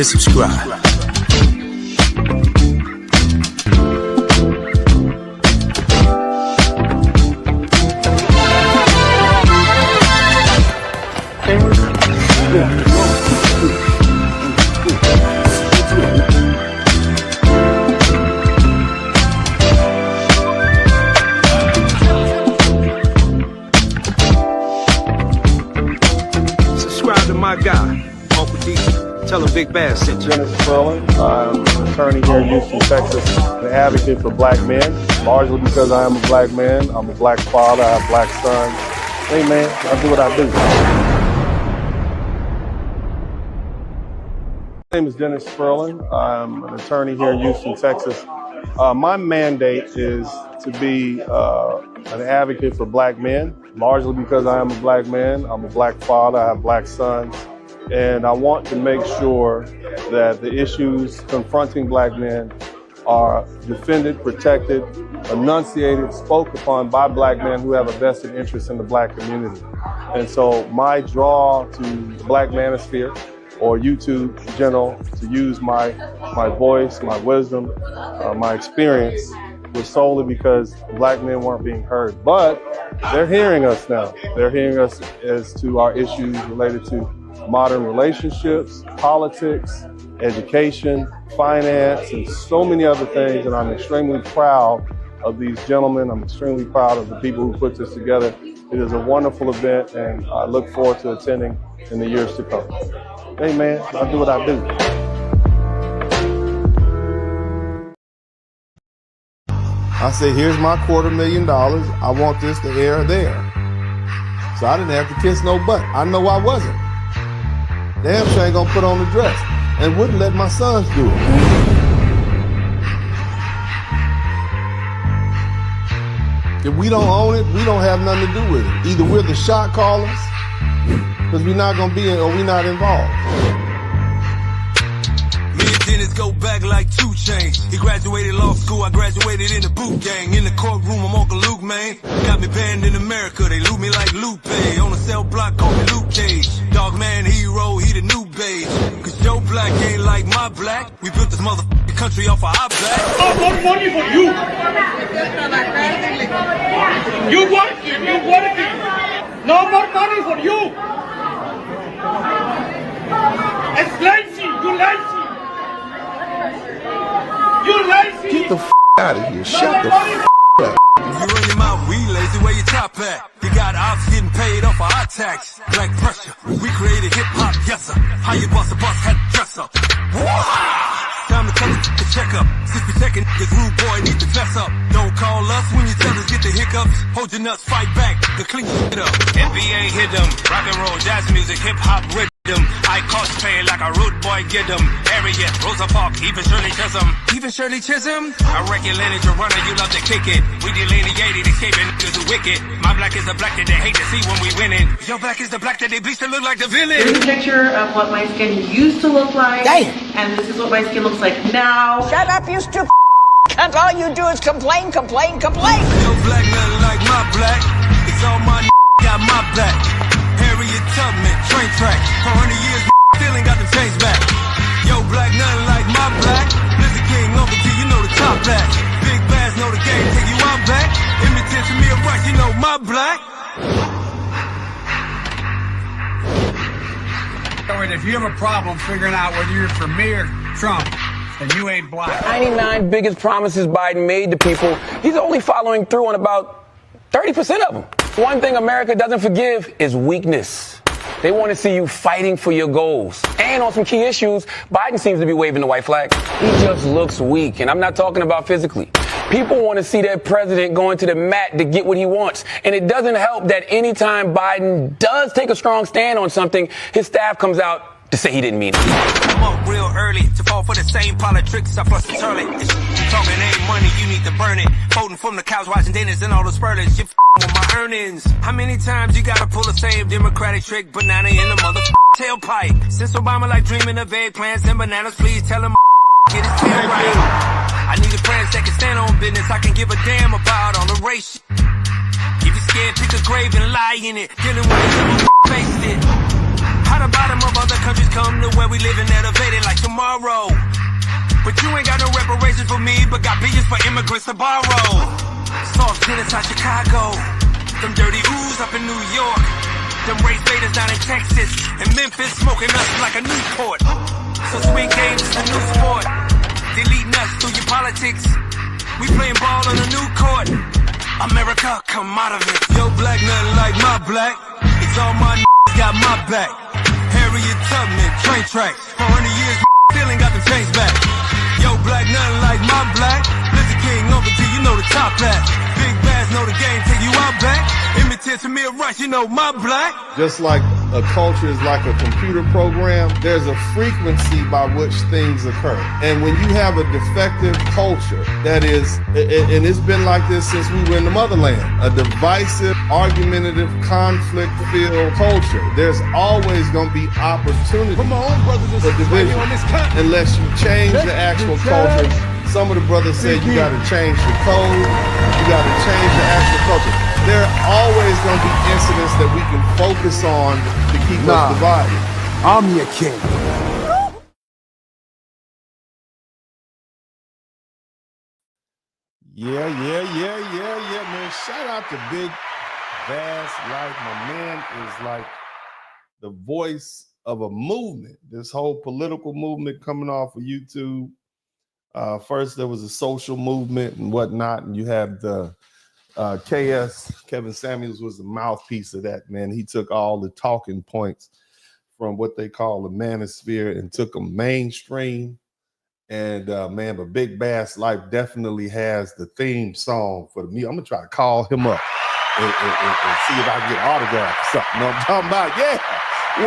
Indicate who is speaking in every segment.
Speaker 1: hit subscribe. Subscribe to my guy, Uncle D. Tell him Big Bass sent you.
Speaker 2: Dennis Sterling. I'm an attorney here in Houston, Texas, an advocate for black men, largely because I am a black man. I'm a black father, I have black sons. Hey man, I do what I do. My name is Dennis Sterling. I'm an attorney here in Houston, Texas. My mandate is to be an advocate for black men, largely because I am a black man. I'm a black father, I have black sons. And I want to make sure that the issues confronting black men are defended, protected, enunciated, spoke upon by black men who have a vested interest in the black community. And so my draw to the black manosphere, or YouTube in general, to use my voice, my wisdom, my experience, was solely because black men weren't being heard. But they're hearing us now. They're hearing us as to our issues related to modern relationships, politics, education, finance, and so many other things. And I'm extremely proud of these gentlemen. I'm extremely proud of the people who put this together. It is a wonderful event, and I look forward to attending in the years to come. Hey man, I do what I do. I say, here's my $250,000. I want this to air there. So I didn't have to kiss no butt. I know I wasn't. Damn sure ain't gonna put on the dress and wouldn't let my sons do it. If we don't own it, we don't have nothing to do with it. Either we're the shot callers, because we're not gonna be in, or we're not involved.
Speaker 3: Me and Dennis go back like 2 Chainz. He graduated law school, I graduated in the boot gang. In the courtroom, I'm Uncle Luke, man. Got me banned in America, they loot me like Lupe. On the cell block, call me Luke Cage. Dog man hero, he the new beige. Cause your black ain't like my black. We built this motherfucking country off of our back.
Speaker 4: No more money for you. You working. No more money for you. It's lazy, you lazy. You lazy.
Speaker 2: Get the out of here. Shut the up.
Speaker 3: You run your mouth, we lazy, where your top at? You got ops getting paid off of our tax. Black pressure, we created hip-hop, yes sir. How you bust a bus, had to dress up. Time to tell us to check up. Since we taking niggas, rude boy need to fess up. Don't call us when you tell us get the hiccups. Hold your nuts, fight back, the clean shit up. NBA hit them, rock and roll, jazz music, hip-hop rhythm. I cosplay like a rude boy, get them. Harriet, Rosa Parks, even Shirley Chisholm. Even Shirley Chisholm? I reckon lineage, your runner, you love to kick it. We delineated, escaping niggas who wicked. My black is the black that they hate to see when we winning. Your black is the black that they bleach to look like the villain.
Speaker 5: Here's a picture of what my skin used to look like.
Speaker 6: Damn.
Speaker 5: And this is what my skin looks like now.
Speaker 6: Shut up, you stupid cunt. All you do is complain.
Speaker 3: Your black nothing like my black. It's all my got my back. Harriet Tubman, train track. For 100 years, still ain't got the change back. Yo, black nothing like my black. Lizzie King, Uncle T, you know the top back. Big Bass know the game, take you out back. Imitate me of rice, you know my black.
Speaker 7: If you have a problem figuring out whether you're for me or Trump, then you ain't black.
Speaker 8: 99 biggest promises Biden made to people, he's only following through on about 30% of them. One thing America doesn't forgive is weakness. They want to see you fighting for your goals. And on some key issues, Biden seems to be waving the white flag. He just looks weak, and I'm not talking about physically. People want to see their president going to the mat to get what he wants. And it doesn't help that anytime Biden does take a strong stand on something, his staff comes out to say he didn't mean it.
Speaker 3: I'm up real early to fall for the same politics. I flush the toilet. You talking ain't money, you need to burn it. Folding from the couch, watching dinners and all the spurlers. You with my earnings. How many times you gotta pull the same Democratic trick? Banana in the tailpipe. Since Obama like dreaming of eggplants and bananas, please tell him get his tail right. I need a friend that can stand on business. I can give a damn about all the race. If you're scared, pick a grave and lie in it. Dealing with it, faced it. How the bottom of other countries come to where we live and elevated like tomorrow. But you ain't got no reparations for me, but got billions for immigrants to borrow. Soft genocide Chicago, them dirty ooze up in New York, them race baiters down in Texas, and Memphis smoking us like a Newport. So swing games is a new sport, deleting us through your politics. We playing ball on a new court. America, come out of it. Yo, black, nothing like my black. It's all my got my back. Harriet Tubman, train tracks. 400 years, still ain't got the chains back. Yo, black, nothing like my black. Lizard King, over to you know the top hat. Big bass know the game, take you out back. Imitate to me a rush, you know my black.
Speaker 2: Just like a culture is like a computer program, there's a frequency by which things occur. And when you have a defective culture that is, and it's been like this since we were in the motherland, a divisive, argumentative, conflict-filled culture, there's always going to be opportunity for division unless you change the actual culture. Some of the brothers said you got to change the code, you got to change the actual culture. There are always going to be incidents that we can focus on to keep us divided.
Speaker 1: I'm your king.
Speaker 2: Yeah, man. Shout out to Big Bass Life. My man is like the voice of a movement. This whole political movement coming off of YouTube. First, there was a social movement and whatnot, and you have the Kevin Samuels was the mouthpiece of that, man. He took all the talking points from what they call the manosphere and took them mainstream. And man, but Big Bass Life definitely has the theme song for the music. I'm gonna try to call him up and see if I can get autograph or something. You know what I'm talking about? Yeah.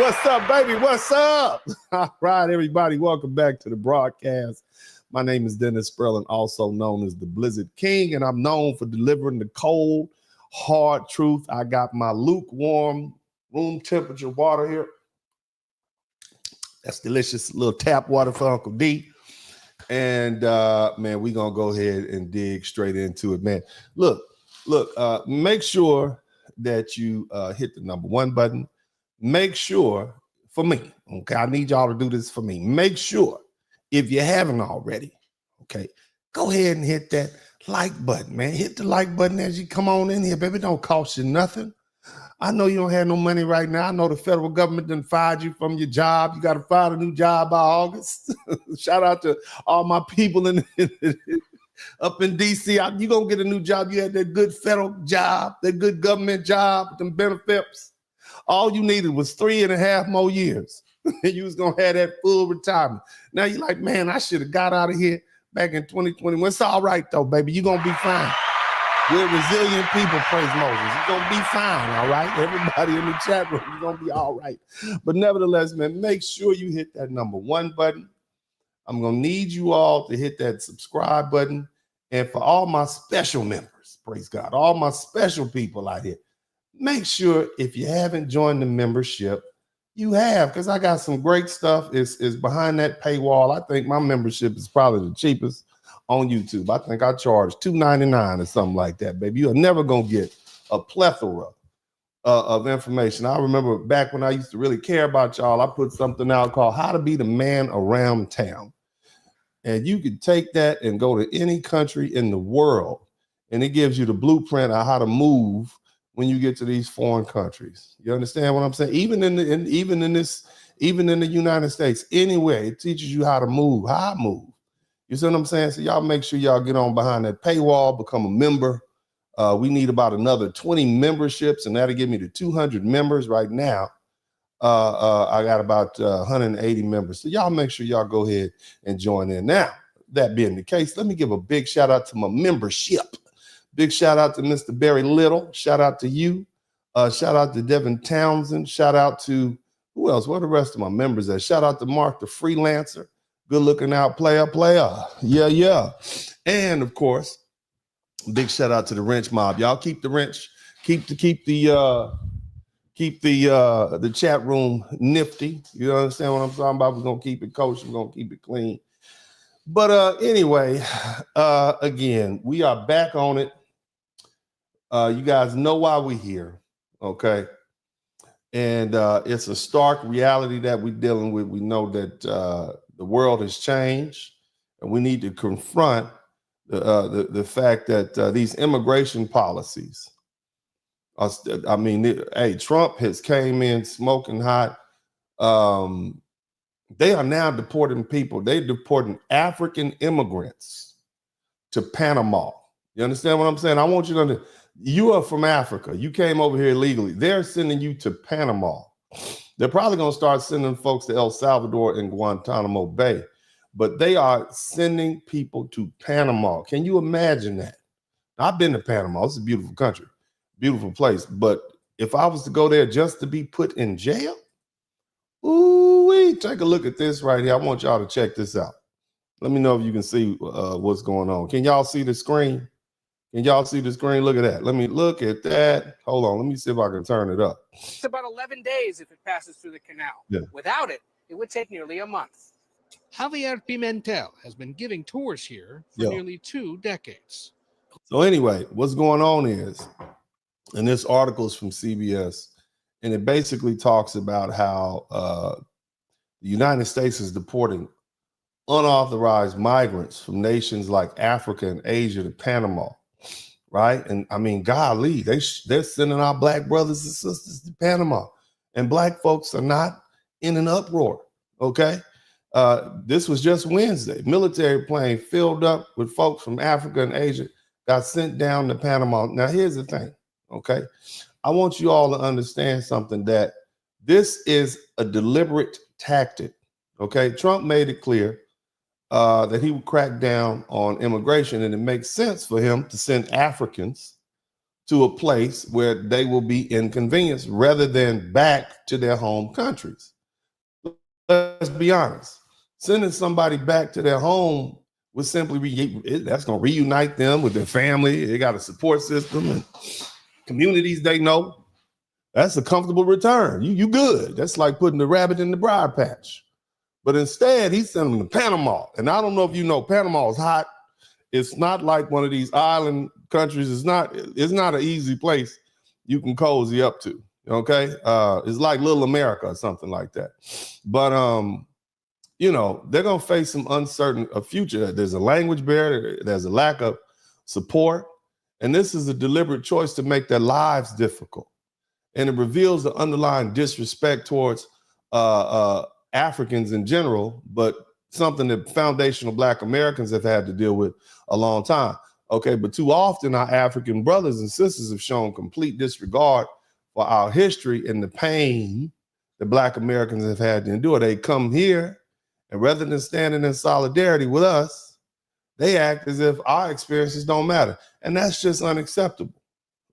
Speaker 2: What's up, baby? What's up? All right, everybody. Welcome back to the broadcast. My name is Dennis Sperling, also known as the Blizzard King, and I'm known for delivering the cold, hard truth. I got my lukewarm, room temperature water here. That's delicious little tap water for Uncle D. And man, we're gonna go ahead and dig straight into it, man. Look, make sure that you hit the number 1 button. Make sure, for me, okay, I need y'all to do this for me. Make sure, if you haven't already, okay, go ahead and hit that like button, man. Hit the like button as you come on in here, baby. Don't cost you nothing. I know you don't have no money right now. I know the federal government done fired you from your job. You got to find a new job by August. Shout out to all my people up in D.C. You going to get a new job. You had that good federal job, that good government job with them benefits. All you needed was 3.5 more years. And you was going to have that full retirement. Now you're like, man, I should have got out of here back in 2021. It's all right, though, baby. You're going to be fine. We're resilient people, praise Moses. You're going to be fine, all right? Everybody in the chat room, you're going to be all right. But nevertheless, man, make sure you hit that number 1 button. I'm going to need you all to hit that subscribe button. And for all my special members, praise God, all my special people out here, make sure if you haven't joined the membership, you have, because I got some great stuff. It's behind that paywall. I think my membership is probably the cheapest on YouTube. I think I charge $2.99 or something like that, baby. You're never going to get a plethora of information. I remember back when I used to really care about y'all, I put something out called How to Be the Man Around Town. And you can take that and go to any country in the world, and it gives you the blueprint of how to move when you get to these foreign countries. You understand what I'm saying? Even in the United States, anywhere, it teaches you how to move, how I move. You see what I'm saying? So y'all make sure y'all get on behind that paywall, become a member. We need about another 20 memberships, and that'll give me the 200 members right now. I got about 180 members. So y'all make sure y'all go ahead and join in. Now, that being the case, let me give a big shout out to my membership. Big shout out to Mr. Barry Little. Shout out to you. Shout out to Devin Townsend. Shout out to, who else? What are the rest of my members at? Shout out to Mark the Freelancer. Good looking out player. Yeah. And of course, big shout out to the wrench mob. Y'all keep the wrench, keep the chat room nifty. You understand what I'm talking about? We're gonna keep it kosher, we're gonna keep it clean. But anyway, again, we are back on it. You guys know why we're here, okay? And it's a stark reality that we're dealing with. We know that the world has changed, and we need to confront the fact that these immigration policies hey, Trump has came in smoking hot. They are now deporting people. They're deporting African immigrants to Panama. You understand what I'm saying? I want you to understand. You are from Africa. You came over here illegally. They're sending you to Panama. They're probably going to start sending folks to El Salvador and Guantanamo Bay, but they are sending people to Panama. Can you imagine that? I've been to Panama. It's a beautiful country, beautiful place. But if I was to go there just to be put in jail, ooh, take a look at this right here. I want y'all to check this out. Let me know if you can see what's going on. Can y'all see the screen? Can y'all see the screen? Look at that. Let me look at that. Hold on. Let me see if I can turn it up.
Speaker 9: It's about 11 days if it passes through the canal.
Speaker 2: Yeah.
Speaker 9: Without it, it would take nearly a month.
Speaker 10: Javier Pimentel has been giving tours here for nearly 2 decades.
Speaker 2: So anyway, what's going on is, and this article is from CBS, and it basically talks about how the United States is deporting unauthorized migrants from nations like Africa and Asia to Panama. Right. And I mean, golly, they're sending our black brothers and sisters to Panama, and black folks are not in an uproar. OK, this was just Wednesday. Military plane filled up with folks from Africa and Asia got sent down to Panama. Now, here's the thing. OK, I want you all to understand something, that this is a deliberate tactic. OK, Trump made it clear that he would crack down on immigration, and it makes sense for him to send Africans to a place where they will be inconvenienced rather than back to their home countries. Let's be honest. Sending somebody back to their home would simply that's going to reunite them with their family. They got a support system and communities they know. That's a comfortable return. You good. That's like putting the rabbit in the briar patch. But instead, he sent them to Panama. And I don't know if you know, Panama is hot. It's not like one of these island countries. It's not an easy place you can cozy up to. Okay. It's like Little America or something like that. But, you know, they're going to face some uncertain future. There's a language barrier. There's a lack of support. And this is a deliberate choice to make their lives difficult. And it reveals the underlying disrespect towards Africans in general, but something that foundational Black Americans have had to deal with a long time. Okay, but too often our African brothers and sisters have shown complete disregard for our history and the pain that Black Americans have had to endure. They come here, and rather than standing in solidarity with us, they act as if our experiences don't matter. And that's just unacceptable.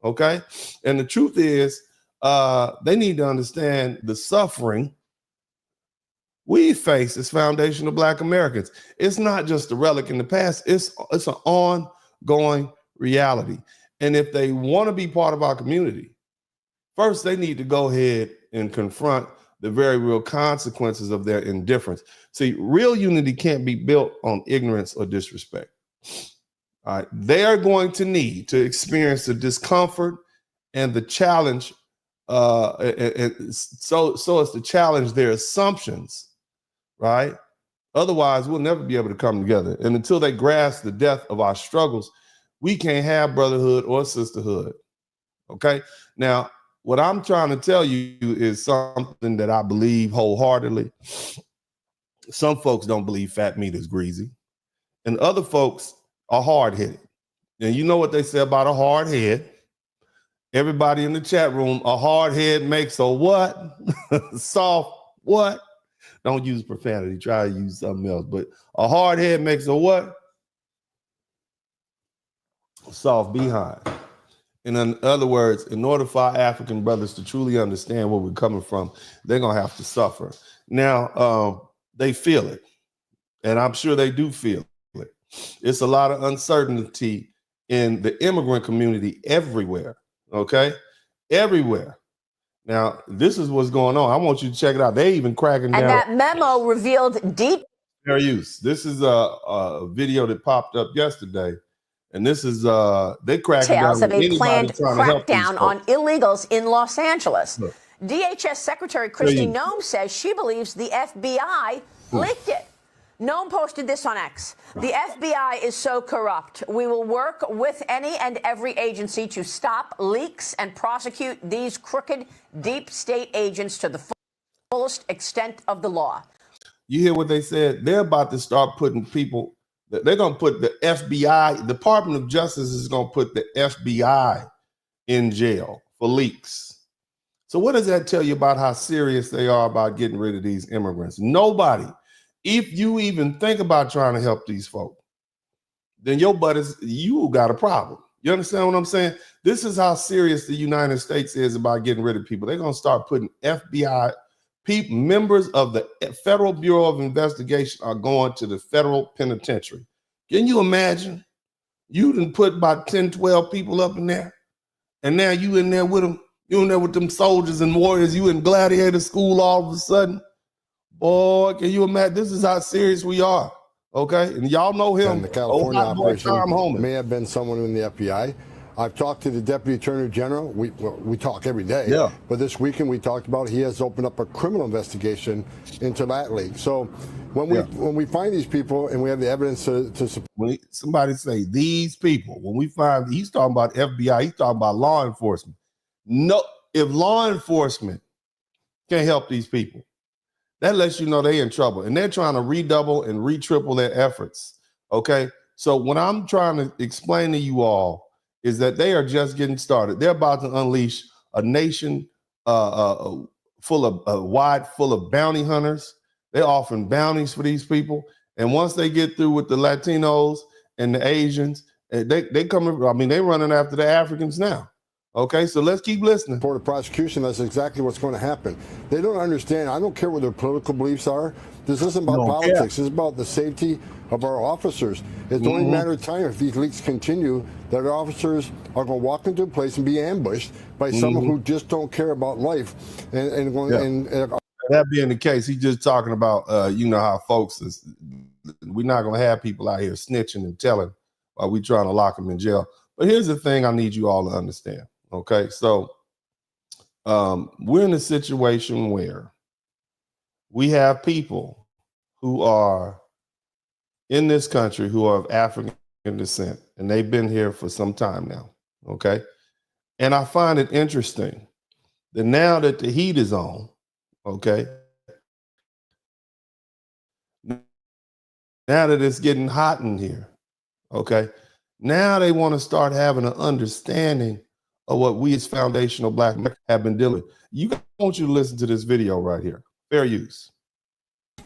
Speaker 2: Okay, and the truth is, they need to understand the suffering we face as foundational Black Americans. It's not just a relic in the past. It's an ongoing reality. And if they want to be part of our community, first they need to go ahead and confront the very real consequences of their indifference. See, real unity can't be built on ignorance or disrespect. All right, they are going to need to experience the discomfort and the challenge, so as to challenge their assumptions. Right? Otherwise, we'll never be able to come together. And until they grasp the depth of our struggles, we can't have brotherhood or sisterhood. Okay? Now, what I'm trying to tell you is something that I believe wholeheartedly. Some folks don't believe fat meat is greasy, and other folks are hard-headed. And you know what they say about a hard head? Everybody in the chat room, a hard head makes a what? Soft what? Don't use profanity. Try to use something else. But a hard head makes a what? Soft behind. And in other words, in order for our African brothers to truly understand where we're coming from, they're going to have to suffer. Now, they feel it. And I'm sure they do feel it. It's a lot of uncertainty in the immigrant community everywhere. Okay? Everywhere. Now, this is what's going on. I want you to check it out. They even cracking down.
Speaker 6: And that memo revealed deep
Speaker 2: fair use. This is a video that popped up yesterday. And this is they cracking down
Speaker 6: details of a planned
Speaker 2: crackdown
Speaker 6: on illegals in Los Angeles.
Speaker 2: Look.
Speaker 6: DHS Secretary Kristi Noem says she believes the FBI leaked it. Noem posted this on X. The FBI is so corrupt. We will work with any and every agency to stop leaks and prosecute these crooked deep state agents to the fullest extent of the law.
Speaker 2: You hear what they said? They're about to start putting people, they're going to put the FBI, Department of Justice is going to put the FBI in jail for leaks. So what does that tell you about how serious they are about getting rid of these immigrants? Nobody. If you even think about trying to help these folks, then your butt is, you got a problem. You understand what I'm saying? This is how serious the United States is about getting rid of people. They're going to start putting FBI people, members of the Federal Bureau of Investigation are going to the federal penitentiary. Can you imagine? You done put about 10, 12 people up in there, and now you in there with them. You in there with them soldiers and warriors. You in gladiator school all of a sudden. Boy, can you imagine? This is how serious we are, okay? And y'all know him.
Speaker 11: And the California operation may have been someone in the FBI. I've talked to the Deputy Attorney General. We talk every day. Yeah. But this weekend we talked about he has opened up a criminal investigation into that league. So when we find these people and we have the evidence to support.
Speaker 2: When somebody say these people, when we find, he's talking about FBI, he's talking about law enforcement. No, if law enforcement can't help these people, that lets you know they're in trouble, and they're trying to redouble and re-triple their efforts, okay? So what I'm trying to explain to you all is that they are just getting started. They're about to unleash a nation full of bounty hunters. They're offering bounties for these people, and once they get through with the Latinos and the Asians, they come. I mean, they're running after the Africans now. Okay, so let's keep listening.
Speaker 11: For the prosecution, that's exactly what's going to happen. They don't understand. I don't care what their political beliefs are. This isn't about politics. This is about the safety of our officers. It's only a matter of time if these leaks continue that our officers are going to walk into a place and be ambushed by someone who just don't care about life.
Speaker 2: That being the case, he's just talking about, you know, how folks is, we're not going to have people out here snitching and telling while we're trying to lock them in jail. But here's the thing I need you all to understand. Okay, so we're in a situation where we have people who are in this country who are of African descent, and they've been here for some time now, okay? And I find it interesting that now that the heat is on, okay, now that it's getting hot in here, okay, now they want to start having an understanding of what we as foundational Black men have been dealing with. I want you to listen to this video right here. Fair use.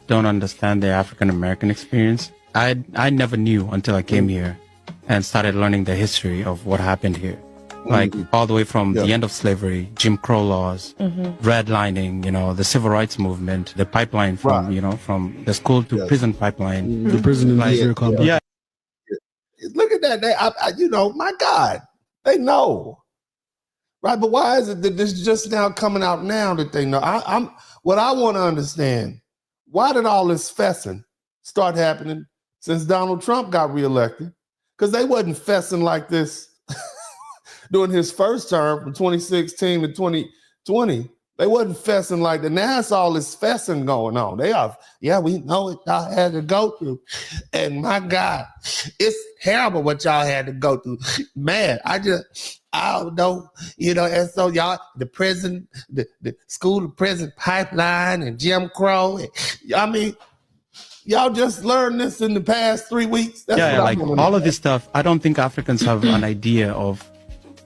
Speaker 12: Don't understand the African American experience. I never knew until I came here and started learning the history of what happened here. Like all the way from the end of slavery, Jim Crow laws, redlining, you know, the civil rights movement, the pipeline from, you know, from the school to prison pipeline.
Speaker 13: The prison industrial complex.
Speaker 12: Yeah.
Speaker 2: Look at that. You know, my God, they know. Right, but why is it that this just now coming out now that they know? What I want to understand, why did all this fessing start happening since Donald Trump got reelected? Because they wasn't fessing like this during his first term from 2016 to 2020. They wasn't fessing like that. Now it's all this fessing going on. They are, we know what y'all had to go through. And my God, it's terrible what y'all had to go through. Man, I don't know, you know, and so y'all, the prison, the school to prison pipeline and Jim Crow. I mean, y'all just learned this in the past 3 weeks.
Speaker 12: That's like all of this stuff. I don't think Africans have an idea of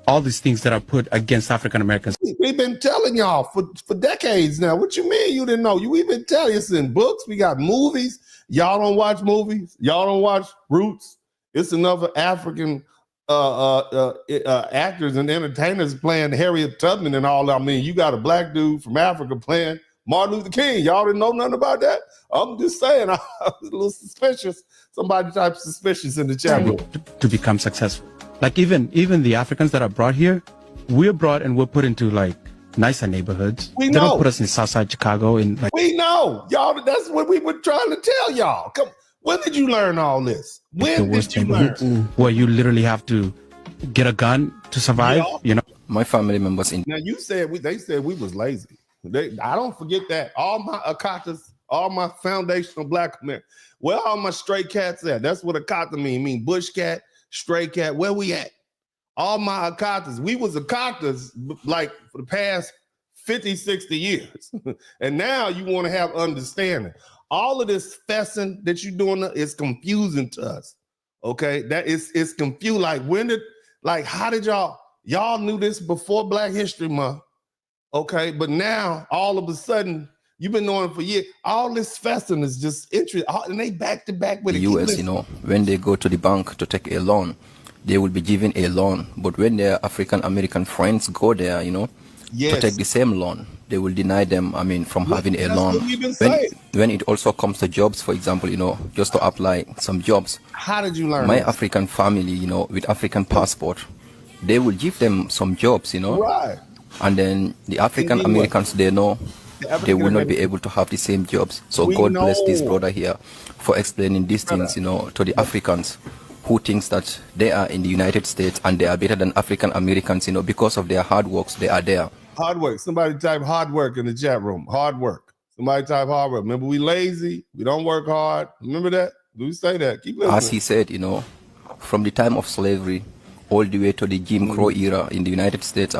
Speaker 12: all these things that are put against African Americans.
Speaker 2: We've been telling y'all for decades now. What you mean you didn't know? We've been telling you. It's in books. We got movies. Y'all don't watch movies. Y'all don't watch Roots. It's another African actors and entertainers playing Harriet Tubman and all. I mean, you got a black dude from Africa playing Martin Luther King. Y'all didn't know nothing about that? I'm just saying, I was a little suspicious. Somebody type suspicious in the chat room.
Speaker 12: To become successful. Like even the Africans that are brought here, we're brought and we're put into like nicer neighborhoods.
Speaker 2: We know.
Speaker 12: They don't put us in Southside Chicago.
Speaker 2: We know. Y'all, that's what we were trying to tell y'all. Come, when did you learn all this? When did you learn?
Speaker 12: Where you literally have to get a gun to survive, you know?
Speaker 13: my family members in.
Speaker 2: Now you said they said we was lazy. I don't forget that. All my Akatas, all my foundational black Americans, where all my stray cats at? That's what Akata mean bush cat, stray cat. Where we at? All my Akatas. We was Akatas like for the past 50, 60 years. And now you want to have understanding. All of this fessing that you're doing is confusing to us. Okay, that it's confused. Like how did y'all knew this before Black History Month? Okay, but now all of a sudden you've been knowing for years. All this fessing is just interesting, and they back to back with
Speaker 13: the U.S. When they go to the bank to take a loan, they will be given a loan. But when their African American friends go there, to take the same loan, they will deny them, from having a loan. When it also comes to jobs, for example, just to apply some jobs.
Speaker 2: How did you learn
Speaker 13: my
Speaker 2: that?
Speaker 13: African family, with African passport, they will give them some jobs,
Speaker 2: Right.
Speaker 13: And then the African Americans, they know they will not be able to have the same jobs. So God bless this brother here for explaining these things, to the Africans who thinks that they are in the United States and they are better than African Americans, because of their hard works, they are there.
Speaker 2: Hard work. Somebody type hard work in the chat room. Hard work. Somebody type hard work. Remember, we lazy. We don't work hard. Remember that? Do we say that? Keep listening.
Speaker 13: As he said, from the time of slavery all the way to the Jim Crow era in the United States,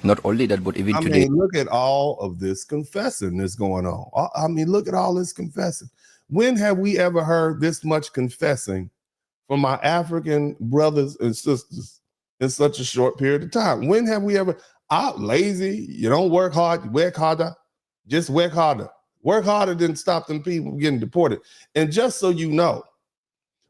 Speaker 13: not only that, but even today.
Speaker 2: Look at all of this confessing that's going on. Look at all this confessing. When have we ever heard this much confessing from our African brothers and sisters in such a short period of time? When have we ever, lazy, you don't work hard, you work harder, just work harder. Work harder than stop them people getting deported. And just so you know,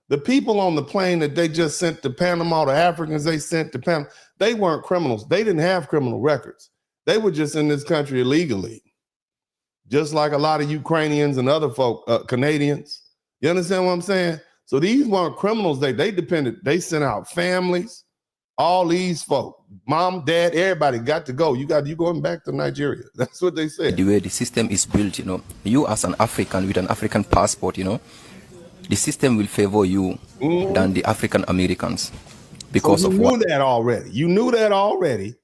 Speaker 2: the people on the plane that they just sent to Panama, the Africans they sent to Panama, they weren't criminals. They didn't have criminal records. They were just in this country illegally. Just like a lot of Ukrainians and other folk, Canadians. You understand what I'm saying? So these weren't criminals. They sent out families, all these folk, mom, dad, everybody got to go. You going back to Nigeria. That's what they said.
Speaker 13: The way the system is built, you as an African with an African passport, the system will favor you than the African Americans because of what?
Speaker 2: You knew that already. You knew that already.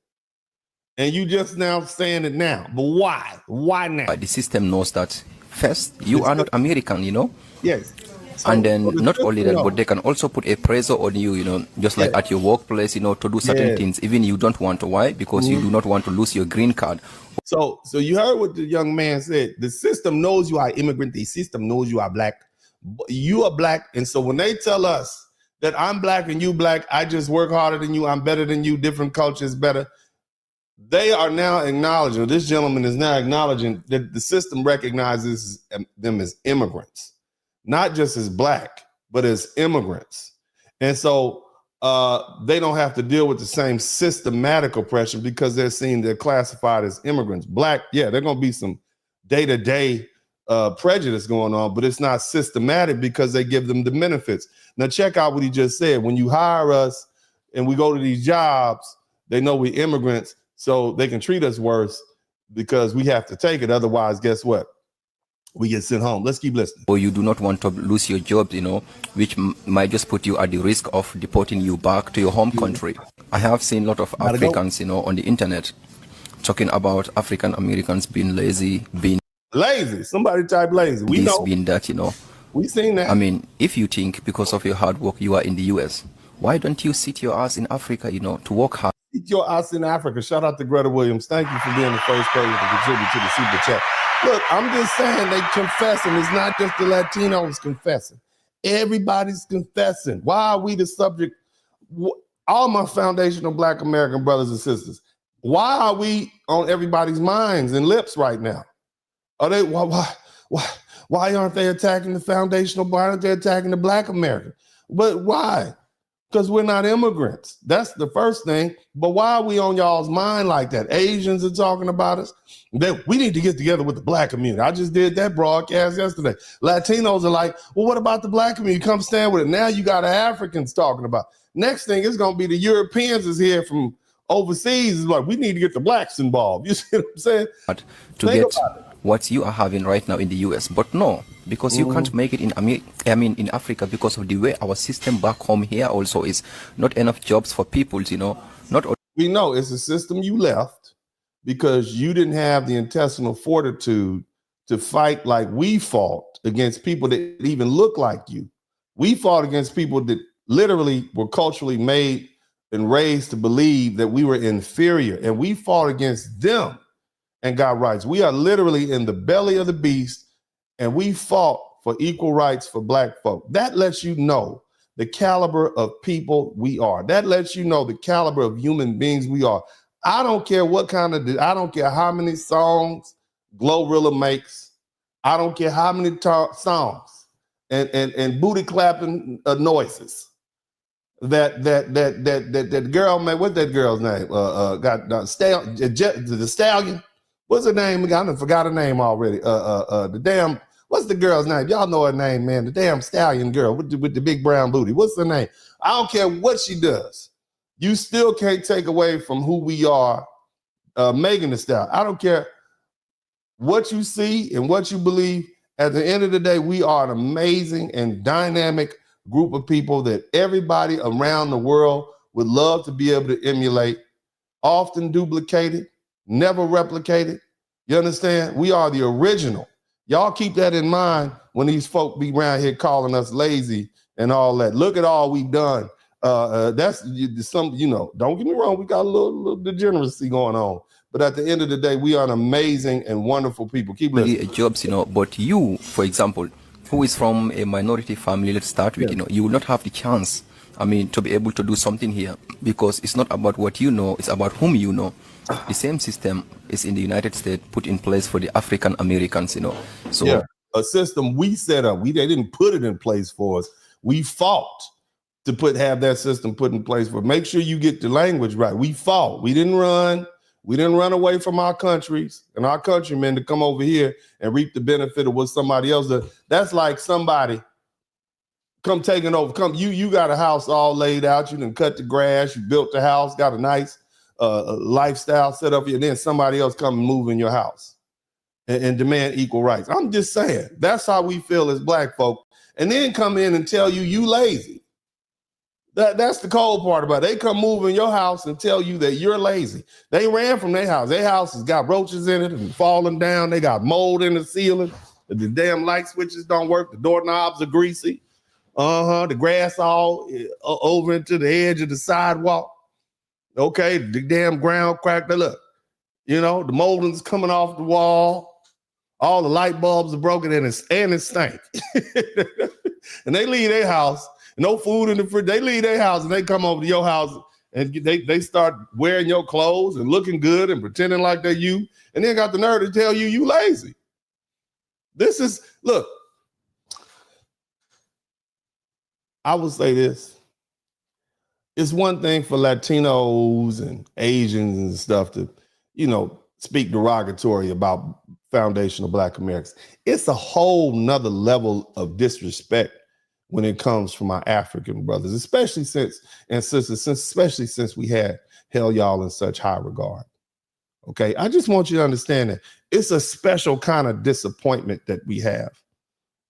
Speaker 2: And you just now saying it now. But why? Why now?
Speaker 13: The system knows that first, you are not American,
Speaker 2: Yes. So,
Speaker 13: and then not only that, but they can also put a pressure on you, just like at your workplace, to do certain things, even you don't want to. Why? Because you do not want to lose your green card.
Speaker 2: So you heard what the young man said. The system knows you are immigrant. The system knows you are black. You are black. And so when they tell us that I'm black and you black, I just work harder than you, I'm better than you, different cultures better, they are now acknowledging, this gentleman is now acknowledging that the system recognizes them as immigrants. Not just as black, but as immigrants. And so they don't have to deal with the same systematic oppression because they're classified as immigrants. Black, yeah, there's going to be some day-to-day prejudice going on, but it's not systematic because they give them the benefits. Now, check out what he just said. When you hire us and we go to these jobs, they know we're immigrants, so they can treat us worse because we have to take it. Otherwise, guess what? We get sent home. Let's keep listening.
Speaker 13: Or you do not want to lose your job, which might just put you at the risk of deporting you back to your home country. I have seen a lot of Africans, on the internet talking about African Americans being lazy, being
Speaker 2: lazy. Somebody type lazy. We know.
Speaker 13: Being that,
Speaker 2: We seen that.
Speaker 13: If you think because of your hard work you are in the US, why don't you sit your ass in Africa, to work hard?
Speaker 2: Sit your ass in Africa. Shout out to Greta Williams. Thank you for being the first person to contribute to the super chat. Look, I'm just saying they confessing. It's not just the Latinos confessing. Everybody's confessing. Why are we the subject? All my foundational Black American brothers and sisters, why are we on everybody's minds and lips right now? Are they why aren't they attacking the foundational? Why aren't they attacking the Black American? But why? Because we're not immigrants. That's the first thing. But why are we on y'all's mind like that? Asians are talking about us. That we need to get together with the Black community. I just did that broadcast yesterday. Latinos are like, well, what about the Black community? Come stand with it. Now you got Africans talking about it. Next thing is going to be the Europeans is here from overseas. It's like, we need to get the Blacks involved. You see what I'm saying?
Speaker 13: To get what you are having right now in the US, but no, because you can't make it in in Africa because of the way our system back home here also is not enough jobs for people, not
Speaker 14: We know it's a system you left because you didn't have the intestinal fortitude to fight like we fought against people that even look like you. We fought against people that literally were culturally made and raised to believe that we were inferior, and we fought against them and got rights. We are literally in the belly of the beast, and we fought for equal rights for Black folk. That lets you know the caliber of people we are. That lets you know the caliber of human beings we are. I don't care what kind of, I don't care how many songs Glorilla makes. I don't care how many songs and booty clapping noises that girl made. What's that girl's name? The Stallion. What's her name? I done forgot her name already. The damn, what's the girl's name? Y'all know her name, man. The damn Stallion girl with the big brown booty. What's her name? I don't care what she does. You still can't take away from who we are, Megan Thee Stallion. I don't care what you see and what you believe. At the end of the day, we are an amazing and dynamic group of people that everybody around the world would love to be able to emulate, often duplicated, never replicated. You understand? We are the original. Y'all keep that in mind when these folk be around here calling us lazy and all that. Look at all we've done. That's some, you know, don't get me wrong, we got a little degeneracy going on. But at the end of the day, we are an amazing and wonderful people. Keep listening.
Speaker 13: Jobs, you know, but you, for example, who is from a minority family, let's start with, you know, you will not have the chance, I mean, to be able to do something here, because it's not about what you know, it's about whom you know. The same system is in the United States put in place for the African Americans, you know. So
Speaker 14: yeah, a system we set up. They didn't put it in place for us. We fought to have that system put in place for. Make sure you get the language right. We fought. We didn't run. We didn't run away from our countries and our countrymen to come over here and reap the benefit of what somebody else does. That's like somebody come taking over. You got a house all laid out. You done cut the grass. You built the house. Got a nice lifestyle set up here. And then somebody else come and move in your house and demand equal rights. I'm just saying, that's how we feel as Black folk. And then come in and tell you lazy. That's the cold part about it. They come move in your house and tell you that you're lazy. They ran from their house. Their house has got roaches in it and falling down. They got mold in the ceiling. The damn light switches don't work. The doorknobs are greasy. The grass all over into the edge of the sidewalk. Okay, the damn ground cracked. Look, you know, the molding's coming off the wall. All the light bulbs are broken and it stank. And they leave their house. No food in the fridge. They leave their house and they come over to your house and they start wearing your clothes and looking good and pretending like they're you, and then got the nerve to tell you lazy. This is, look, I would say this. It's one thing for Latinos and Asians and stuff to, you know, speak derogatory about foundational Black Americans. It's a whole nother level of disrespect when it comes from our African brothers, especially since we had held y'all in such high regard. Okay, I just want you to understand that it's a special kind of disappointment that we have.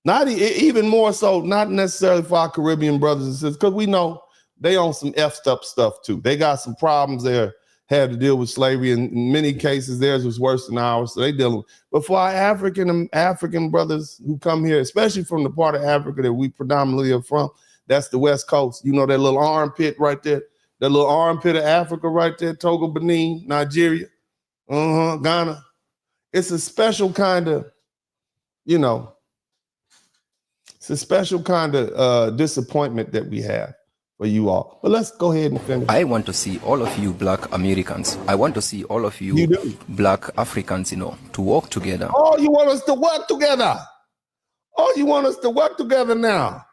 Speaker 14: Not even more so, not necessarily for our Caribbean brothers and sisters, because we know they on some effed up stuff too. They got some problems there, had to deal with slavery. In many cases, theirs was worse than ours, so they dealing with. But for our African brothers who come here, especially from the part of Africa that we predominantly are from, that's the West Coast. You know that little armpit right there, that little armpit of Africa right there, Togo, Benin, Nigeria, Ghana. It's a special kind of, you know, it's a special kind of disappointment that we have for you all. But let's go ahead and finish.
Speaker 13: I want to see all of you Black Americans. I want to see all of you Black Africans, you know, to work together.
Speaker 14: Oh, you want us to work together? Oh, you want us to work together now?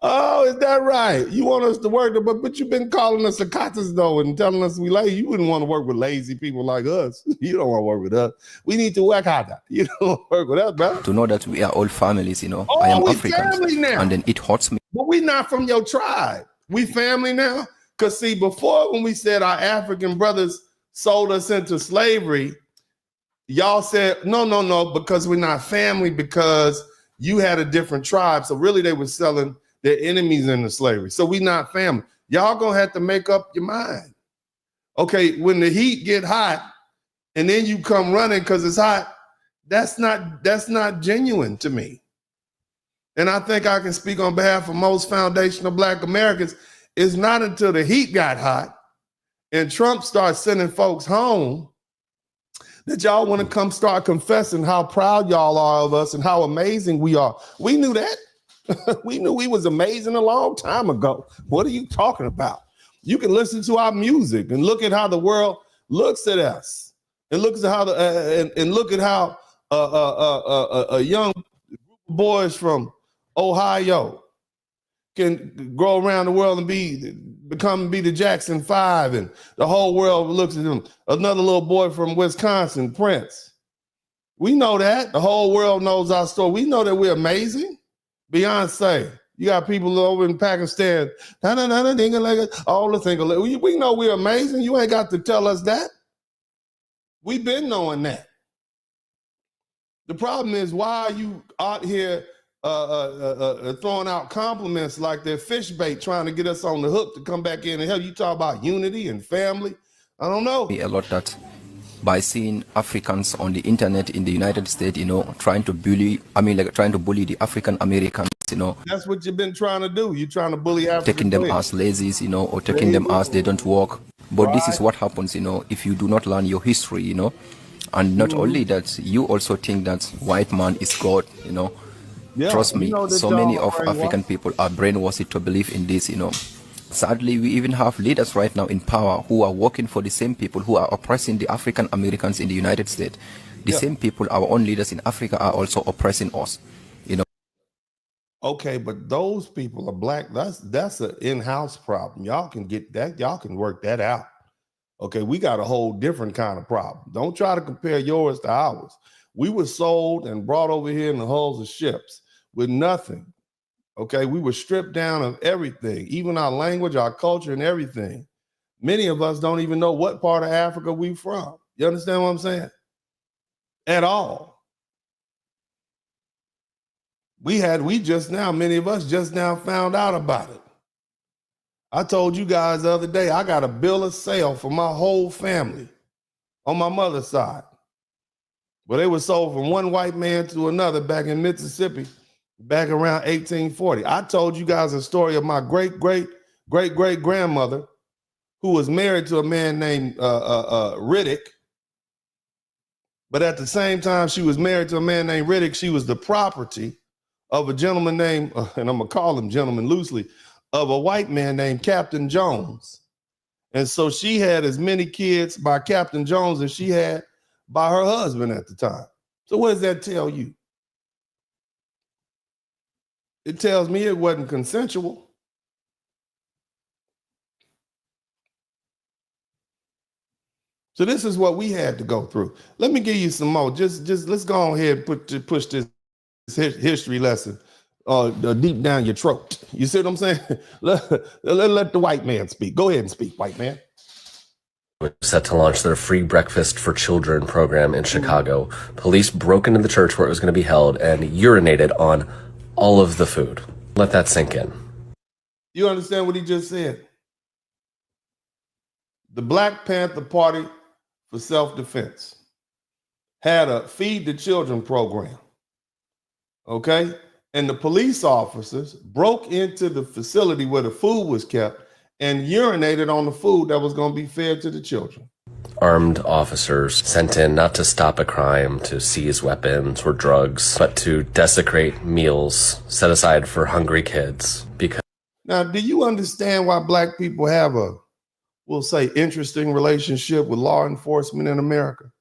Speaker 14: Oh, is that right? You want us to work, but you've been calling us cicatas though and telling us we lazy. You wouldn't want to work with lazy people like us. You don't want to work with us. We need to work harder. You don't work with us, bro.
Speaker 13: To know that we are all families, you know.
Speaker 14: Oh,
Speaker 13: I am
Speaker 14: we
Speaker 13: African,
Speaker 14: family now.
Speaker 13: and then it hurts me.
Speaker 14: But we're not from your tribe. We family now. Because see, before when we said our African brothers sold us into slavery, y'all said, no, because we're not family, because you had a different tribe. So really they were selling their enemies into slavery. So we not family. Y'all gonna have to make up your mind. Okay, when the heat get hot and then you come running because it's hot, that's not genuine to me. And I think I can speak on behalf of most foundational Black Americans. It's not until the heat got hot and Trump starts sending folks home that y'all want to come start confessing how proud y'all are of us and how amazing we are. We knew that. We knew we was amazing a long time ago. What are you talking about? You can listen to our music and look at how the world looks at us, and look at how look at how a young group of boys from Ohio can go around the world and be the Jackson 5, and the whole world looks at them. Another little boy from Wisconsin, Prince. We know that. The whole world knows our story. We know that we're amazing. Beyonce. You got people over in Pakistan. All the things. We know we're amazing. You ain't got to tell us that. We've been knowing that. The problem is, why are you out here throwing out compliments like they're fish bait, trying to get us on the hook to come back in and help? You talk about unity and family. I don't know.
Speaker 13: A lot that by seeing Africans on the internet in the United States, trying to bully the African Americans,
Speaker 14: That's what you've been trying to do. You're trying to bully Africans.
Speaker 13: Taking them as lazies, or taking them as they don't work. But this is what happens, if you do not learn your history, and not only that, you also think that white man is God,
Speaker 14: Yeah,
Speaker 13: Trust me, so many of African people are brainwashed to believe in this, Sadly, we even have leaders right now in power who are working for the same people who are oppressing the African Americans in the United States. The same people, our own leaders in Africa, are also oppressing us,
Speaker 14: Okay, but those people are Black. That's an in-house problem. Y'all can get that. Y'all can work that out. Okay, we got a whole different kind of problem. Don't try to compare yours to ours. We were sold and brought over here in the hulls of ships with nothing. Okay, we were stripped down of everything, even our language, our culture, and everything. Many of us don't even know what part of Africa we from. You understand what I'm saying? At all. Many of us just now found out about it. I told you guys the other day, I got a bill of sale for my whole family on my mother's side. But they were sold from one white man to another back in Mississippi, back around 1840. I told you guys a story of my great-great-great-great-grandmother who was married to a man named Riddick. But at the same time she was married to a man named Riddick, she was the property of a gentleman named, and I'm going to call him gentleman loosely, of a white man named Captain Jones. And so she had as many kids by Captain Jones as she had by her husband at the time. So what does that tell you? It tells me it wasn't consensual. So this is what we had to go through. Let me give you some more. Just let's go ahead and push this history lesson deep down your throat. You see what I'm saying? Let the white man speak. Go ahead and speak, white man.
Speaker 15: Set to launch their free breakfast for children program in Chicago. Police broke into the church where it was going to be held and urinated on all of the food. Let that sink in.
Speaker 14: You understand what he just said? The Black Panther Party for Self-Defense had a Feed the Children program. Okay? And the police officers broke into the facility where the food was kept and urinated on the food that was going to be fed to the children.
Speaker 15: Armed officers sent in not to stop a crime, to seize weapons or drugs, but to desecrate meals set aside for hungry kids. Because
Speaker 14: now, do you understand why Black people have a, we'll say, interesting relationship with law enforcement in America?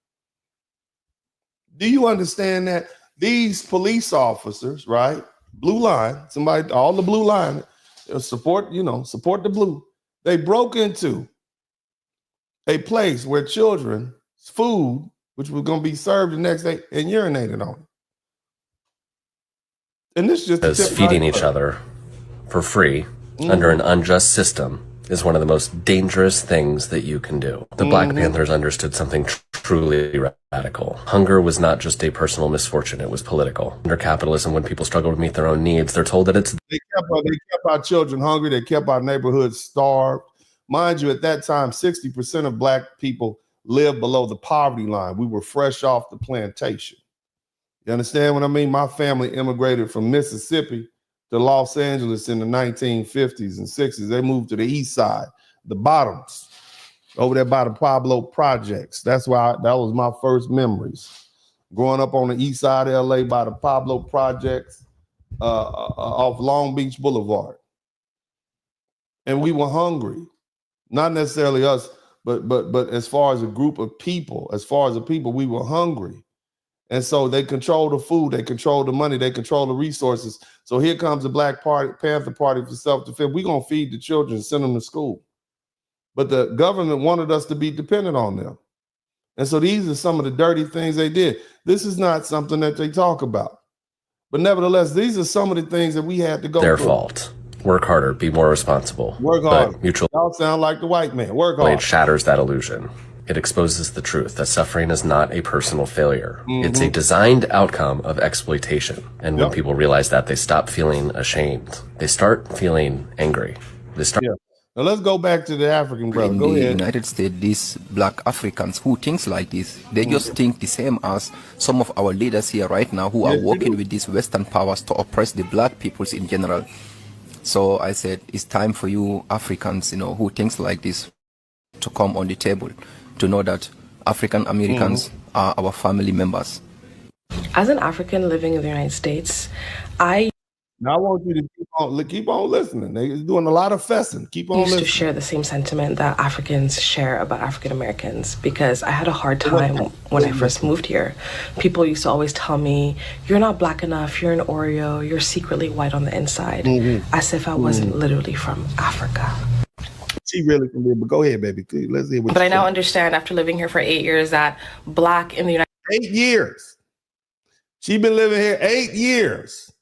Speaker 14: Do you understand that these police officers, right? Blue line, somebody, all the blue line, support the blue. They broke into a place where children's food, which was going to be served the next day, and urinated on it. And this is just
Speaker 15: feeding each other for free under an unjust system is one of the most dangerous things that you can do. The Black Panthers understood something truly radical. Hunger was not just a personal misfortune, it was political. Under capitalism, when people struggle to meet their own needs, they're told that it's...
Speaker 14: They kept our children hungry, they kept our neighborhoods starved, Mind you, at that time, 60% of black people lived below the poverty line. We were fresh off the plantation. You understand what I mean? My family immigrated from Mississippi to Los Angeles in the 1950s and 60s. They moved to the east side, the bottoms, over there by the Pablo projects. That's why that was my first memories. Growing up on the east side of LA by the Pablo projects off Long Beach Boulevard. And we were hungry. Not necessarily us, but as far as a group of people, we were hungry. And so they control the food, they control the money, they control the resources. So here comes the Black Panther Party for self-defense. We're going to feed the children and send them to school. But the government wanted us to be dependent on them. And so these are some of the dirty things they did. This is not something that they talk about. But nevertheless, these are some of the things that we had to go through.
Speaker 15: Their fault. Work harder, be more responsible.
Speaker 14: Work harder.
Speaker 15: Mutual
Speaker 14: Y'all sound like the white man. Work harder.
Speaker 15: It shatters that illusion. It exposes the truth that suffering is not a personal failure. It's a designed outcome of exploitation. And when people realize that, they stop feeling ashamed. They start feeling angry. They start.
Speaker 14: Now let's go back to the African brother.
Speaker 13: In
Speaker 14: Go
Speaker 13: the
Speaker 14: ahead.
Speaker 13: United States, these black Africans who think like this, they just think the same as some of our leaders here right now who are working with these Western powers to oppress the black peoples in general. So I said, it's time for you Africans, who thinks like this, to come on the table, to know that African Americans are our family members.
Speaker 16: As an African living in the United States,
Speaker 14: Now I want you to keep on listening. They're doing a lot of fussing. Keep on
Speaker 16: used
Speaker 14: listening.
Speaker 16: to share the same sentiment that Africans share about African Americans because I had a hard time when I first moved here. People used to always tell me, you're not black enough, you're an Oreo, you're secretly white on the inside, as if I wasn't literally from Africa.
Speaker 14: She really can be, but go ahead, baby. Let's hear what
Speaker 16: But
Speaker 14: you
Speaker 16: I now
Speaker 14: say.
Speaker 16: understand after living here for 8 years that black in the United
Speaker 14: 8 years. She been living here 8 years.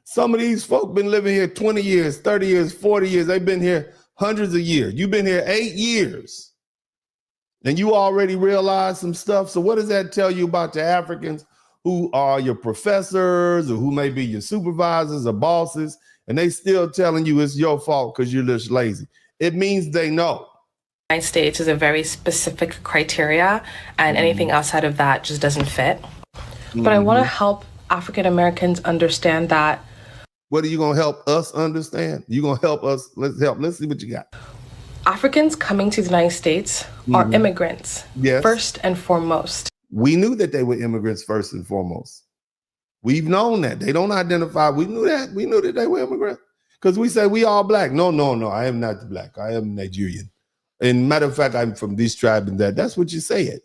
Speaker 14: Some of these folk been living here 20 years, 30 years, 40 years. They've been here hundreds of years. You've been here 8 years. And you already realized some stuff. So what does that tell you about the Africans who are your professors or who may be your supervisors or bosses, and they still telling you it's your fault because you're just lazy? It means they know.
Speaker 16: United States is a very specific criteria, and anything outside of that just doesn't fit. But I want to help African Americans understand that.
Speaker 14: What are you going to help us understand? You going to help us? Let's see what you got.
Speaker 16: Africans coming to the United States are immigrants, first and foremost.
Speaker 14: We knew that they were immigrants first and foremost. We've known that. They don't identify. We knew that. We knew that they were immigrants because we say we all black. No. I am not black. I am Nigerian. And matter of fact, I'm from this tribe and that. That's what you say it.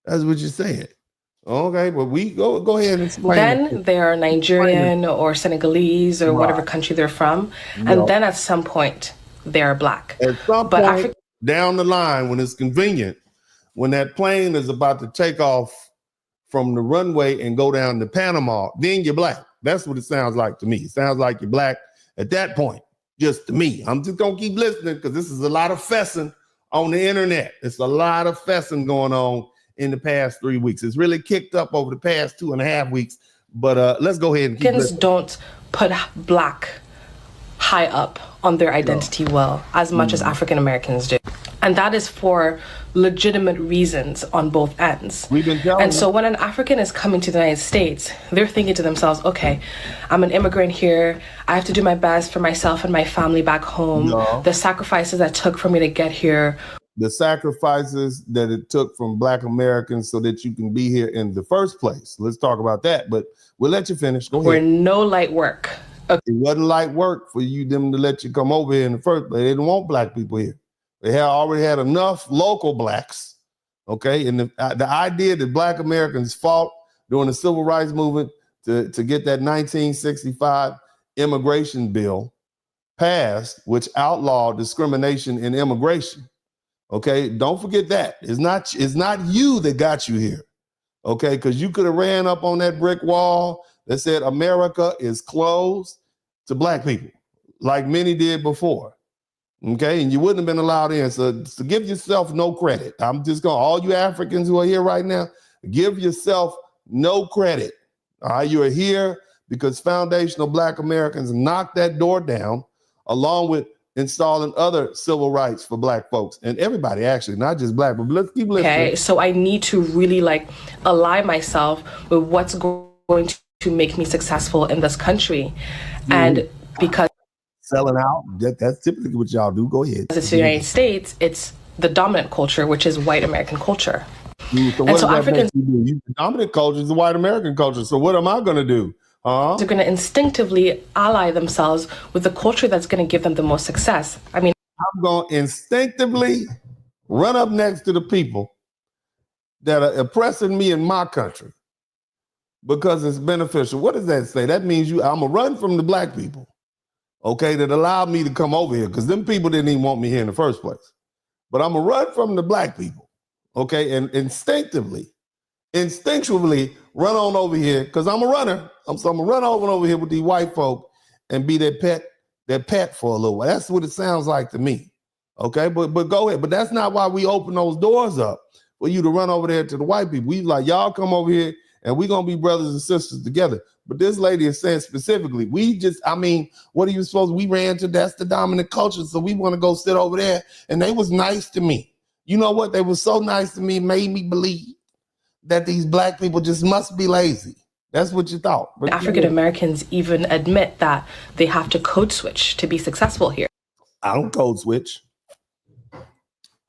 Speaker 14: That's what you say it. Okay, well, we go ahead and explain.
Speaker 16: Then they are Nigerian or Senegalese or whatever country they're from. And then at some point, they are black.
Speaker 14: At some point down the line, when it's convenient, when that plane is about to take off from the runway and go down to Panama, then you're black. That's what it sounds like to me. It sounds like you're black at that point, just to me. I'm just going to keep listening because this is a lot of fussing on the internet. It's a lot of fussing going on in the past 3 weeks. It's really kicked up over the past 2.5 weeks. But let's go ahead and keep
Speaker 16: Africans don't put black high up on their identity as much as African Americans do. And that is for legitimate reasons on both ends.
Speaker 14: We've been telling
Speaker 16: and so when an African is coming to the United States, they're thinking to themselves, okay, I'm an immigrant here. I have to do my best for myself and my family back home. The sacrifices that took for me to get here.
Speaker 14: The sacrifices that it took from Black Americans so that you can be here in the first place. Let's talk about that, but we'll let you finish. Go ahead.
Speaker 16: We're no light work.
Speaker 14: It wasn't light work for them to let you come over here in the first place. They didn't want black people here. They had already had enough local blacks, okay? And the idea that Black Americans fought during the Civil Rights Movement to get that 1965 immigration bill passed, which outlawed discrimination in immigration. Okay, don't forget that. It's not you that got you here. Okay, because you could have ran up on that brick wall that said America is closed to black people, like many did before. Okay, and you wouldn't have been allowed in. So give yourself no credit. I'm just going, all you Africans who are here right now, give yourself no credit. All right, you are here because foundational Black Americans knocked that door down, along with installing other civil rights for black folks and everybody, actually, not just black, but let's keep listening.
Speaker 16: Okay, so I need to really like align myself with what's going to make me successful in this country. And because
Speaker 14: selling out, that's typically what y'all do. Go ahead.
Speaker 16: It's the United States, it's the dominant culture, which is white American culture.
Speaker 14: So what Africans do? The dominant culture is the white American culture. So what am I going to do?
Speaker 16: They're going to instinctively ally themselves with the culture that's going to give them the most success. I mean,
Speaker 14: I'm going to instinctively run up next to the people that are oppressing me in my country because it's beneficial. What does that say? That means I'm going to run from the black people, okay, that allowed me to come over here because them people didn't even want me here in the first place. But I'm going to run from the black people, okay, and instinctively run on over here because I'm a runner. So I'm going to run over here with these white folk and be their pet for a little while. That's what it sounds like to me, okay? But go ahead. But that's not why we open those doors up for you to run over there to the white people. We like, y'all come over here and we're going to be brothers and sisters together. But this lady is saying specifically, what are you supposed to, we ran to, that's the dominant culture, so we want to go sit over there. And they was nice to me. You know what? They were so nice to me, made me believe that these black people just must be lazy. That's what you thought. But
Speaker 16: African Americans even admit that they have to code switch to be successful here.
Speaker 14: I don't code switch.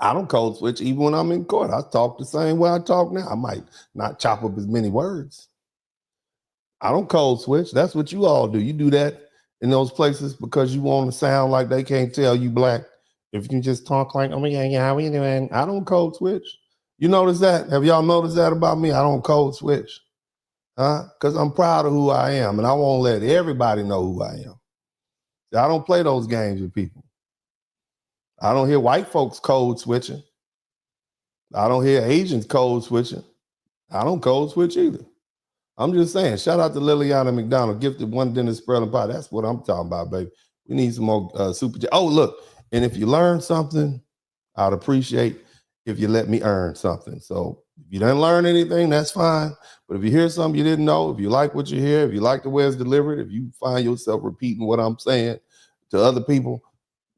Speaker 14: Even when I'm in court. I talk the same way I talk now. I might not chop up as many words. I don't code switch. That's what you all do. You do that in those places because you want to sound like they can't tell you black. If you just talk like, oh yeah, how are you doing? I don't code switch. You notice that? Have y'all noticed that about me? I don't code switch. Because I'm proud of who I am, and I won't let everybody know who I am. I don't play those games with people. I don't hear white folks code switching. I don't hear Asians code switching. I don't code switch either. I'm just saying, shout out to Liliana McDonald, gifted one dinner spread and pie. That's what I'm talking about, baby. We need some more super chat. Oh, look, and if you learn something, I'd appreciate if you let me earn something. So if you didn't learn anything, that's fine. But if you hear something you didn't know, if you like what you hear, if you like the way it's delivered, if you find yourself repeating what I'm saying to other people,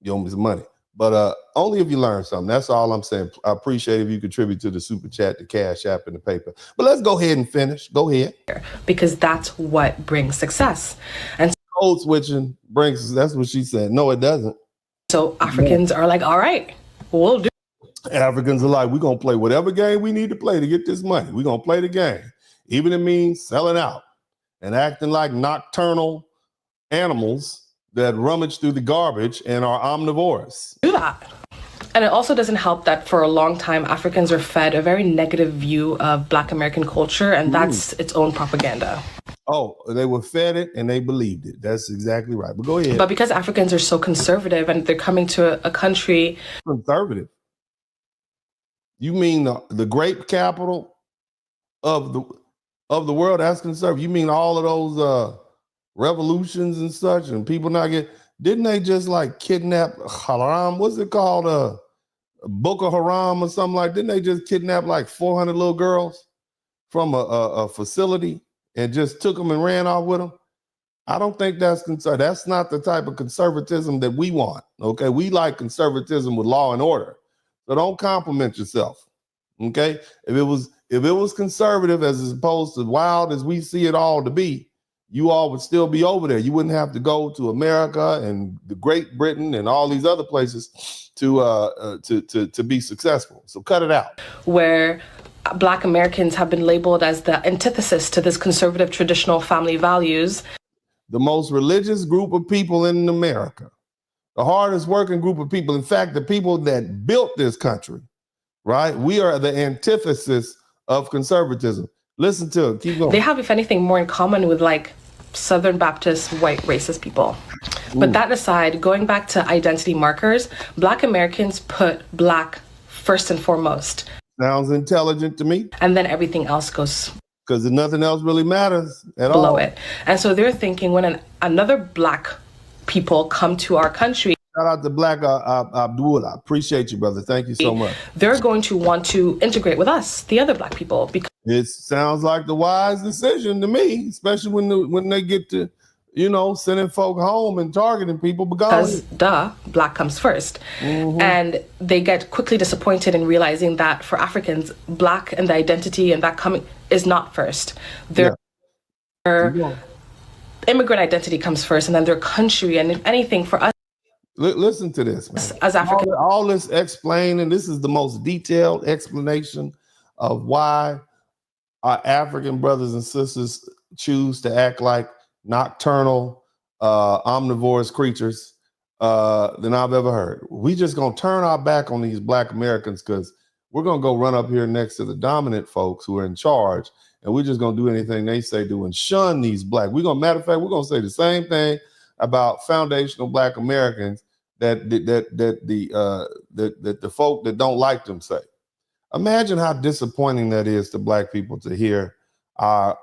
Speaker 14: you owe me some money. But only if you learn something. That's all I'm saying. I appreciate if you contribute to the super chat, the Cash App, and the paper. But let's go ahead and finish. Go ahead.
Speaker 16: Because that's what brings success. And
Speaker 14: code switching brings, that's what she said. No, it doesn't.
Speaker 16: So Africans are like, all right, we'll do.
Speaker 14: Africans are like, we're going to play whatever game we need to play to get this money. We're going to play the game. Even if it means selling out and acting like nocturnal animals that rummage through the garbage and are omnivorous.
Speaker 16: Do that. And it also doesn't help that for a long time, Africans are fed a very negative view of Black American culture, and that's its own propaganda.
Speaker 14: Oh, they were fed it and they believed it. That's exactly right. But go ahead.
Speaker 16: But because Africans are so conservative and they're coming to a country.
Speaker 14: Conservative? You mean the grape capital of the world? That's conservative. You mean all of those revolutions and such, and people not get? Didn't they just like kidnap Haram? What's it called? Boko Haram or something like? Didn't they just kidnap like 400 little girls from a facility and just took them and ran off with them? I don't think that's conservative. That's not the type of conservatism that we want. Okay, we like conservatism with law and order. So don't compliment yourself. Okay, if it was conservative as opposed to wild as we see it all to be, you all would still be over there. You wouldn't have to go to America and the Great Britain and all these other places to be successful. So cut it out.
Speaker 16: Where Black Americans have been labeled as the antithesis to this conservative traditional family values.
Speaker 14: The most religious group of people in America, the hardest working group of people. In fact, the people that built this country, right? We are the antithesis of conservatism. Listen to it. Keep going.
Speaker 16: They have, if anything, more in common with like Southern Baptist, white, racist people. But that aside, going back to identity markers, Black Americans put Black first and foremost.
Speaker 14: Sounds intelligent to me.
Speaker 16: And then everything else goes.
Speaker 14: Because nothing else really matters at all.
Speaker 16: Below it. And so they're thinking when another Black people come to our country.
Speaker 14: Shout out to Black Abdul. I appreciate you, brother. Thank you so much.
Speaker 16: They're going to want to integrate with us, the other Black people. Because
Speaker 14: it sounds like the wise decision to me, especially when they get to you know, sending folk home and targeting people
Speaker 16: because black comes first. And they get quickly disappointed in realizing that for Africans, black and the identity and that coming is not first. Their immigrant identity comes first, and then their country, and if anything for us.
Speaker 14: Listen to this, man.
Speaker 16: As African,
Speaker 14: all this explaining, this is the most detailed explanation of why our African brothers and sisters choose to act like nocturnal, omnivorous creatures than I've ever heard. We just gonna turn our back on these black Americans because we're gonna go run up here next to the dominant folks who are in charge, and we're just gonna do anything they say do and shun these black. Matter of fact, we're gonna say the same thing about foundational black Americans that the folk that don't like them say. Imagine how disappointing that is to black people to hear our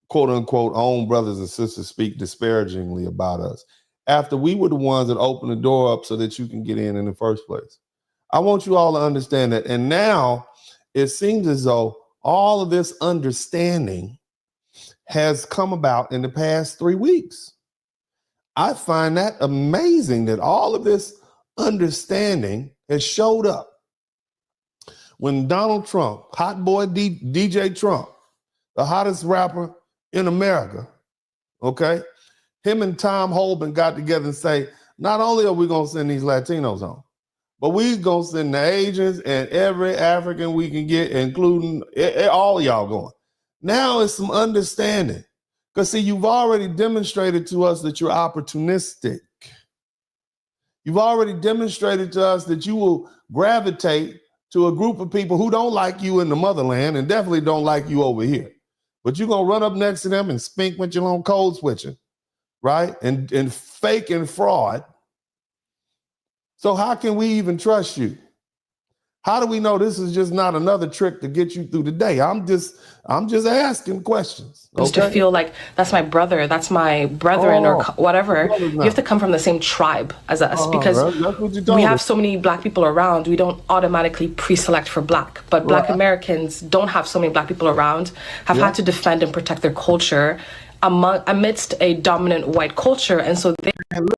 Speaker 14: quote unquote own brothers and sisters speak disparagingly about us after we were the ones that opened the door up so that you can get in the first place. I want you all to understand that. And now it seems as though all of this understanding has come about in the past 3 weeks. I find that amazing that all of this understanding has showed up when Donald Trump, hot boy DJ Trump, the hottest rapper in America, okay, him and Tom Holman got together and say, not only are we going to send these Latinos home, but we're going to send the Asians and every African we can get, including all y'all going. Now it's some understanding. Because, see, you've already demonstrated to us that you're opportunistic. You've already demonstrated to us that you will gravitate to a group of people who don't like you in the motherland and definitely don't like you over here. But you're going to run up next to them and spink with your own code switching, right? And fake and fraud. So how can we even trust you? How do we know this is just not another trick to get you through the day? I'm just asking questions. Okay?
Speaker 16: To feel like that's my brother, that's my brethren, or whatever. You have to come from the same tribe as us because we have so many black people around. We don't automatically pre-select for black, but black Americans don't have so many black people around, have had to defend and protect their culture amidst a dominant white culture, and so they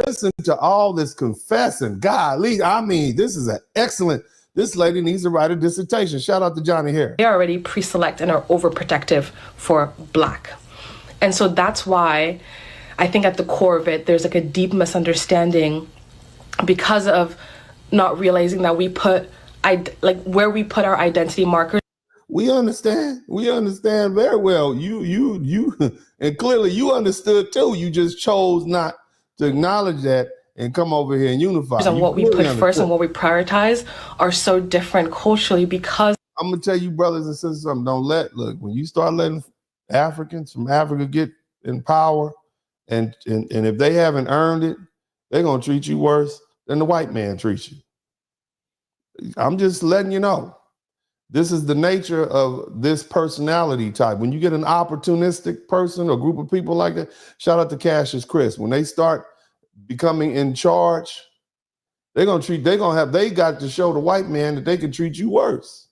Speaker 14: listen to all this confessing. Golly, I mean, this is an excellent. This lady needs to write a dissertation. Shout out to Johnny Harris.
Speaker 16: They already pre-select and are overprotective for black. And so that's why I think at the core of it, there's like a deep misunderstanding because of not realizing that we put, where we put our identity markers.
Speaker 14: We understand. We understand very well. You, and clearly you understood too. You just chose not to acknowledge that and come over here and unify.
Speaker 16: And what we put first and what we prioritize are so different culturally because...
Speaker 14: I'm going to tell you, brothers and sisters, something. Look, when you start letting Africans from Africa get in power, and if they haven't earned it, they're going to treat you worse than the white man treats you. I'm just letting you know. This is the nature of this personality type. When you get an opportunistic person or group of people like that, shout out to Cassius Chris. When they start becoming in charge, they got to show the white man that they can treat you worse.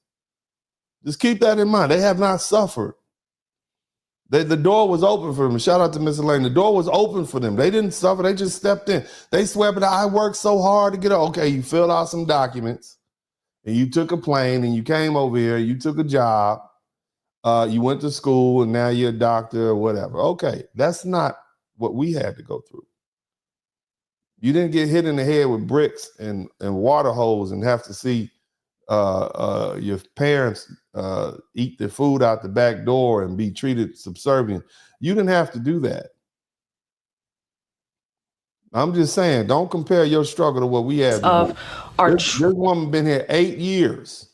Speaker 14: Just keep that in mind. They have not suffered. The door was open for them. Shout out to Miss Elaine. The door was open for them. They didn't suffer. They just stepped in. They swept it out. I worked so hard to get it. Okay, you filled out some documents and you took a plane and you came over here. You took a job. You went to school and now you're a doctor or whatever. Okay, that's not what we had to go through. You didn't get hit in the head with bricks and water hose and have to see your parents eat their food out the back door and be treated subservient. You didn't have to do that. I'm just saying, don't compare your struggle to what we had. This woman been here 8 years.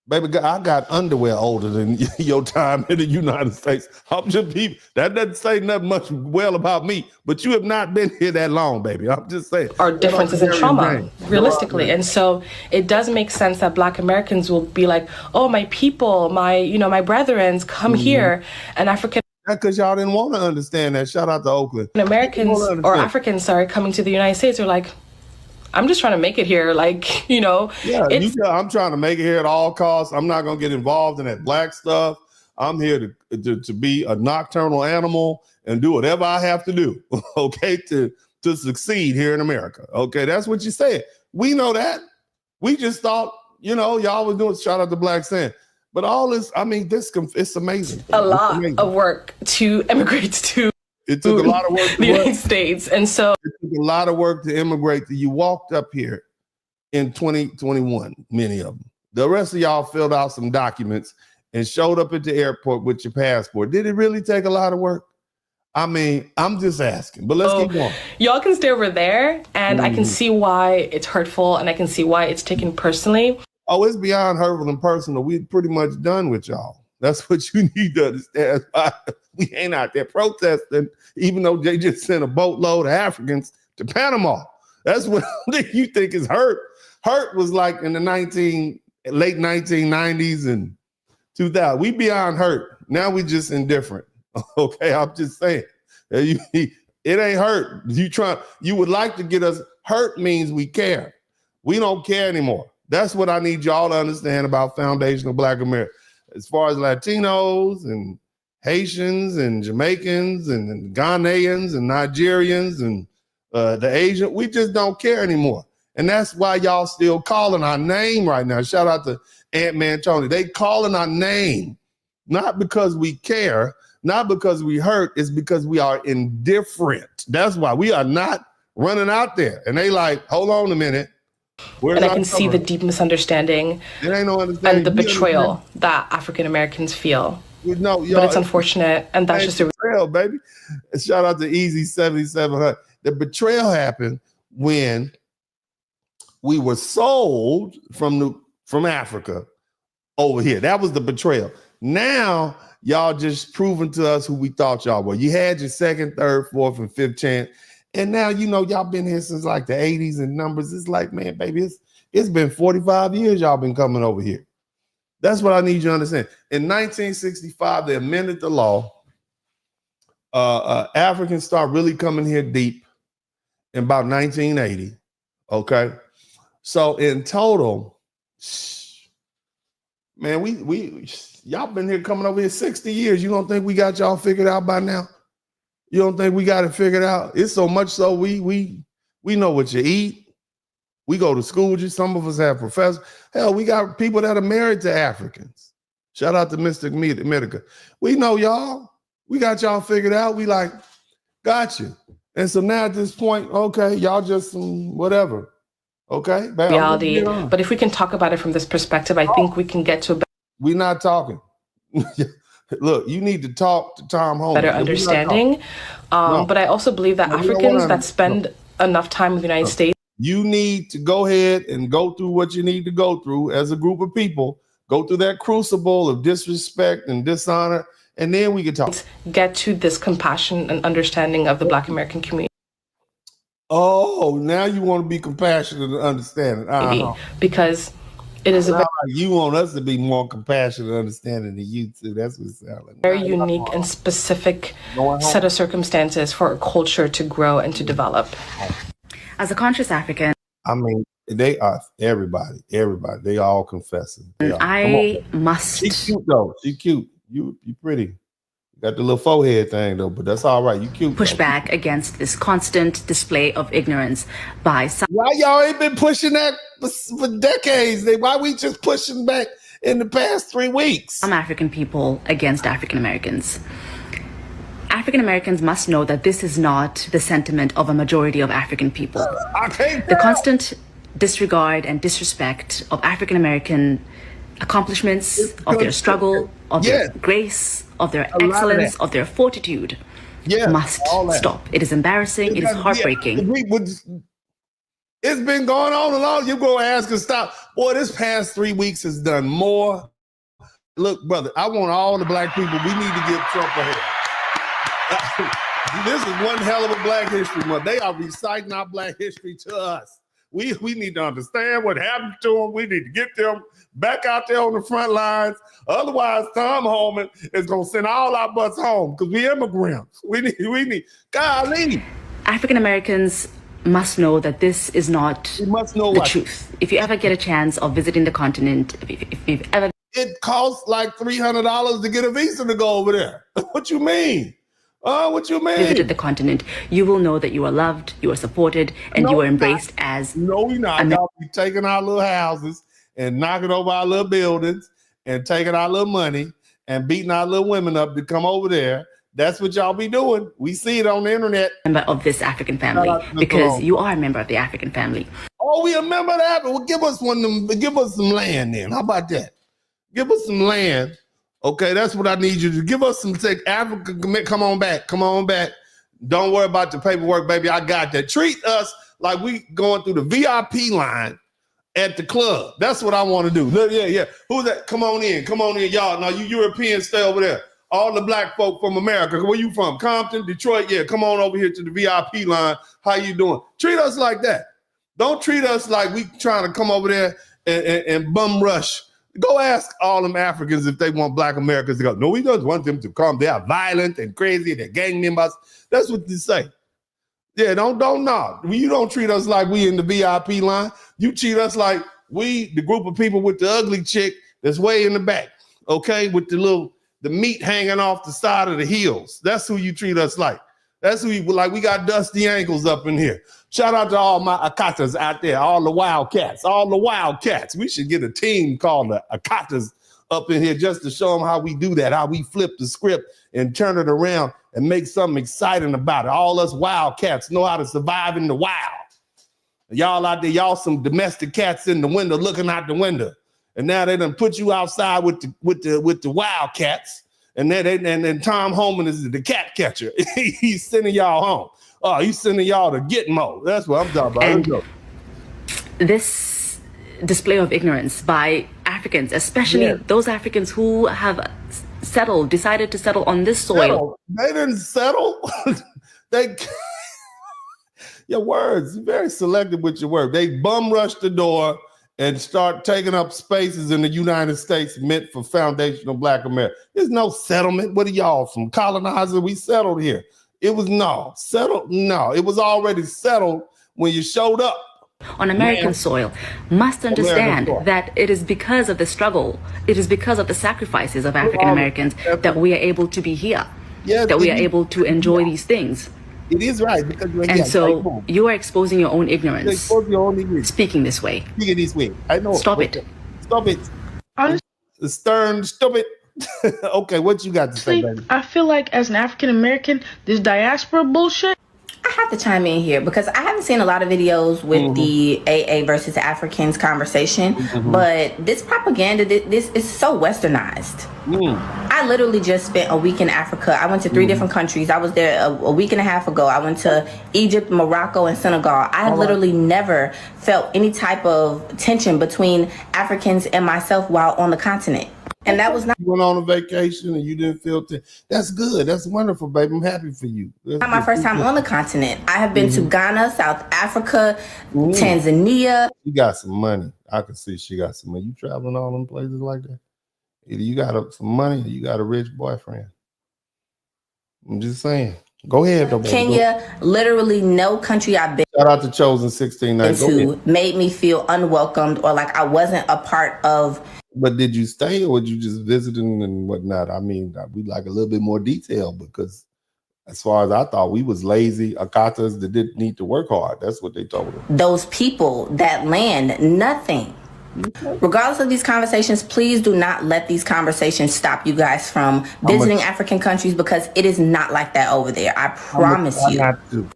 Speaker 14: Baby, I got underwear older than your time in the United States. I'm just people. That doesn't say nothing much well about me, but you have not been here that long, baby. I'm just saying.
Speaker 16: Our differences in trauma, realistically. And so it does make sense that Black Americans will be like, oh, my people, my brethren come here, and African.
Speaker 14: Because y'all didn't want to understand that. Shout out to Oakland.
Speaker 16: Americans or Africans, coming to the United States are like, I'm just trying to make it here.
Speaker 14: Yeah, I'm trying to make it here at all costs. I'm not going to get involved in that black stuff. I'm here to be a nocturnal animal and do whatever I have to do, okay, to succeed here in America. Okay, that's what you said. We know that. We just thought, y'all was doing, shout out to Black Sand. But all this, I mean, it's amazing.
Speaker 16: A lot of work to immigrate to.
Speaker 14: It took a lot of work to
Speaker 16: the United States. And so
Speaker 14: it took a lot of work to immigrate. You walked up here in 2021, many of them. The rest of y'all filled out some documents and showed up at the airport with your passport. Did it really take a lot of work? I mean, I'm just asking, but let's keep going.
Speaker 16: Y'all can stay over there, and I can see why it's hurtful, and I can see why it's taken personally.
Speaker 14: Oh, it's beyond hurtful and personal. We're pretty much done with y'all. That's what you need to understand. We ain't out there protesting, even though they just sent a boatload of Africans to Panama. That's what you think is hurt. Hurt was like in the late 1990s and 2000. We beyond hurt. Now we just indifferent. Okay, I'm just saying. It ain't hurt. You would like to get us hurt means we care. We don't care anymore. That's what I need y'all to understand about foundational Black America. As far as Latinos and Haitians and Jamaicans and Ghanaians and Nigerians and the Asian, we just don't care anymore. And that's why y'all still calling our name right now. Shout out to Ant-Man Tony. They calling our name, not because we care, not because we hurt, it's because we are indifferent. That's why we are not running out there. And they like, hold on a minute.
Speaker 16: And I can see the deep misunderstanding and the betrayal that African Americans feel.
Speaker 14: No,
Speaker 16: but it's unfortunate, and that's just a
Speaker 14: betrayal, baby. Shout out to Easy 7700. The betrayal happened when we were sold from Africa over here. That was the betrayal. Now y'all just proving to us who we thought y'all were. You had your second, third, fourth, and fifth chance. And now, y'all been here since like the 80s and numbers. It's like, man, baby, it's been 45 years y'all been coming over here. That's what I need you to understand. In 1965, they amended the law. Africans start really coming here deep in about 1980. Okay. So in total, man, y'all been here coming over here 60 years. You don't think we got y'all figured out by now? You don't think we got it figured out? It's so much so we know what you eat. We go to school with you. Some of us have professors. Hell, we got people that are married to Africans. Shout out to Mr. Medica. We know y'all. We got y'all figured out. We like, got you. And so now at this point, okay, y'all just whatever. Okay?
Speaker 16: Reality. But if we can talk about it from this perspective, I think we can get to a
Speaker 14: We're not talking. Look, you need to talk to Tom Holmes.
Speaker 16: Better understanding. But I also believe that Africans that spend enough time in the United States.
Speaker 14: You need to go ahead and go through what you need to go through as a group of people. Go through that crucible of disrespect and dishonor, and then we can talk.
Speaker 16: Get to this compassion and understanding of the Black American community.
Speaker 14: Oh, now you want to be compassionate and understanding.
Speaker 16: Because it is
Speaker 14: you want us to be more compassionate and understanding than you too. That's what it sounds like.
Speaker 16: Very unique and specific set of circumstances for a culture to grow and to develop.
Speaker 17: As a conscious African,
Speaker 14: I mean, they are everybody. They all confessing.
Speaker 17: I must.
Speaker 14: She's cute though. She's cute. You pretty. You got the little forehead thing though, but that's all right. You cute.
Speaker 17: Push back against this constant display of ignorance by some.
Speaker 14: Why y'all ain't been pushing that for decades? Why we just pushing back in the past 3 weeks?
Speaker 17: Some African people against African Americans. African Americans must know that this is not the sentiment of a majority of African people. The constant disregard and disrespect of African American accomplishments, of their struggle, of their grace, of their excellence, of their fortitude must stop. It is embarrassing. It is heartbreaking.
Speaker 14: It's been going on a long. You go ask and stop. Boy, this past 3 weeks has done more. Look, brother, I want all the Black people. We need to give Trump a head. This is one hell of a Black History Month. They are reciting our Black history to us. We need to understand what happened to them. We need to get them back out there on the front lines. Otherwise, Tom Holman is going to send all our butts home because we immigrants. We need, golly.
Speaker 17: African Americans must know that this is not the truth. If you ever get a chance of visiting the continent, if you've ever...
Speaker 14: It costs like $300 to get a visa to go over there. What you mean? Oh, what you mean?
Speaker 17: Visited the continent, you will know that you are loved, you are supported, and you are embraced as.
Speaker 14: No, we not. Y'all be taking our little houses and knocking over our little buildings and taking our little money and beating our little women up to come over there. That's what y'all be doing. We see it on the internet.
Speaker 17: Member of this African family, because you are a member of the African family.
Speaker 14: Oh, we a member of that? Well, give us some land then. How about that? Give us some land. Okay, that's what I need you to give us some. Take Africa, come on back. Don't worry about the paperwork, baby. I got that. Treat us like we going through the VIP line at the club. That's what I want to do. Yeah. Who's that? Come on in, y'all. Now you Europeans stay over there. All the black folk from America. Where you from? Compton, Detroit. Yeah, come on over here to the VIP line. How you doing? Treat us like that. Don't treat us like we trying to come over there and bum rush. Go ask all them Africans if they want black Americans to go. No, we don't want them to come. They are violent and crazy. They're gang members. That's what they say. Yeah, don't nod. You don't treat us like we in the VIP line. You treat us like we, the group of people with the ugly chick that's way in the back, okay, with the meat hanging off the side of the heels. That's who you treat us like. That's who you like. We got dusty ankles up in here. Shout out to all my Akatas out there, all the wildcats. We should get a team called the Akatas up in here just to show them how we do that, how we flip the script and turn it around and make something exciting about it. All us wildcats know how to survive in the wild. Y'all out there, y'all some domestic cats in the window looking out the window. And now they done put you outside with the wildcats. And then Tom Homan is the cat catcher. He's sending y'all home. Oh, he's sending y'all to Gitmo. That's what I'm talking about.
Speaker 17: And this display of ignorance by Africans, especially those Africans who have decided to settle on this soil.
Speaker 14: They didn't settle. Your words, you're very selective with your words. They bum rush the door and start taking up spaces in the United States meant for foundational black America. There's no settlement. What are y'all from? Colonizer? We settled here. It was settled. No, it was already settled when you showed up.
Speaker 17: On American soil, must understand that it is because of the struggle, it is because of the sacrifices of African Americans that we are able to be here, that we are able to enjoy these things.
Speaker 14: It is right. Because
Speaker 17: and so you are exposing your own ignorance. Speaking this way.
Speaker 14: I know.
Speaker 17: Stop it.
Speaker 14: Stern, stop it. Okay, what you got to say, baby?
Speaker 18: I feel like as an African American, this diaspora bullshit.
Speaker 19: I have to chime in here because I haven't seen a lot of videos with the AA versus Africans conversation, but this propaganda, this is so westernized. I literally just spent a week in Africa. I went to 3 different countries. I was there a week and a half ago. I went to Egypt, Morocco, and Senegal. I literally never felt any type of tension between Africans and myself while on the continent. And that was not.
Speaker 14: You went on a vacation and you didn't feel. That's good. That's wonderful, baby. I'm happy for you. That's
Speaker 19: not my first time on the continent. I have been to Ghana, South Africa, Tanzania.
Speaker 14: You got some money. I can see she got some money. You traveling all them places like that? Either you got some money or you got a rich boyfriend. I'm just saying. Go ahead, though.
Speaker 19: Kenya, literally no country I've been.
Speaker 14: Shout out to Chosen 1690.
Speaker 19: Made me feel unwelcomed or like I wasn't a part of.
Speaker 14: But did you stay or would you just visiting and whatnot? I mean, we'd like a little bit more detail because as far as I thought, we was lazy Akatas that didn't need to work hard. That's what they told us.
Speaker 19: Those people, that land, nothing. Regardless of these conversations, please do not let these conversations stop you guys from visiting African countries because it is not like that over there. I promise you.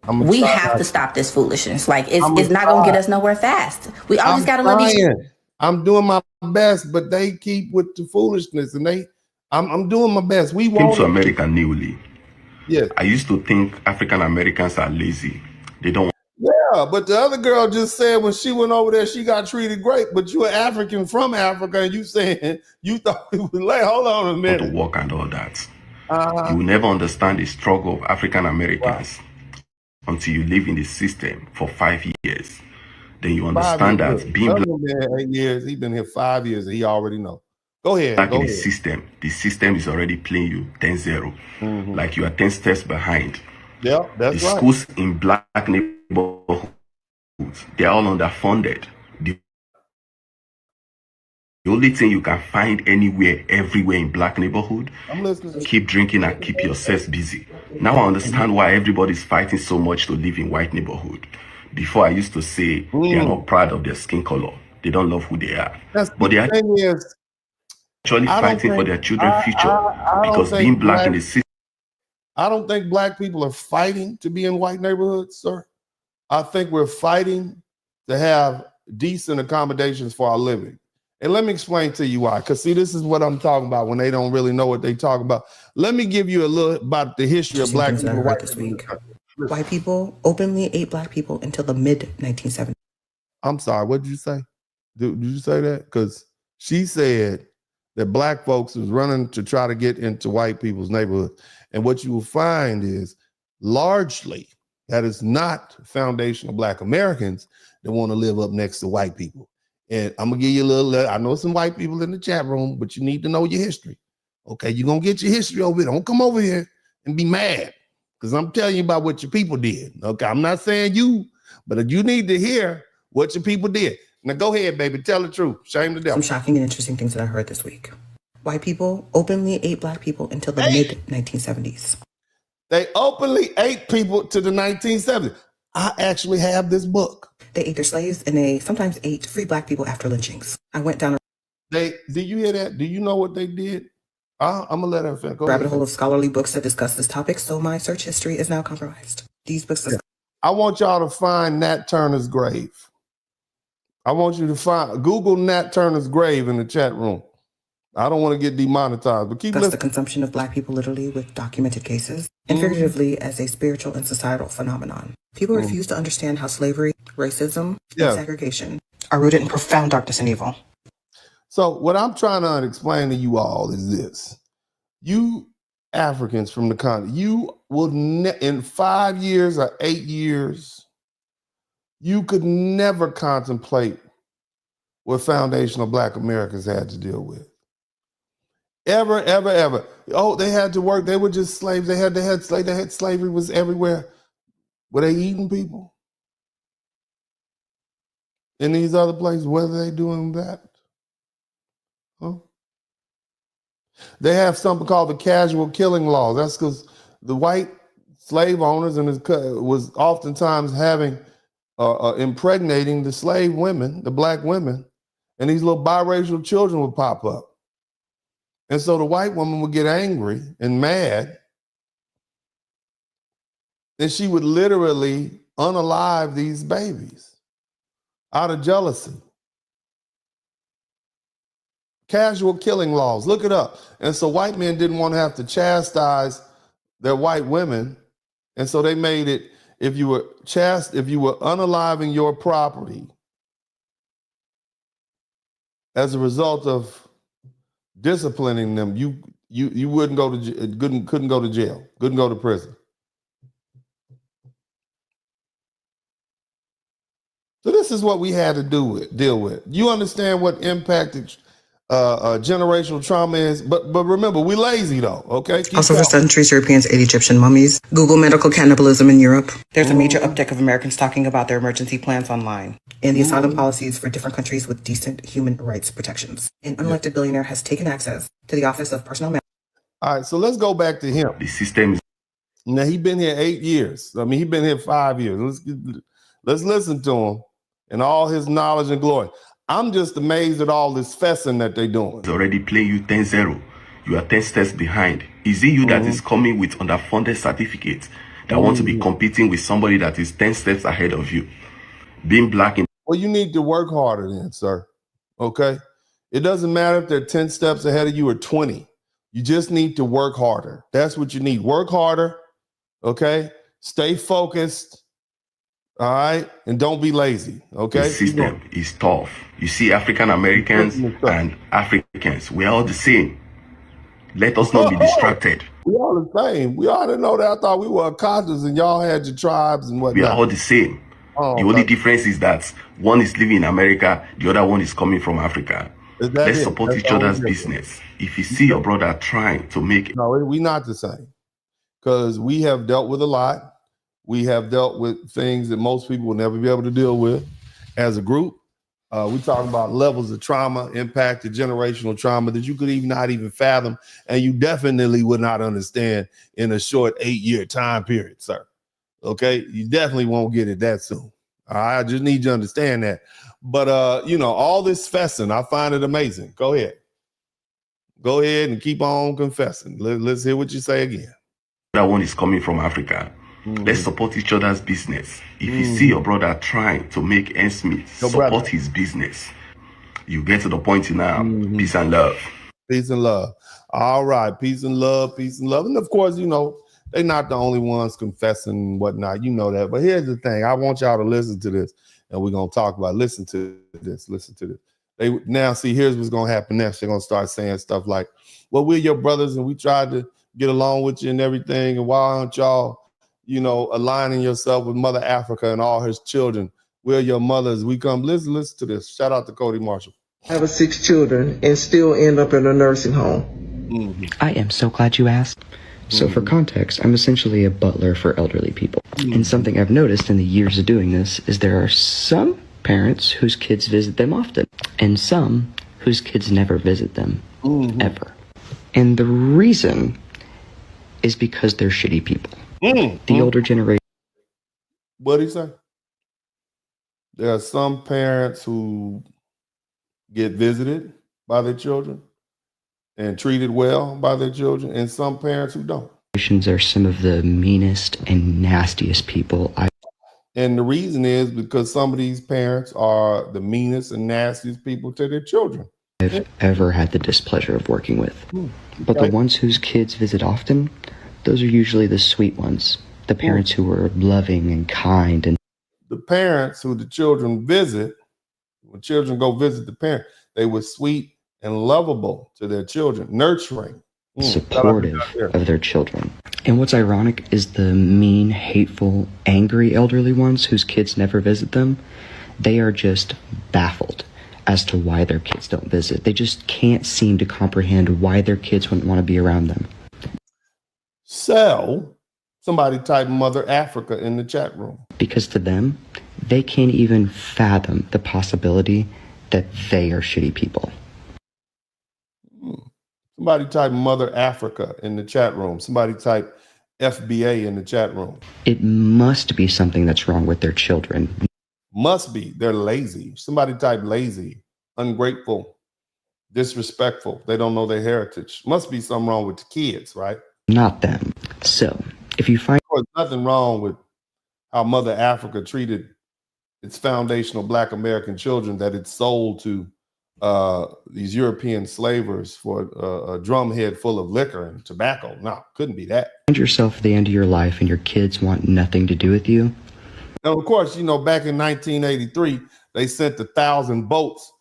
Speaker 19: We have to stop this foolishness. Like it's not going to get us nowhere fast. We all just got to love each other.
Speaker 14: I'm doing my best, but they keep with the foolishness, and I'm doing my best. We
Speaker 20: came to America newly.
Speaker 14: Yes.
Speaker 20: I used to think African Americans are lazy. They don't.
Speaker 14: Yeah, but the other girl just said when she went over there, she got treated great. But you're African from Africa, and you saying you thought it was like, hold on a minute.
Speaker 20: To work and all that. You will never understand the struggle of African Americans until you live in the system for 5 years. Then you understand that being black.
Speaker 14: Been 8 years. He's been here 5 years, and he already know. Go ahead.
Speaker 20: Back in the system is already playing you 10-0. Like you are 10 steps behind.
Speaker 14: Yeah, that's
Speaker 20: the schools in black neighborhoods, they're all underfunded. The only thing you can find anywhere, everywhere in black neighborhood,
Speaker 14: I'm listening.
Speaker 20: keep drinking and keep yourself busy. Now I understand why everybody's fighting so much to live in white neighborhood. Before I used to say they are not proud of their skin color. They don't love who they are. But they are actually fighting for their children's future because being black in the city.
Speaker 14: I don't think black people are fighting to be in white neighborhoods, sir. I think we're fighting to have decent accommodations for our living. And let me explain to you why. Because see, this is what I'm talking about when they don't really know what they talk about. Let me give you a little about the history of black people.
Speaker 21: This week. White people openly ate black people until the mid-1970s.
Speaker 14: I'm sorry, what did you say? Did you say that? Because she said that black folks was running to try to get into white people's neighborhood. And what you will find is largely that is not foundational black Americans that want to live up next to white people. And I'm gonna give you a little, I know some white people in the chat room, but you need to know your history. Okay, you're gonna get your history over here. Don't come over here and be mad. Because I'm telling you about what your people did. Okay, I'm not saying you, but you need to hear what your people did. Now go ahead, baby, tell the truth. Shame the devil.
Speaker 21: Some shocking and interesting things that I heard this week. White people openly ate black people until the mid-1970s.
Speaker 14: They openly ate people to the 1970s. I actually have this book.
Speaker 21: They ate their slaves and they sometimes ate free black people after lynchings. I went down
Speaker 14: did you hear that? Do you know what they did? I'm gonna let her finish.
Speaker 21: Rabbit hole of scholarly books that discuss this topic, so my search history is now compromised. These books
Speaker 14: I want y'all to find Nat Turner's grave. I want you to Google Nat Turner's grave in the chat room. I don't want to get demonetized, but keep listening.
Speaker 21: The consumption of black people literally with documented cases and figuratively as a spiritual and societal phenomenon. People refuse to understand how slavery, racism, and segregation are rooted in profound darkness and evil.
Speaker 14: So what I'm trying to explain to you all is this. You Africans from the continent, you will in 5 years or 8 years, you could never contemplate what foundational black Americans had to deal with. Ever, ever, ever. Oh, they had to work. They were just slaves. They had slavery was everywhere. Were they eating people? In these other places, were they doing that? Huh? They have something called the casual killing laws. That's because the white slave owners and was oftentimes having impregnating the slave women, the black women, and these little biracial children would pop up. And so the white woman would get angry and mad, and she would literally unalive these babies out of jealousy. Casual killing laws, look it up. And so white men didn't want to have to chastise their white women. And so they made it, if you were unaliving your property as a result of disciplining them, you wouldn't go to couldn't go to jail, couldn't go to prison. So this is what we had to deal with. You understand what impacted generational trauma is, but remember, we lazy though. Okay.
Speaker 21: Also, for centuries, Europeans ate Egyptian mummies. Google medical cannibalism in Europe. There's a major uptick of Americans talking about their emergency plans online and the asylum policies for different countries with decent human rights protections. An unelected billionaire has taken access to the Office of Personnel Management.
Speaker 14: All right, so let's go back to him.
Speaker 20: The system is
Speaker 14: now he's been here 8 years. I mean, he's been here 5 years. Let's listen to him and all his knowledge and glory. I'm just amazed at all this fessing that they're doing.
Speaker 20: It's already playing you 10-0. You are 10 steps behind. Is it you that is coming with underfunded certificates that want to be competing with somebody that is 10 steps ahead of you? Being black in...
Speaker 14: Well, you need to work harder then, sir. Okay? It doesn't matter if they're 10 steps ahead of you or 20. You just need to work harder. That's what you need. Work harder. Okay? Stay focused. All right, and don't be lazy, okay?
Speaker 20: The system is tough. You see, African Americans and Africans, we're all the same. Let us not be distracted.
Speaker 14: We all the same. We all didn't know that. I thought we were continents and y'all had your tribes and whatnot.
Speaker 20: We are all the same. The only difference is that one is living in America, the other one is coming from Africa. Let's support each other's business. If you see your brother trying to make it.
Speaker 14: No, we're not the same. Because we have dealt with a lot. We have dealt with things that most people will never be able to deal with as a group. We talking about levels of trauma, impacted generational trauma that you could not even fathom, and you definitely would not understand in a short 8-year time period, sir. Okay, you definitely won't get it that soon. All right, I just need you to understand that. But all this fessing, I find it amazing. Go ahead and keep on confessing. Let's hear what you say again.
Speaker 20: That one is coming from Africa. Let's support each other's business. If you see your brother trying to make ends meet, support his business. You get to the point now. Peace and love.
Speaker 14: Peace and love. All right. Peace and love. Peace and love. And of course, they're not the only ones confessing and whatnot. You know that. But here's the thing. I want y'all to listen to this. And we're going to talk about listen to this. Now, see, here's what's going to happen next. They're going to start saying stuff like, well, we're your brothers and we tried to get along with you and everything. And why aren't y'all, aligning yourself with Mother Africa and all his children? We're your mothers. We come. Listen to this. Shout out to Cody Marshall.
Speaker 4: I have 6 children and still end up in a nursing home.
Speaker 22: I am so glad you asked. So for context, I'm essentially a butler for elderly people. And something I've noticed in the years of doing this is there are some parents whose kids visit them often and some whose kids never visit them ever. And the reason is because they're shitty people. The older generation.
Speaker 14: What did he say? There are some parents who get visited by their children and treated well by their children, and some parents who don't.
Speaker 22: Are some of the meanest and nastiest people
Speaker 14: And the reason is because some of these parents are the meanest and nastiest people to their children
Speaker 22: I've ever had the displeasure of working with. But the ones whose kids visit often, those are usually the sweet ones. The parents who are loving and kind. And
Speaker 14: the parents who the children visit, when children go visit the parent, they were sweet and lovable to their children, nurturing,
Speaker 22: supportive of their children. And what's ironic is the mean, hateful, angry elderly ones whose kids never visit them, they are just baffled as to why their kids don't visit. They just can't seem to comprehend why their kids wouldn't want to be around them.
Speaker 14: So, somebody type Mother Africa in the chat room.
Speaker 22: Because to them, they can't even fathom the possibility that they are shitty people.
Speaker 14: Somebody type Mother Africa in the chat room. Somebody type FBA in the chat room.
Speaker 22: It must be something that's wrong with their children.
Speaker 14: Must be. They're lazy. Somebody type lazy, ungrateful, disrespectful. They don't know their heritage. Must be something wrong with the kids, right?
Speaker 22: Not them. So, if you find...
Speaker 14: There's nothing wrong with how Mother Africa treated its foundational Black American children that it sold to these European slavers for a drumhead full of liquor and tobacco. No, couldn't be that.
Speaker 22: Find yourself at the end of your life and your kids want nothing to do with you.
Speaker 14: Now, of course, back in 1983, they sent 1,000 boats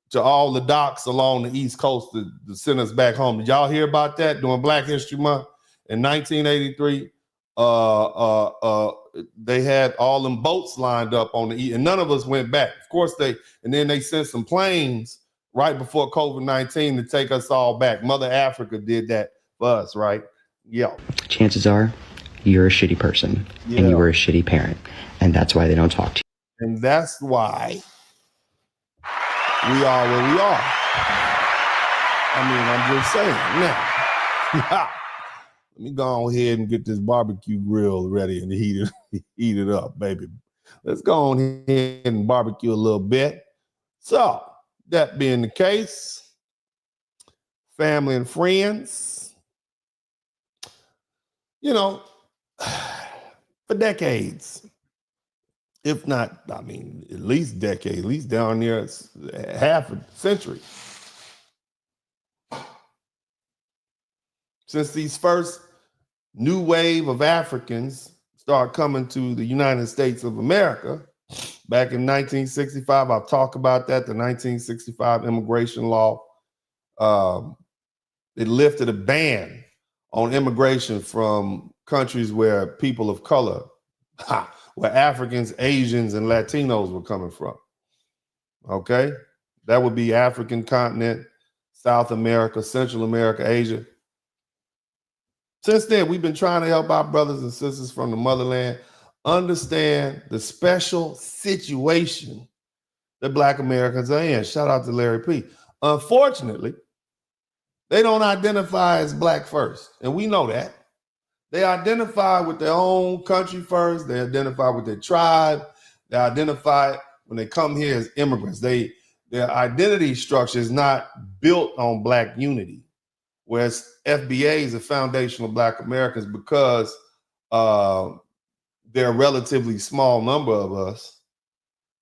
Speaker 14: to all the docks along the East Coast to send us back home. Did y'all hear about that during Black History Month? In 1983, they had all them boats lined up on the East, and none of us went back. Of course, then they sent some planes right before COVID-19 to take us all back. Mother Africa did that for us, right? Yeah.
Speaker 22: Chances are you're a shitty person and you were a shitty parent, and that's why they don't talk to you.
Speaker 14: And that's why we are where we are. I mean, I'm just saying now. Let me go ahead and get this barbecue grill ready and heat it up, baby. Let's go on ahead and barbecue a little bit. So, that being the case, family and friends, for decades, if not, at least decades, at least down there, half a century, since these first new wave of Africans start coming to the United States of America, back in 1965, I'll talk about that, the 1965 immigration law. It lifted a ban on immigration from countries where people of color, where Africans, Asians, and Latinos were coming from. Okay? That would be African continent, South America, Central America, Asia. Since then, we've been trying to help our brothers and sisters from the motherland understand the special situation that Black Americans are in. Shout out to Larry P. Unfortunately, they don't identify as Black first, and we know that. They identify with their own country first. They identify with their tribe. They identify when they come here as immigrants. Their identity structure is not built on Black unity, whereas FBA is a foundation of Black Americans because they're a relatively small number of us.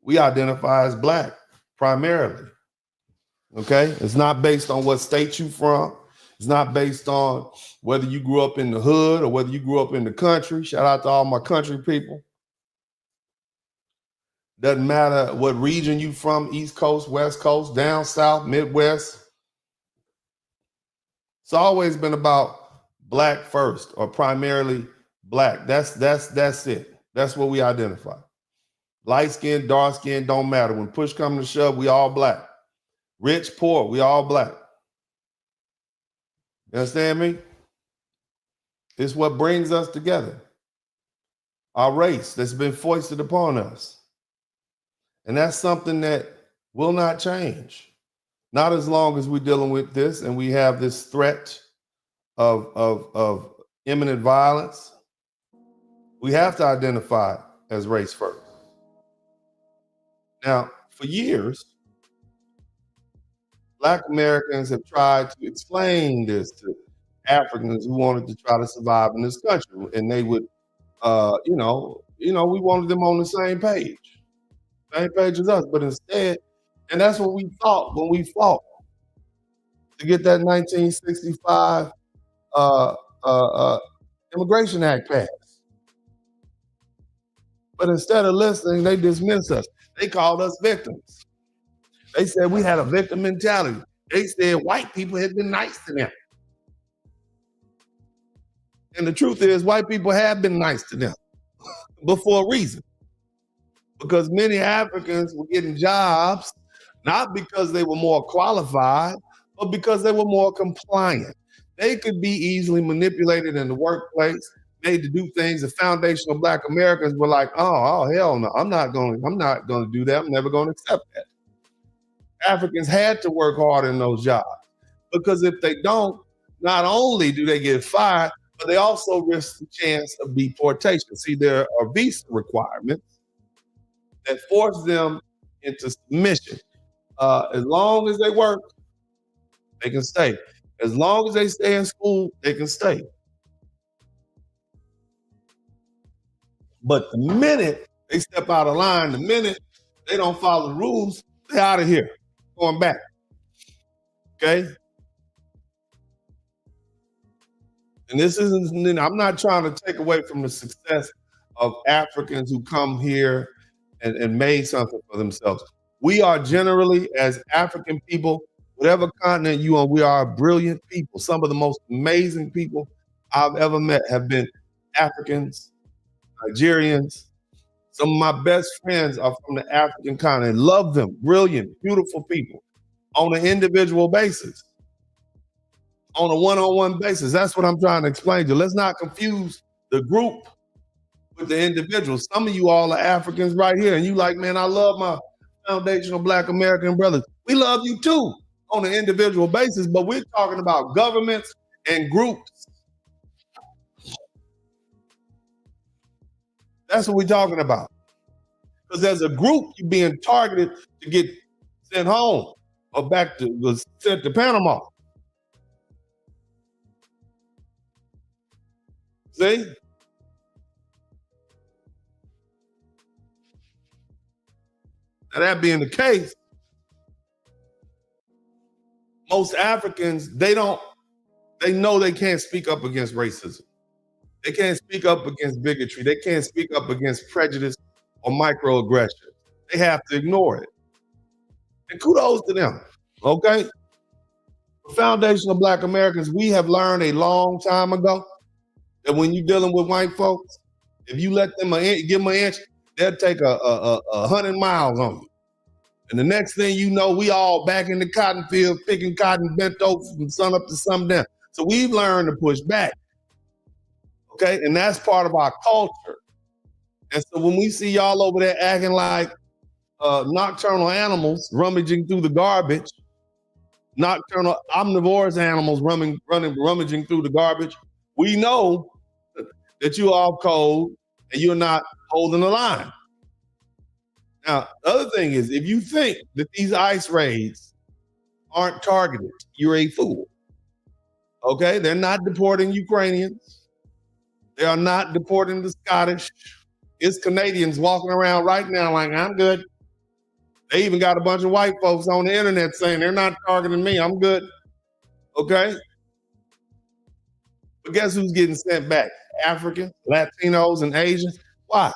Speaker 14: We identify as Black primarily. Okay, it's not based on what state you from. It's not based on whether you grew up in the hood or whether you grew up in the country. Shout out to all my country people. Doesn't matter what region you from, East Coast, West Coast, down South, Midwest. It's always been about Black first or primarily Black. That's it. That's what we identify. Light skin, dark skin, don't matter. When push comes to shove, we all Black. Rich, poor, we all Black. You understand me? It's what brings us together. Our race that's been foisted upon us. And that's something that will not change. Not as long as we're dealing with this and we have this threat of imminent violence. We have to identify as race first. Now, for years, Black Americans have tried to explain this to Africans who wanted to try to survive in this country. And they would, we wanted them on the same page as us. But instead, and that's what we thought when we fought to get that 1965 Immigration Act passed. But instead of listening, they dismissed us. They called us victims. They said we had a victim mentality. They said white people had been nice to them. And the truth is, white people have been nice to them, but for a reason. Because many Africans were getting jobs, not because they were more qualified, but because they were more compliant. They could be easily manipulated in the workplace, made to do things. The foundational Black Americans were like, oh hell no, I'm not going to do that. I'm never going to accept that. Africans had to work hard in those jobs because if they don't, not only do they get fired, but they also risk the chance of deportation. See, there are visa requirements that force them into submission. As long as they work, they can stay. As long as they stay in school, they can stay. But the minute they step out of line, the minute they don't follow the rules, they're out of here, going back. Okay? And this isn't, I'm not trying to take away from the success of Africans who come here and made something for themselves. We are generally, as African people, whatever continent you on, we are brilliant people. Some of the most amazing people I've ever met have been Africans, Nigerians. Some of my best friends are from the African continent. Love them, brilliant, beautiful people on an individual basis. On a one-on-one basis. That's what I'm trying to explain to you. Let's not confuse the group with the individual. Some of you all are Africans right here, and you like, man, I love my foundational Black American brothers. We love you too on an individual basis, but we're talking about governments and groups. That's what we're talking about. Because as a group, you're being targeted to get sent home or sent to Panama. See? Now that being the case, most Africans, they know they can't speak up against racism. They can't speak up against bigotry. They can't speak up against prejudice or microaggression. They have to ignore it. And kudos to them, okay? The foundational Black Americans, we have learned a long time ago that when you're dealing with white folks, if you let them give them an inch, they'll take 100 miles on you. And the next thing you know, we all back in the cotton field, picking cotton bent over from sun up to sundown. So we've learned to push back. Okay, and that's part of our culture. And so when we see y'all over there acting like nocturnal animals rummaging through the garbage, nocturnal omnivorous animals rummaging through the garbage, we know that you're off code and you're not holding the line. Now, the other thing is, if you think that these ICE raids aren't targeted, you're a fool. Okay? They're not deporting Ukrainians. They are not deporting the Scottish. It's Canadians walking around right now like, I'm good. They even got a bunch of white folks on the internet saying they're not targeting me. I'm good. Okay? But guess who's getting sent back? Africans, Latinos, and Asians. Why?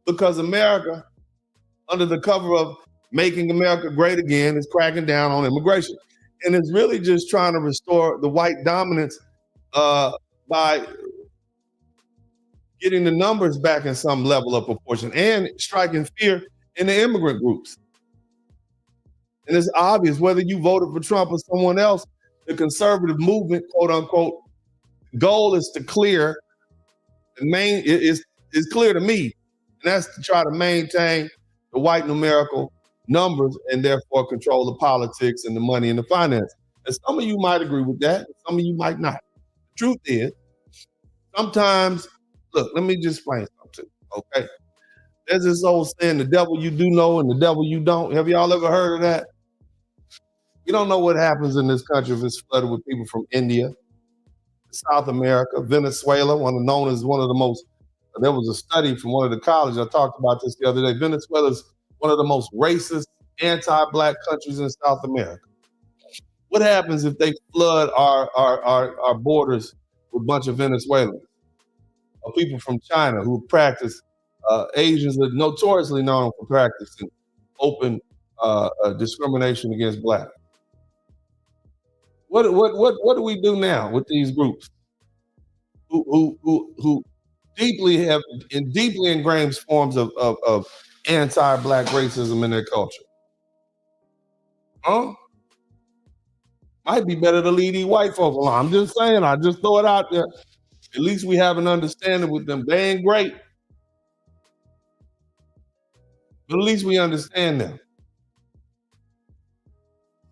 Speaker 14: Because America, under the cover of making America great again, is cracking down on immigration. And it's really just trying to restore the white dominance by getting the numbers back in some level of proportion and striking fear in the immigrant groups. And it's obvious whether you voted for Trump or someone else, the conservative movement, quote unquote, goal is to clear the main is clear to me. And that's to try to maintain the white numerical numbers and therefore control the politics and the money and the finance. And some of you might agree with that, some of you might not. The truth is, sometimes, look, let me just explain something, okay? There's this old saying, the devil you do know and the devil you don't. Have y'all ever heard of that? You don't know what happens in this country if it's flooded with people from India, South America, Venezuela, known as one of the most, there was a study from one of the colleges, I talked about this the other day. Venezuela is one of the most racist, anti-black countries in South America. What happens if they flood our borders with a bunch of Venezuelans or people from China who practice, Asians are notoriously known for practicing open discrimination against black. What do we do now with these groups who deeply have deeply ingrained forms of anti-black racism in their culture? Huh? Might be better to leave these white folks alone. I'm just saying, I just throw it out there. At least we have an understanding with them. They ain't great, but at least we understand them.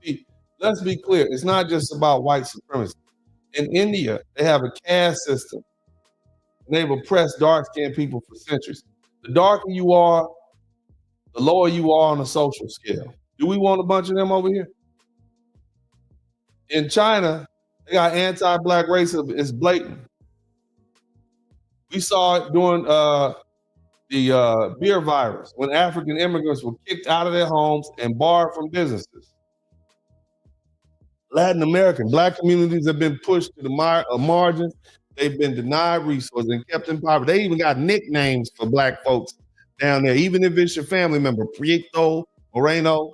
Speaker 14: See, let's be clear. It's not just about white supremacy. In India, they have a caste system. And they've oppressed dark-skinned people for centuries. The darker you are, the lower you are on the social scale. Do we want a bunch of them over here? In China, they got anti-black racism. It's blatant. We saw it during the beer virus when African immigrants were kicked out of their homes and barred from businesses. Latin American black communities have been pushed to the margins. They've been denied resources and kept in poverty. They even got nicknames for black folks down there, even if it's your family member, Prieto, Moreno.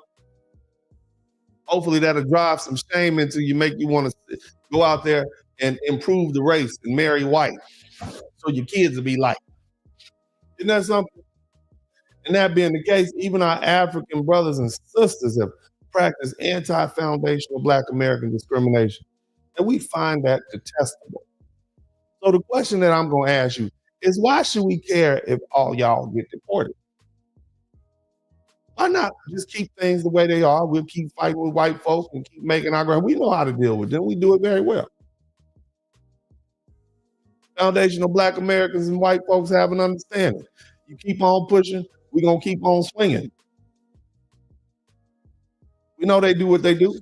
Speaker 14: Hopefully that'll drive some shame into you, make you want to go out there and improve the race and marry white so your kids will be like. Isn't that something? And that being the case, even our African brothers and sisters have practiced anti-foundational black American discrimination. And we find that detestable. So the question that I'm going to ask you is, why should we care if all y'all get deported? Why not just keep things the way they are? We'll keep fighting with white folks and keep making our ground. We know how to deal with them. We do it very well. Foundational black Americans and white folks have an understanding. You keep on pushing, we're going to keep on swinging. We know they do what they do.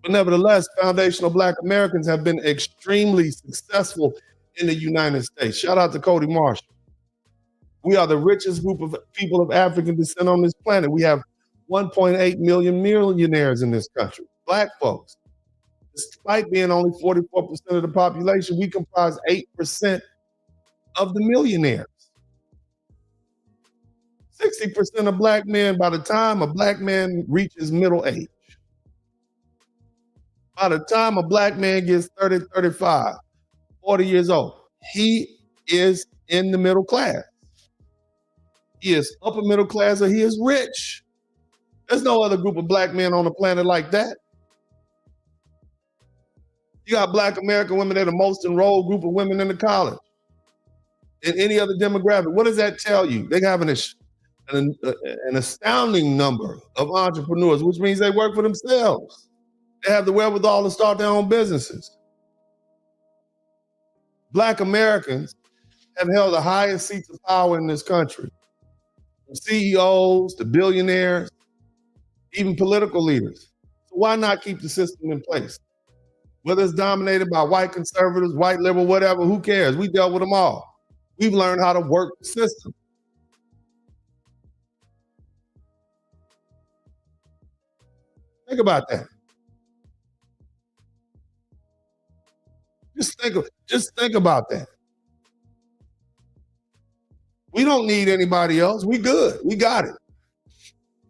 Speaker 14: But nevertheless, foundational black Americans have been extremely successful in the United States. Shout out to Cody Marshall. We are the richest group of people of African descent on this planet. We have 1.8 million millionaires in this country, black folks. Despite being only 44% of the population, we comprise 8% of the millionaires. 60% of black men, by the time a black man reaches middle age, by the time a black man gets 30, 35, 40 years old, he is in the middle class. He is upper middle class or he is rich. There's no other group of black men on the planet like that. You got black American women, they're the most enrolled group of women in the college. In any other demographic, what does that tell you? They're having an an astounding number of entrepreneurs, which means they work for themselves. They have the wherewithal to start their own businesses. Black Americans have held the highest seats of power in this country. From CEOs to billionaires, even political leaders. So why not keep the system in place? Whether it's dominated by white conservatives, white liberal, whatever, who cares? We dealt with them all. We've learned how to work the system. Think about that. Just think about that. We don't need anybody else. We good. We got it.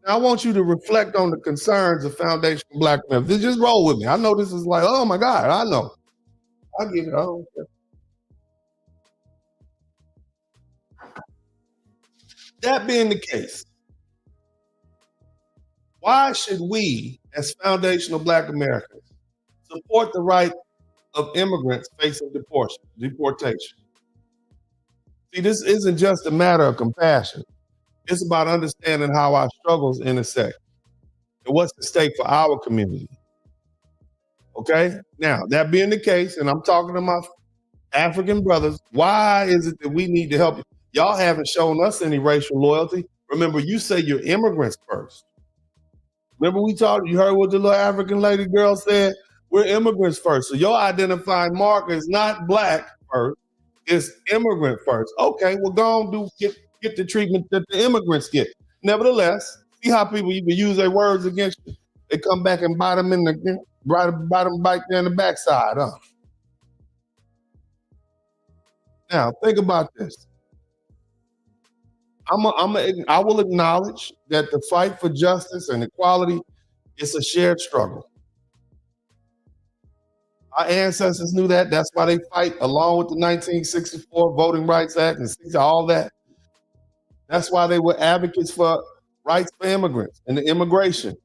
Speaker 14: Now, I want you to reflect on the concerns of foundational Black Americans. Just roll with me. I know this is like, oh my God, I know. I get it. I don't care. That being the case, why should we, as foundational Black Americans, support the right of immigrants facing deportation? See, this isn't just a matter of compassion. It's about understanding how our struggles intersect and what's at stake for our community. Okay? Now, that being the case, and I'm talking to my African brothers, why is it that we need to help you? Y'all haven't shown us any racial loyalty. Remember, you say you're immigrants first. Remember we talked, you heard what the little African lady girl said? We're immigrants first. So your identifying marker is not Black first, it's immigrant first. Okay, well go on, get the treatment that the immigrants get. Nevertheless, see how people even use their words against you? They come back and bite them in the bite there in the backside, huh? Now, think about this. I will acknowledge that the fight for justice and equality is a shared struggle. Our ancestors knew that. That's why they fight along with the 1964 Voting Rights Act and all that. That's why they were advocates for rights for immigrants and the immigration,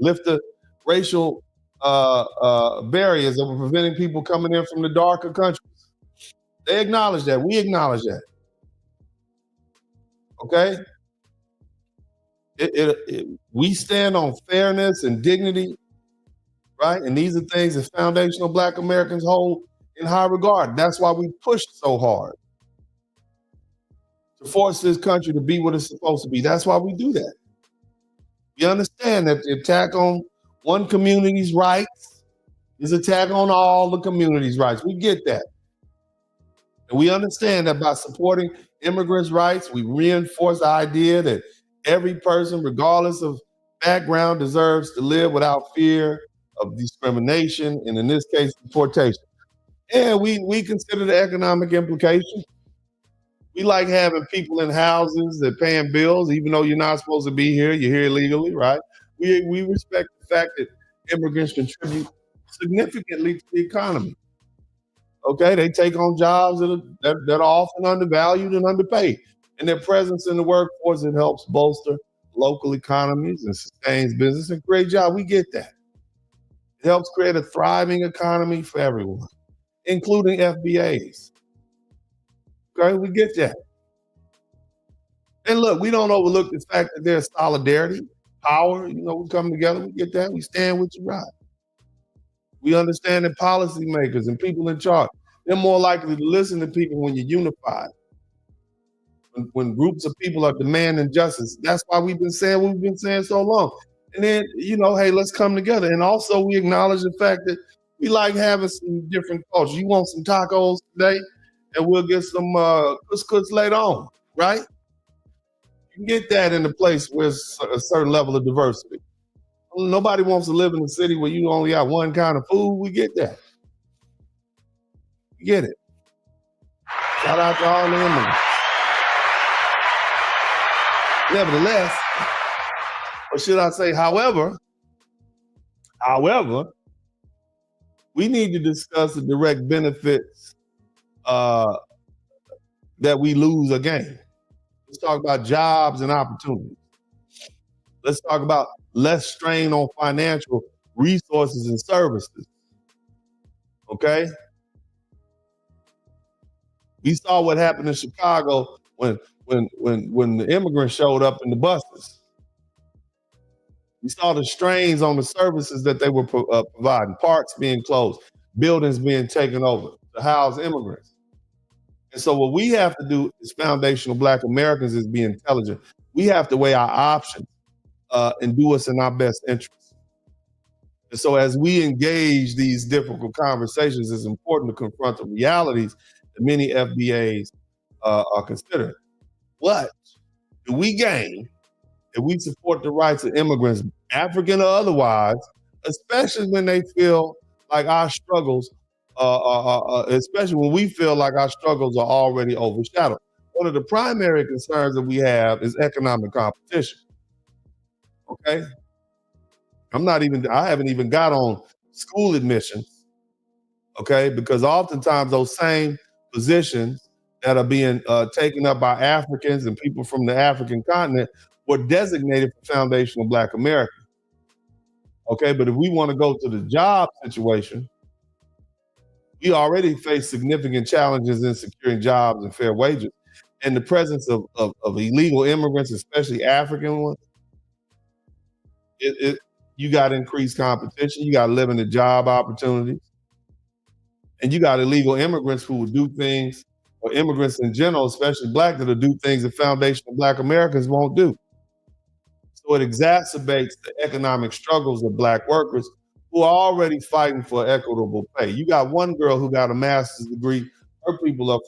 Speaker 14: lift the racial barriers that were preventing people coming in from the darker countries. They acknowledge that. We acknowledge that. Okay? We stand on fairness and dignity, right? And these are things that foundational Black Americans hold in high regard. That's why we push so hard to force this country to be what it's supposed to be. That's why we do that. We understand that the attack on one community's rights is an attack on all the community's rights. We get that. And we understand that by supporting immigrants' rights, we reinforce the idea that every person, regardless of background, deserves to live without fear of discrimination, and in this case, deportation. And we consider the economic implications. We like having people in houses that paying bills, even though you're not supposed to be here, you're here illegally, right? We respect the fact that immigrants contribute significantly to the economy. Okay, they take on jobs that are often undervalued and underpaid. And their presence in the workforce, it helps bolster local economies and sustains business and create jobs. We get that. It helps create a thriving economy for everyone, including FBAs. Okay, we get that. And look, we don't overlook the fact that there's solidarity, power, we come together, we get that, we stand with you, right? We understand that policymakers and people in charge, they're more likely to listen to people when you're unified. When groups of people are demanding justice, that's why we've been saying so long. And then, hey, let's come together. And also we acknowledge the fact that we like having some different cultures. You want some tacos today, and we'll get some couscous later on, right? You can get that in a place where there's a certain level of diversity. Nobody wants to live in a city where you only got one kind of food. We get that. We get it. Shout out to all the immigrants. Nevertheless, or should I say, however, we need to discuss the direct benefits that we lose or gain. Let's talk about jobs and opportunities. Let's talk about less strain on financial resources and services. Okay? We saw what happened in Chicago when when the immigrants showed up in the buses. We saw the strains on the services that they were providing, parks being closed, buildings being taken over to house immigrants. And so what we have to do as foundational Black Americans is be intelligent. We have to weigh our options and do what's in our best interest. And so as we engage these difficult conversations, it's important to confront the realities that many FBAs are considering. What do we gain if we support the rights of immigrants, African or otherwise, especially when they feel like our struggles, especially when we feel like our struggles are already overshadowed? One of the primary concerns that we have is economic competition. Okay? I haven't even got on school admissions, okay? Because oftentimes those same positions that are being taken up by Africans and people from the African continent were designated for foundational Black America. Okay, but if we want to go to the job situation, we already face significant challenges in securing jobs and fair wages. And the presence of illegal immigrants, especially African ones, you got increased competition, you got limited job opportunities, and you got illegal immigrants who will do things, or immigrants in general, especially Black, that'll do things that foundational Black Americans won't do. So it exacerbates the economic struggles of Black workers who are already fighting for equitable pay. You got one girl who got a master's degree, her people are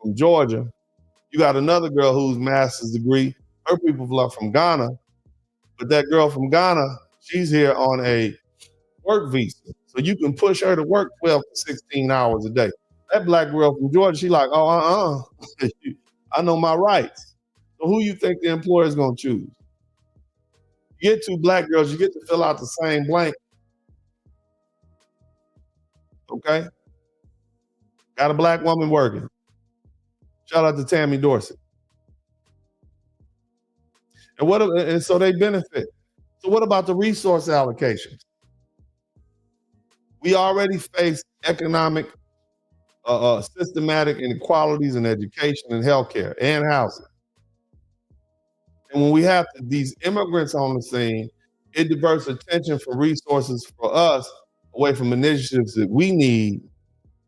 Speaker 14: from Georgia. You got another girl whose master's degree, her people are from Ghana. But that girl from Ghana, she's here on a work visa. So you can push her to work 12 to 16 hours a day. That Black girl from Georgia, she like, I know my rights. So who you think the employer is gonna choose? You get two Black girls, you get to fill out the same blank. Okay? Got a Black woman working. Shout out to Tammy Dorsey. And so they benefit. So what about the resource allocations? We already face economic, systematic inequalities in education and healthcare and housing. And when we have these immigrants on the scene, it diverts attention from resources for us away from initiatives that we need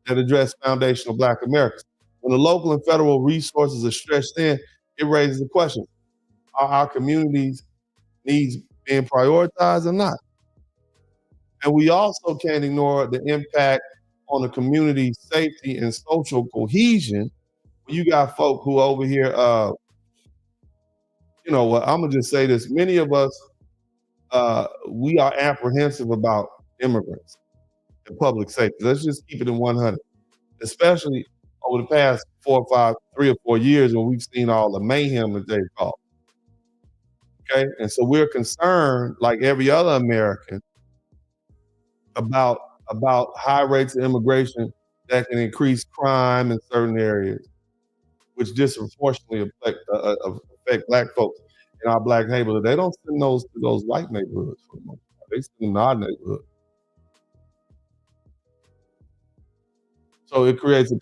Speaker 14: that address foundational Black Americans. When the local and federal resources are stretched thin, it raises the question, are our communities' needs being prioritized or not? And we also can't ignore the impact on the community's safety and social cohesion. You got folk who over here, I'm gonna just say this. Many of us, we are apprehensive about immigrants and public safety. Let's just keep it in 100, especially over the past 3 or 4 years when we've seen all the mayhem that they've caused. Okay, and so we're concerned, like every other American, about high rates of immigration that can increase crime in certain areas, which disproportionately affect Black folks in our Black neighborhood. They don't send those to those white neighborhoods for the most part. They send them to our neighborhood. So it creates a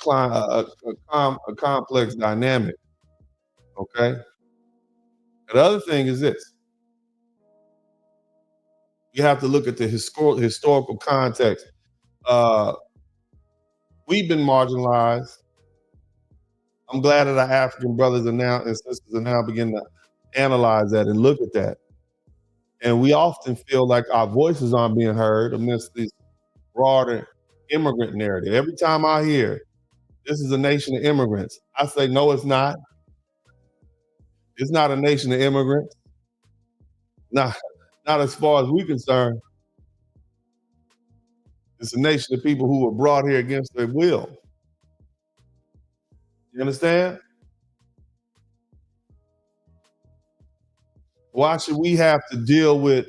Speaker 14: complex dynamic. Okay. The other thing is this. You have to look at the historical context. We've been marginalized. I'm glad that our African brothers and sisters are now beginning to analyze that and look at that. And we often feel like our voices aren't being heard amidst this broader immigrant narrative. Every time I hear, this is a nation of immigrants, I say, no, it's not. It's not a nation of immigrants. Not as far as we're concerned. It's a nation of people who were brought here against their will. You understand? Why should we have to deal with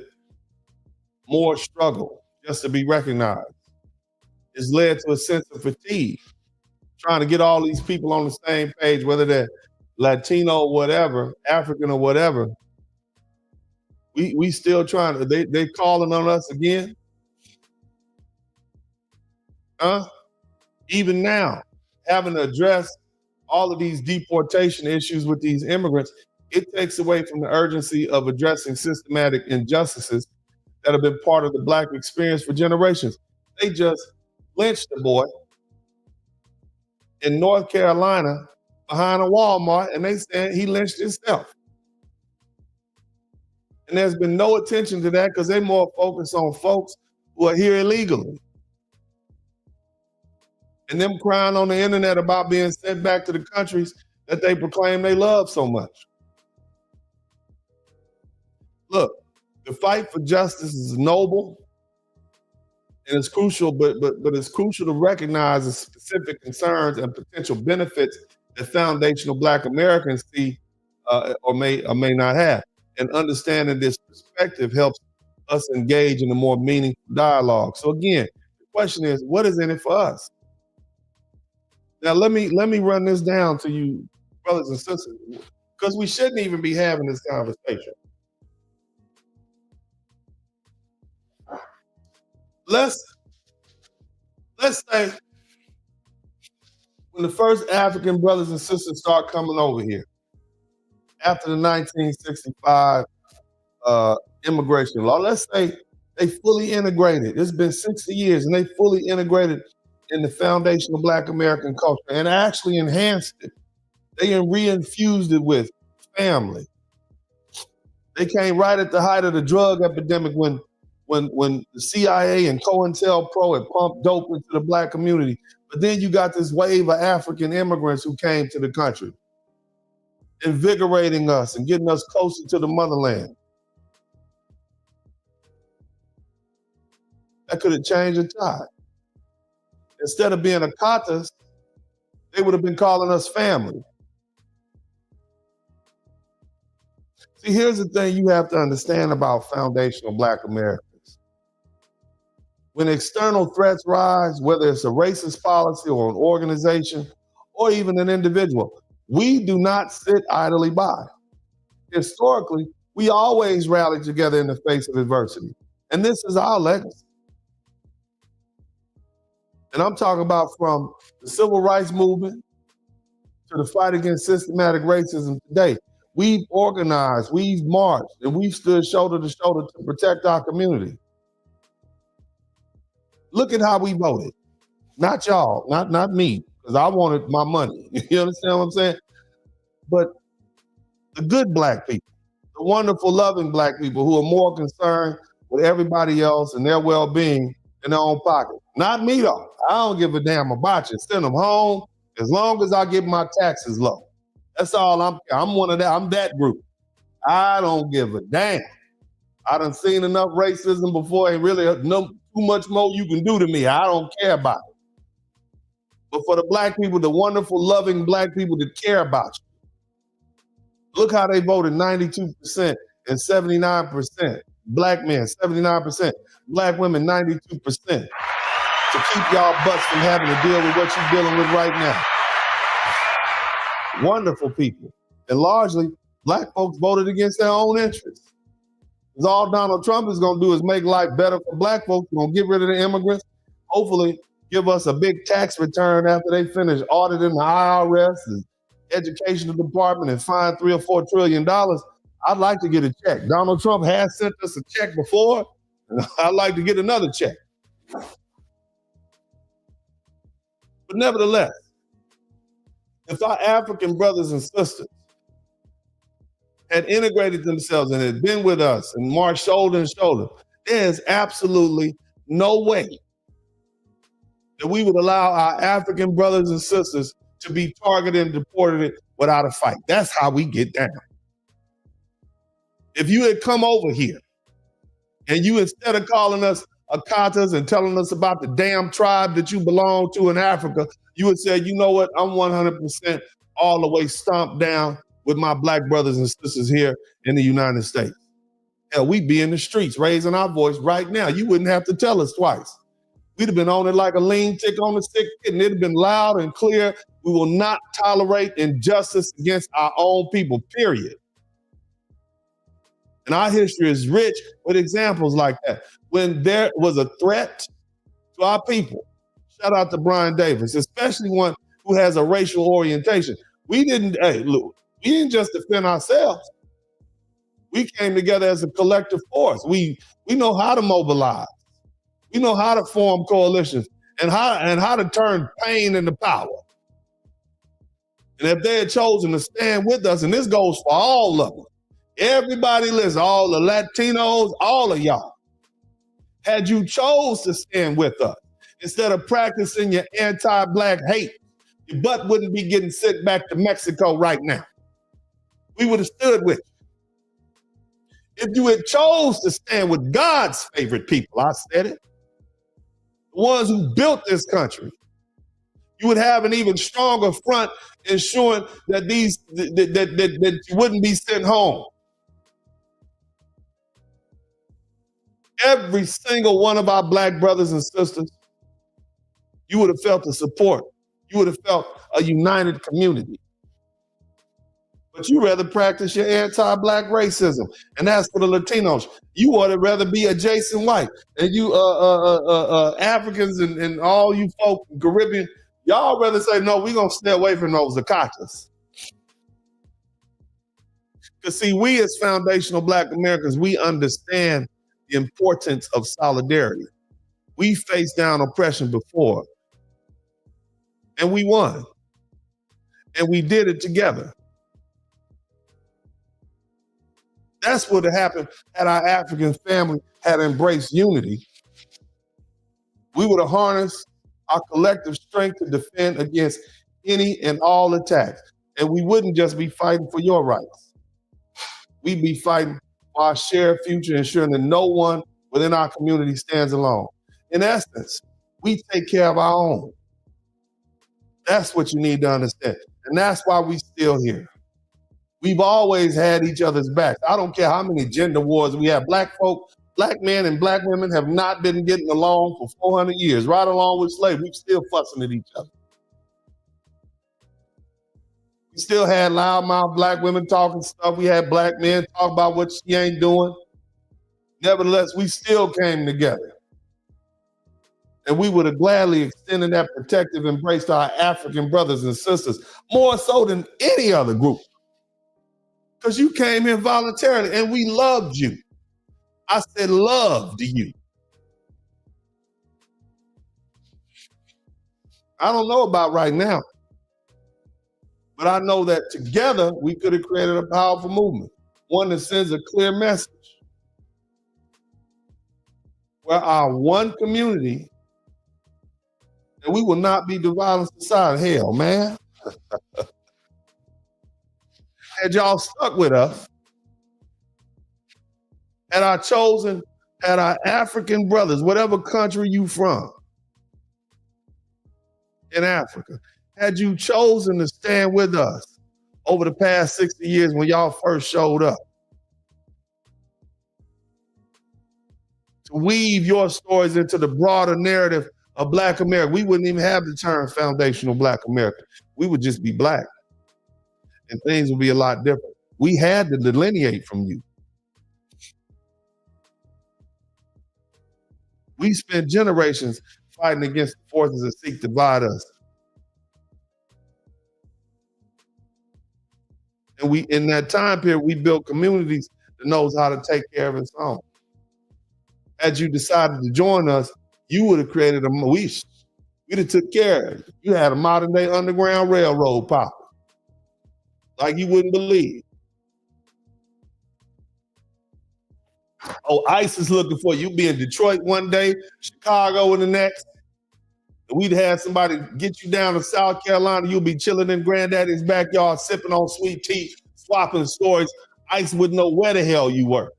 Speaker 14: more struggle just to be recognized? It's led to a sense of fatigue, trying to get all these people on the same page, whether they're Latino or whatever, African or whatever. We still trying to, they calling on us again? Even now, having to address all of these deportation issues with these immigrants, it takes away from the urgency of addressing systematic injustices that have been part of the Black experience for generations. They just lynched the boy in North Carolina behind a Walmart, and they said he lynched himself. And there's been no attention to that because they're more focused on folks who are here illegally. And them crying on the internet about being sent back to the countries that they proclaim they love so much. Look, the fight for justice is noble and it's crucial, but it's crucial to recognize the specific concerns and potential benefits that foundational Black Americans see or may not have. And understanding this perspective helps us engage in a more meaningful dialogue. So again, the question is, what is in it for us? Now let me run this down to you, brothers and sisters, because we shouldn't even be having this conversation. Let's say when the first African brothers and sisters start coming over here after the 1965 immigration law, let's say they fully integrated. It's been 60 years and they fully integrated in the foundational Black American culture and actually enhanced it. They reinfused it with family. They came right at the height of the drug epidemic when the CIA and COINTELPRO had pumped dope into the Black community. But then you got this wave of African immigrants who came to the country, invigorating us and getting us closer to the motherland. That could have changed the tide. Instead of being a Katas, they would have been calling us family. See, here's the thing you have to understand about foundational Black Americans. When external threats rise, whether it's a racist policy or an organization or even an individual, we do not sit idly by. Historically, we always rally together in the face of adversity. And this is our legacy. And I'm talking about from the civil rights movement to the fight against systematic racism today. We've organized, we've marched, and we've stood shoulder to shoulder to protect our community. Look at how we voted. Not y'all, not me, because I wanted my money. You understand what I'm saying? But the good Black people, the wonderful, loving Black people who are more concerned with everybody else and their well-being in their own pocket. Not me, though. I don't give a damn about you. Send them home as long as I get my taxes low. That's all I'm one of that. I'm that group. I don't give a damn. I done seen enough racism before, and really no too much more you can do to me. I don't care about it. But for the Black people, the wonderful, loving Black people that care about you, look how they voted 92% and 79%. Black men, 79%. Black women, 92%. To keep y'all butts from having to deal with what you're dealing with right now. Wonderful people. And largely, Black folks voted against their own interests. Because all Donald Trump is going to do is make life better for Black folks. He's going to get rid of the immigrants. Hopefully, give us a big tax return after they finish auditing the IRS and educational department and fine $3 or $4 trillion. I'd like to get a check. Donald Trump has sent us a check before, and I'd like to get another check. But nevertheless, if our African brothers and sisters had integrated themselves and had been with us and marched shoulder to shoulder, there's absolutely no way that we would allow our African brothers and sisters to be targeted and deported without a fight. That's how we get down. If you had come over here and you, instead of calling us Akatas and telling us about the damn tribe that you belong to in Africa, you would say, you know what, I'm 100% all the way stomped down with my Black brothers and sisters here in the United States. Hell, we'd be in the streets raising our voice right now. You wouldn't have to tell us twice. We'd have been on it like a lean tick on the stick, and it'd have been loud and clear. We will not tolerate injustice against our own people, period. And our history is rich with examples like that. When there was a threat to our people, shout out to Brian Davis, especially when who has a racial orientation. We didn't just defend ourselves. We came together as a collective force. We know how to mobilize. We know how to form coalitions and how to turn pain into power. And if they had chosen to stand with us, and this goes for all of them, everybody listen, all the Latinos, all of y'all, had you chose to stand with us, instead of practicing your anti-black hate, your butt wouldn't be getting sent back to Mexico right now. We would have stood with you. If you had chose to stand with God's favorite people, I said it, the ones who built this country, you would have an even stronger front ensuring that that you wouldn't be sent home. Every single one of our black brothers and sisters, you would have felt the support. You would have felt a united community. But you rather practice your anti-black racism. And that's for the Latinos. You ought to rather be a Jason White. And you Africans and all you folk, Caribbean, y'all rather say, no, we're going to stay away from those Zacatas. Because see, we as foundational black Americans, we understand the importance of solidarity. We faced down oppression before. And we won. And we did it together. That's what had happened had our African family had embraced unity. We would have harnessed our collective strength to defend against any and all attacks. And we wouldn't just be fighting for your rights. We'd be fighting for our shared future, ensuring that no one within our community stands alone. In essence, we take care of our own. That's what you need to understand. And that's why we're still here. We've always had each other's backs. I don't care how many gender wars we have. Black folk, black men and black women have not been getting along for 400 years, right along with slavery. We're still fussing at each other. We still had loudmouth black women talking stuff. We had black men talk about what she ain't doing. Nevertheless, we still came together. And we would have gladly extended that protective embrace to our African brothers and sisters, more so than any other group. Because you came here voluntarily and we loved you. I said loved you. I don't know about right now, but I know that together we could have created a powerful movement, one that sends a clear message. Where our one community, and we will not be divided in society. Hell, man. Had y'all stuck with us, had our African brothers, whatever country you from in Africa, had you chosen to stand with us over the past 60 years when y'all first showed up, to weave your stories into the broader narrative of Black America, we wouldn't even have the term foundational Black America. We would just be Black. And things would be a lot different. We had to delineate from you. We spent generations fighting against the forces that seek to divide us. And in that time period, we built communities that knows how to take care of its own. Had you decided to join us, you would have created we'd have took care of it. You had a modern day underground railroad popping like you wouldn't believe. Oh, ICE is looking for you. Be in Detroit one day, Chicago in the next. We'd have somebody get you down to South Carolina. You'll be chilling in Granddaddy's backyard, sipping on sweet tea, swapping stories. ICE wouldn't know where the hell you were.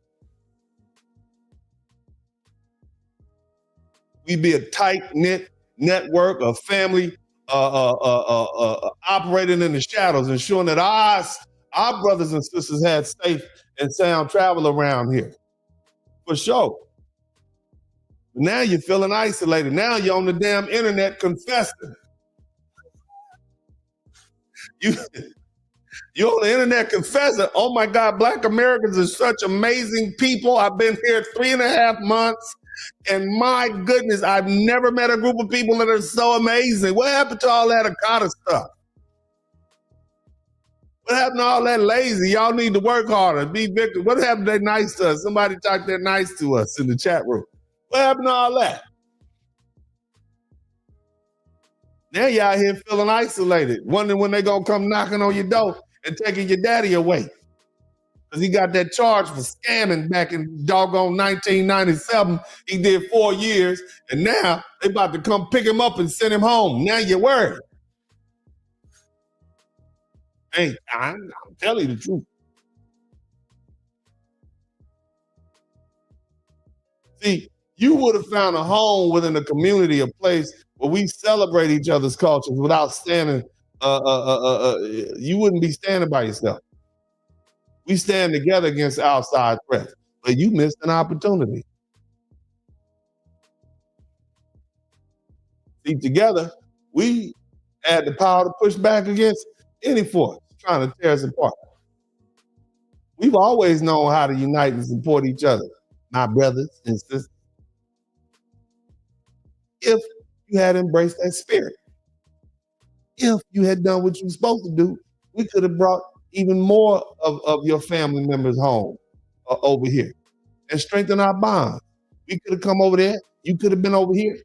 Speaker 14: We'd be a tight-knit network of family operating in the shadows, ensuring that our brothers and sisters had safe and sound travel around here. For sure. But now you're feeling isolated. Now you're on the damn internet confessing. You're on the internet confessing, oh my God, Black Americans are such amazing people. I've been here 3.5 months. And my goodness, I've never met a group of people that are so amazing. What happened to all that Akata stuff? What happened to all that lazy? Y'all need to work harder, be victims. What happened to that nice to us? Somebody talked that nice to us in the chat room. What happened to all that? Now you out here feeling isolated, wondering when they gonna come knocking on your door and taking your daddy away. Because he got that charge for scamming back in doggone 1997. He did 4 years, and now they about to come pick him up and send him home. Now you're worried. Hey, I'm telling you the truth. See, you would have found a home within a community, a place where we celebrate each other's cultures without standing. You wouldn't be standing by yourself. We stand together against outside threats, but you missed an opportunity. See, together, we had the power to push back against any force trying to tear us apart. We've always known how to unite and support each other, my brothers and sisters. If you had embraced that spirit, if you had done what you were supposed to do, we could have brought even more of your family members home over here and strengthen our bonds. We could have come over there. You could have been over here.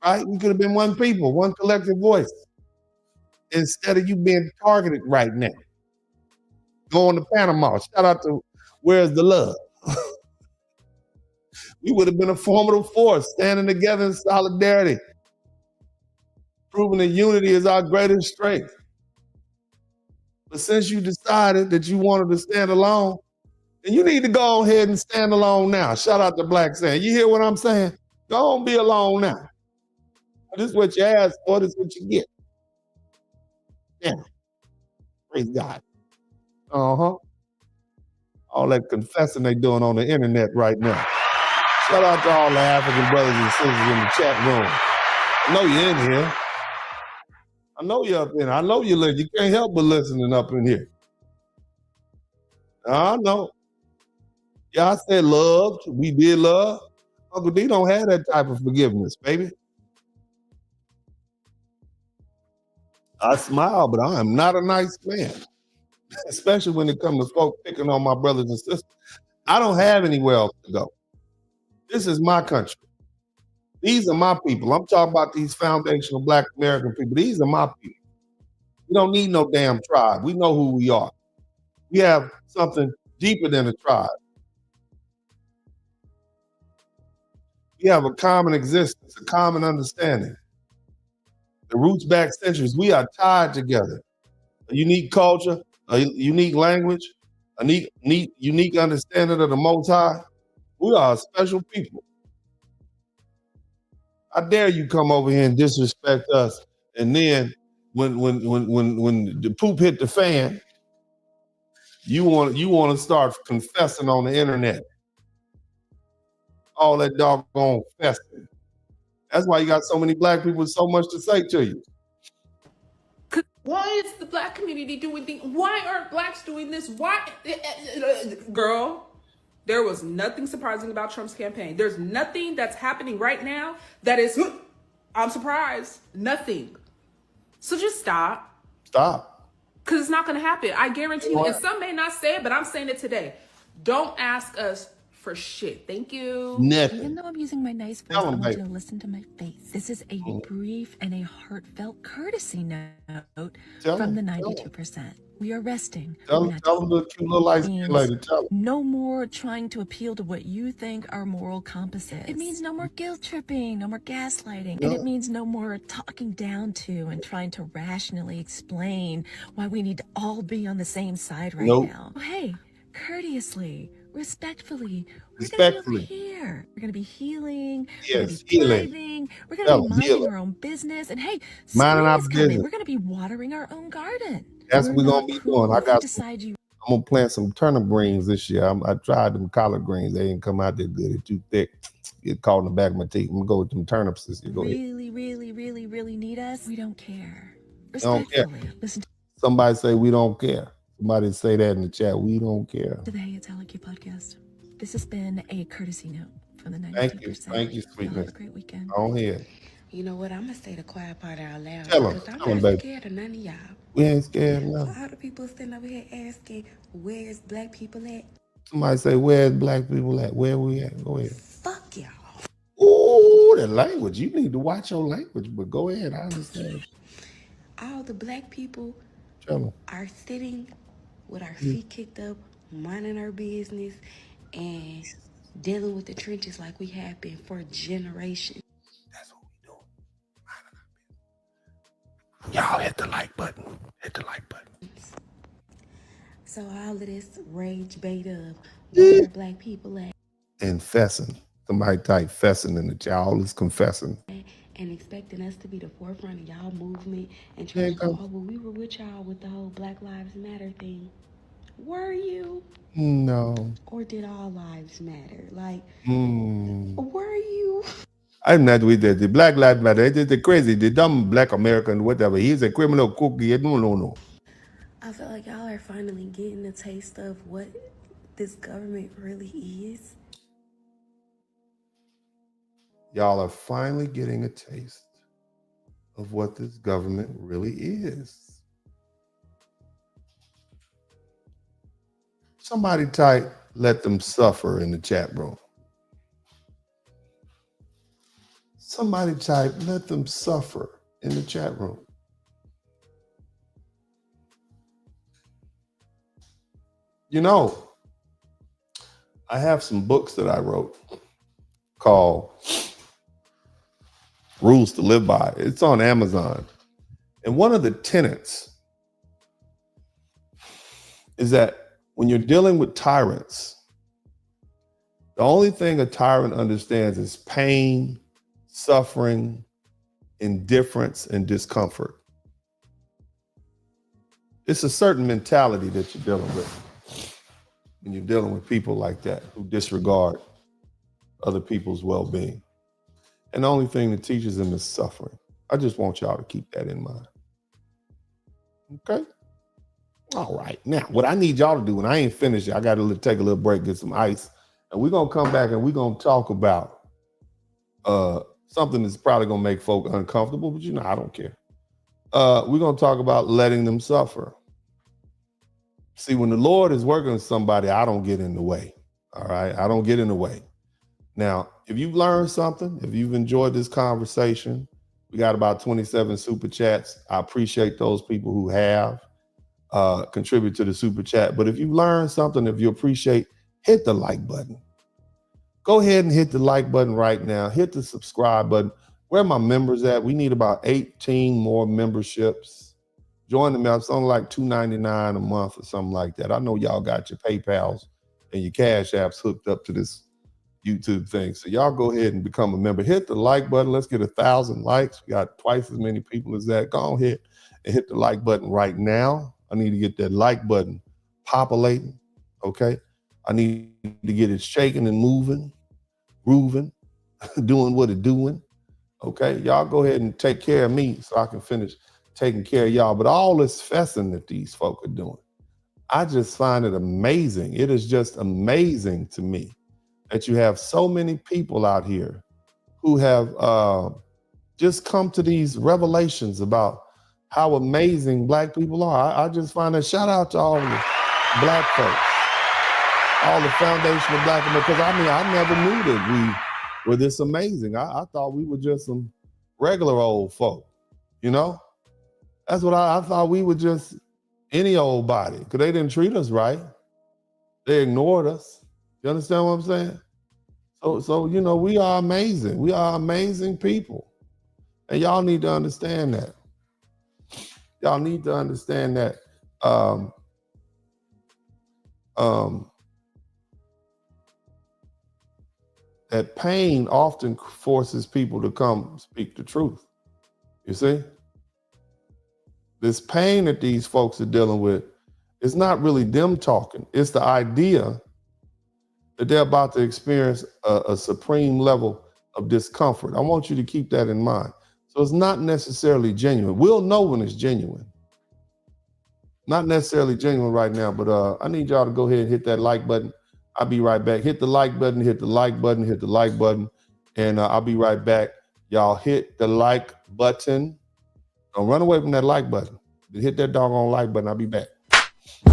Speaker 14: Right? We could have been one people, one collective voice. Instead of you being targeted right now. Going to Panama. Shout out to Where's the Love? We would have been a formidable force, standing together in solidarity, proving that unity is our greatest strength. But since you decided that you wanted to stand alone, then you need to go ahead and stand alone now. Shout out to Black saying, you hear what I'm saying? Go on, be alone now. This is what you ask for, this is what you get. Yeah. Praise God. Uh-huh. All that confessing they doing on the internet right now. Shout out to all the African brothers and sisters in the chat room. I know you're in here. I know you're up in here. I know you listen. You can't help but listening up in here. I know. Yeah, I said loved. We did love. Uncle D don't have that type of forgiveness, baby. I smile, but I am not a nice man. Especially when it comes to folk picking on my brothers and sisters. I don't have anywhere else to go. This is my country. These are my people. I'm talking about these foundational Black American people. These are my people. We don't need no damn tribe. We know who we are. We have something deeper than a tribe. We have a common existence, a common understanding. The roots back centuries. We are tied together. A unique culture, a unique language, a unique understanding of the Most High. We are a special people. How dare you come over here and disrespect us? And then when the poop hit the fan, you want to start confessing on the internet. All that doggone fessing. That's why you got so many Black people with so much to say to you.
Speaker 5: Why is the Black community doing things? Why aren't Blacks doing this? Why? Girl, there was nothing surprising about Trump's campaign. There's nothing that's happening right now that is, I'm surprised. Nothing. So just stop.
Speaker 14: Stop.
Speaker 5: Because it's not going to happen. I guarantee you. And some may not say it, but I'm saying it today. Don't ask us for shit. Thank you.
Speaker 14: Nothing.
Speaker 7: Even though I'm using my nice voice, I want you to listen to my face. This is a brief and a heartfelt courtesy note from the 92%. We are resting.
Speaker 14: Tell them the cute little light skin lady. Tell them.
Speaker 7: No more trying to appeal to what you think our moral compass is. It means no more guilt tripping, no more gaslighting. And it means no more talking down to and trying to rationally explain why we need to all be on the same side right now. Hey, courteously, respectfully, we're going to be over here. We're going to be healing. We're going to be thriving. We're going to be minding our own business. And hey, spring is coming. We're going to be watering our own garden.
Speaker 14: That's what we're going to be doing. I'm going to plant some turnip greens this year. I tried them collard greens. They didn't come out that good. They're too thick. Get caught in the back of my teeth. I'm going to go with them turnips this year.
Speaker 7: Really need us? We don't care.
Speaker 14: Don't care.
Speaker 7: Listen.
Speaker 14: Somebody say we don't care. Somebody say that in the chat. We don't care.
Speaker 7: To the Hey It's Alec podcast. This has been a courtesy note for the 92%.
Speaker 14: Thank you, sweetness.
Speaker 7: Have a great weekend.
Speaker 14: Go ahead.
Speaker 3: You know what? I'm going to say the quiet part out loud.
Speaker 14: Tell 'em.
Speaker 3: Because I'm
Speaker 14: Tell 'em,
Speaker 3: not
Speaker 14: baby.
Speaker 3: scared of none of y'all.
Speaker 14: We ain't scared of nothing.
Speaker 3: All the people sitting over here asking, where's black people at?
Speaker 14: Somebody say, where's black people at? Where we at? Go ahead.
Speaker 3: Fuck y'all.
Speaker 14: Ooh, the language. You need to watch your language, but go ahead. I understand.
Speaker 3: All the black people
Speaker 14: Tell 'em.
Speaker 3: are sitting with our feet kicked up, minding our business, and dealing with the trenches like we have been for generations.
Speaker 14: That's what we doing. Y'all hit the like button. Hit the like button.
Speaker 3: So all of this rage bait of where are black people at?
Speaker 14: And fessing. Somebody type fessing in the chat. All is confessing.
Speaker 3: And expecting us to be the forefront of y'all movement and trying to go, oh, well, we were with y'all with the whole Black Lives Matter thing. Were you?
Speaker 14: No.
Speaker 3: Or did all lives matter? Like,
Speaker 14: were
Speaker 3: you?
Speaker 14: I'm not with that. The Black Lives Matter. It is the crazy, the dumb black American, whatever. He's a criminal cookie. No.
Speaker 3: I feel like y'all are finally getting a taste of what this government really is.
Speaker 14: Y'all are finally getting a taste of what this government really is. Somebody type, let them suffer in the chat room. Somebody type, let them suffer in the chat room. You know, I have some books that I wrote called Rules to Live By. It's on Amazon. And one of the tenets is that when you're dealing with tyrants, the only thing a tyrant understands is pain, suffering, indifference, and discomfort. It's a certain mentality that you're dealing with when you're dealing with people like that who disregard other people's well-being. And the only thing that teaches them is suffering. I just want y'all to keep that in mind. Okay? All right. Now, what I need y'all to do, and I ain't finished yet, I got to take a little break, get some ice, and we're going to come back and we're going to talk about something that's probably going to make folk uncomfortable, but you know, I don't care. We're going to talk about letting them suffer. See, when the Lord is working with somebody, I don't get in the way. All right? I don't get in the way. Now, if you've learned something, if you've enjoyed this conversation, we got about 27 super chats. I appreciate those people who have contributed to the super chat. But if you learned something, if you appreciate, hit the like button. Go ahead and hit the like button right now. Hit the subscribe button. Where are my members at? We need about 18 more memberships. Join them. It's only like $2.99 a month or something like that. I know y'all got your PayPals and your Cash Apps hooked up to this YouTube thing. So y'all go ahead and become a member. Hit the like button. Let's get 1,000 likes. We got twice as many people as that. Go ahead and hit the like button right now. I need to get that like button populating. Okay. I need to get it shaking and moving, grooving, doing what it doing. Okay. Y'all go ahead and take care of me so I can finish taking care of y'all. But all this fessing that these folk are doing, I just find it amazing. It is just amazing to me that you have so many people out here who have just come to these revelations about how amazing black people are. I just find a shout out to all the black folks, all the foundation of black America, because I mean, I never knew that we were this amazing. I thought we were just some regular old folk, you know? That's what I thought we were just any old body, because they didn't treat us right. They ignored us. You understand what I'm saying? So you know, we are amazing. We are amazing people. And y'all need to understand that. Y'all need to understand that that pain often forces people to come speak the truth. You see? This pain that these folks are dealing with is not really them talking. It's the idea that they're about to experience a supreme level of discomfort. I want you to keep that in mind. So it's not necessarily genuine. We'll know when it's genuine. Not necessarily genuine right now, but I need y'all to go ahead and hit that like button. I'll be right back. Hit the like button, hit the like button, hit the like button. And I'll be right back. Y'all hit the like button. Don't run away from that like button. Hit that doggone like button. I'll be back.
Speaker 1: It's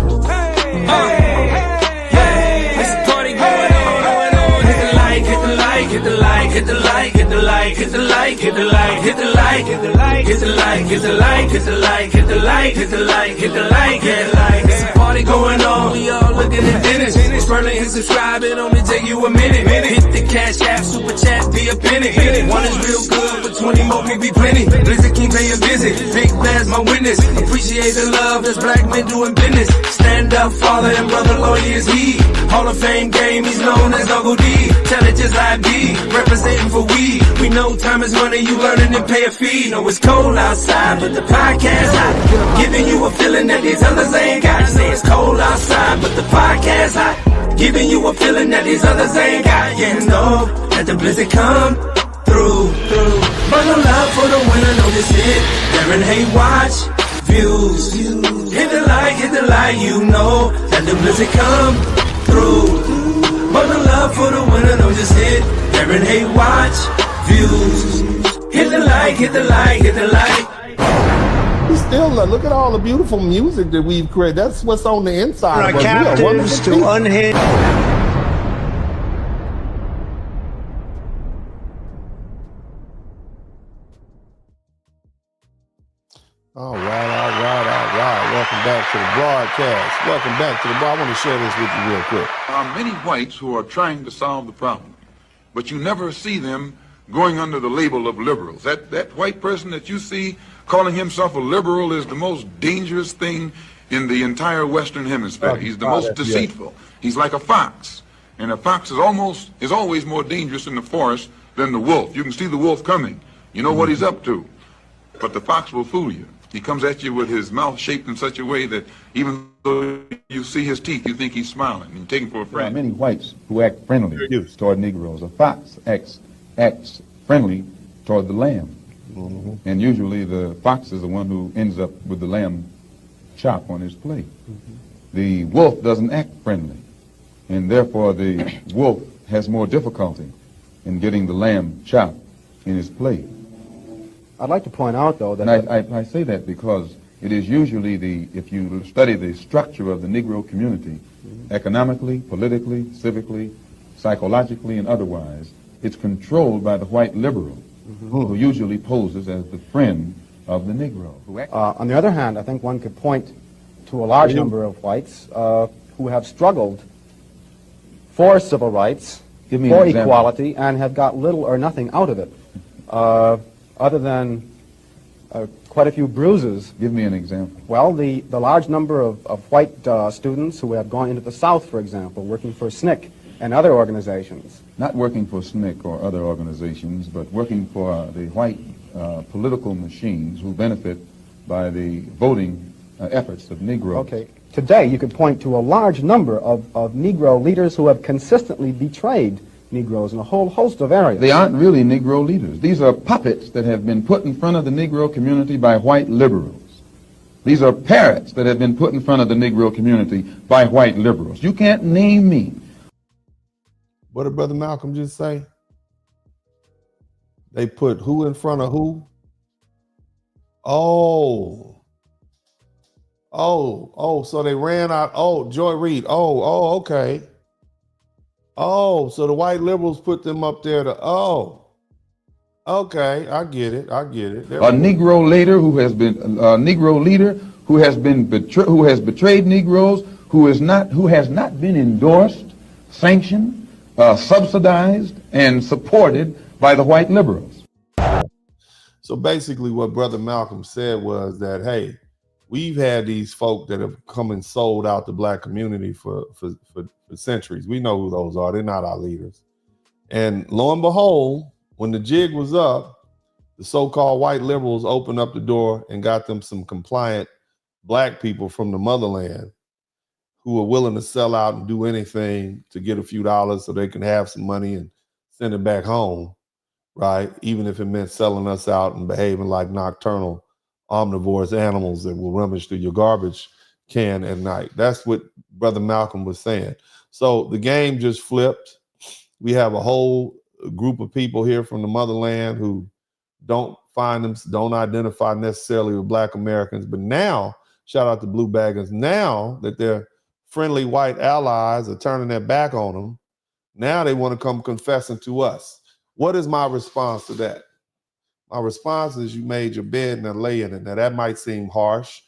Speaker 1: a party going on. Hit the like, hit the like, hit the like, hit the like, hit the like, hit the like, hit the like, hit the like, hit the like, hit the like, hit the like, hit the like, hit the like, hit the like, hit the like, hit the like. It's a party going on. We all looking at dinners. Scrolling and subscribing, only take you a minute. Hit the cash app, super chat, be a penny. One is real good, but 20 more will be plenty. Blizzard King pay a visit. Big Blast my witness. Appreciate the love as black men doing business. Stand up, father and brother lawyer is he. Hall of Fame game, he's known as Uncle D. Tell it just like be, representing for we know time is money, you learning and pay a fee. Know it's cold outside, but the podcast hot. Giving you a feeling that these others ain't got. Say it's cold outside, but the podcast hot. Giving you a feeling that these others ain't got. Yeah, know that the blizzard come through. Bundle up for the winner, know this hit. Darren Hay watch, views. Hit the light, you know that the blizzard come through. Bundle up for the winner, know this hit. Darren Hay watch, views. Hit the like, hit the like, hit the like.
Speaker 14: We still look at all the beautiful music that we've created. That's what's on the inside.
Speaker 1: Our captives to unhinged.
Speaker 14: All right. Welcome back to the broadcast. Welcome back to the broadcast. I want to share this with you real quick.
Speaker 8: There are many whites who are trying to solve the problem, but you never see them going under the label of liberals. That white person that you see calling himself a liberal is the most dangerous thing in the entire Western Hemisphere. He's the most deceitful. He's like a fox, and a fox is always more dangerous in the forest than the wolf. You can see the wolf coming. You know what he's up to, but the fox will fool you. He comes at you with his mouth shaped in such a way that even though you see his teeth, you think he's smiling. You take him for a friend.
Speaker 23: There are many whites who act friendly toward Negroes. A fox acts friendly toward the lamb. Mm-hmm. And usually the fox is the one who ends up with the lamb chop on his plate. Mm-hmm. The wolf doesn't act friendly, and therefore the wolf has more difficulty in getting the lamb chop in his plate.
Speaker 24: I'd like to point out, though, that...
Speaker 23: And I say that because it is usually if you study the structure of the Negro community, economically, politically, civically, psychologically, and otherwise, it's controlled by the white liberal, who usually poses as the friend of the Negro.
Speaker 24: On the other hand, I think one could point to a large number of whites who have struggled for civil rights, for equality, and have got little or nothing out of it. Other than quite a few bruises.
Speaker 23: Give me an example.
Speaker 24: Well, the large number of white students who have gone into the South, for example, working for SNCC and other organizations.
Speaker 23: Not working for SNCC or other organizations, but working for the white political machines who benefit by the voting efforts of Negroes.
Speaker 24: Okay. Today, you could point to a large number of Negro leaders who have consistently betrayed Negroes in a whole host of areas.
Speaker 23: They aren't really Negro leaders. These are puppets that have been put in front of the Negro community by white liberals. These are parrots that have been put in front of the Negro community by white liberals. You can't name me.
Speaker 14: What did Brother Malcolm just say? They put who in front of who? So they ran out. Joy Reid. Okay. So the white liberals put them up there to, okay, I get it.
Speaker 23: A Negro leader who has betrayed Negroes, who has not been endorsed, sanctioned, subsidized, and supported by the white liberals.
Speaker 14: So basically what Brother Malcolm said was that, hey, we've had these folk that have come and sold out the black community for centuries. We know who those are. They're not our leaders. And lo and behold, when the jig was up, the so-called white liberals opened up the door and got them some compliant black people from the motherland who were willing to sell out and do anything to get a few dollars so they can have some money and send it back home, right? Even if it meant selling us out and behaving like nocturnal omnivorous animals that will rummage through your garbage can at night. That's what Brother Malcolm was saying. So the game just flipped. We have a whole group of people here from the motherland who don't identify necessarily with Black Americans. But now, shout out to Blue Baggins, now that their friendly white allies are turning their back on them, now they want to come confessing to us. What is my response to that? My response is, you made your bed and then lay in it. Now that might seem harsh,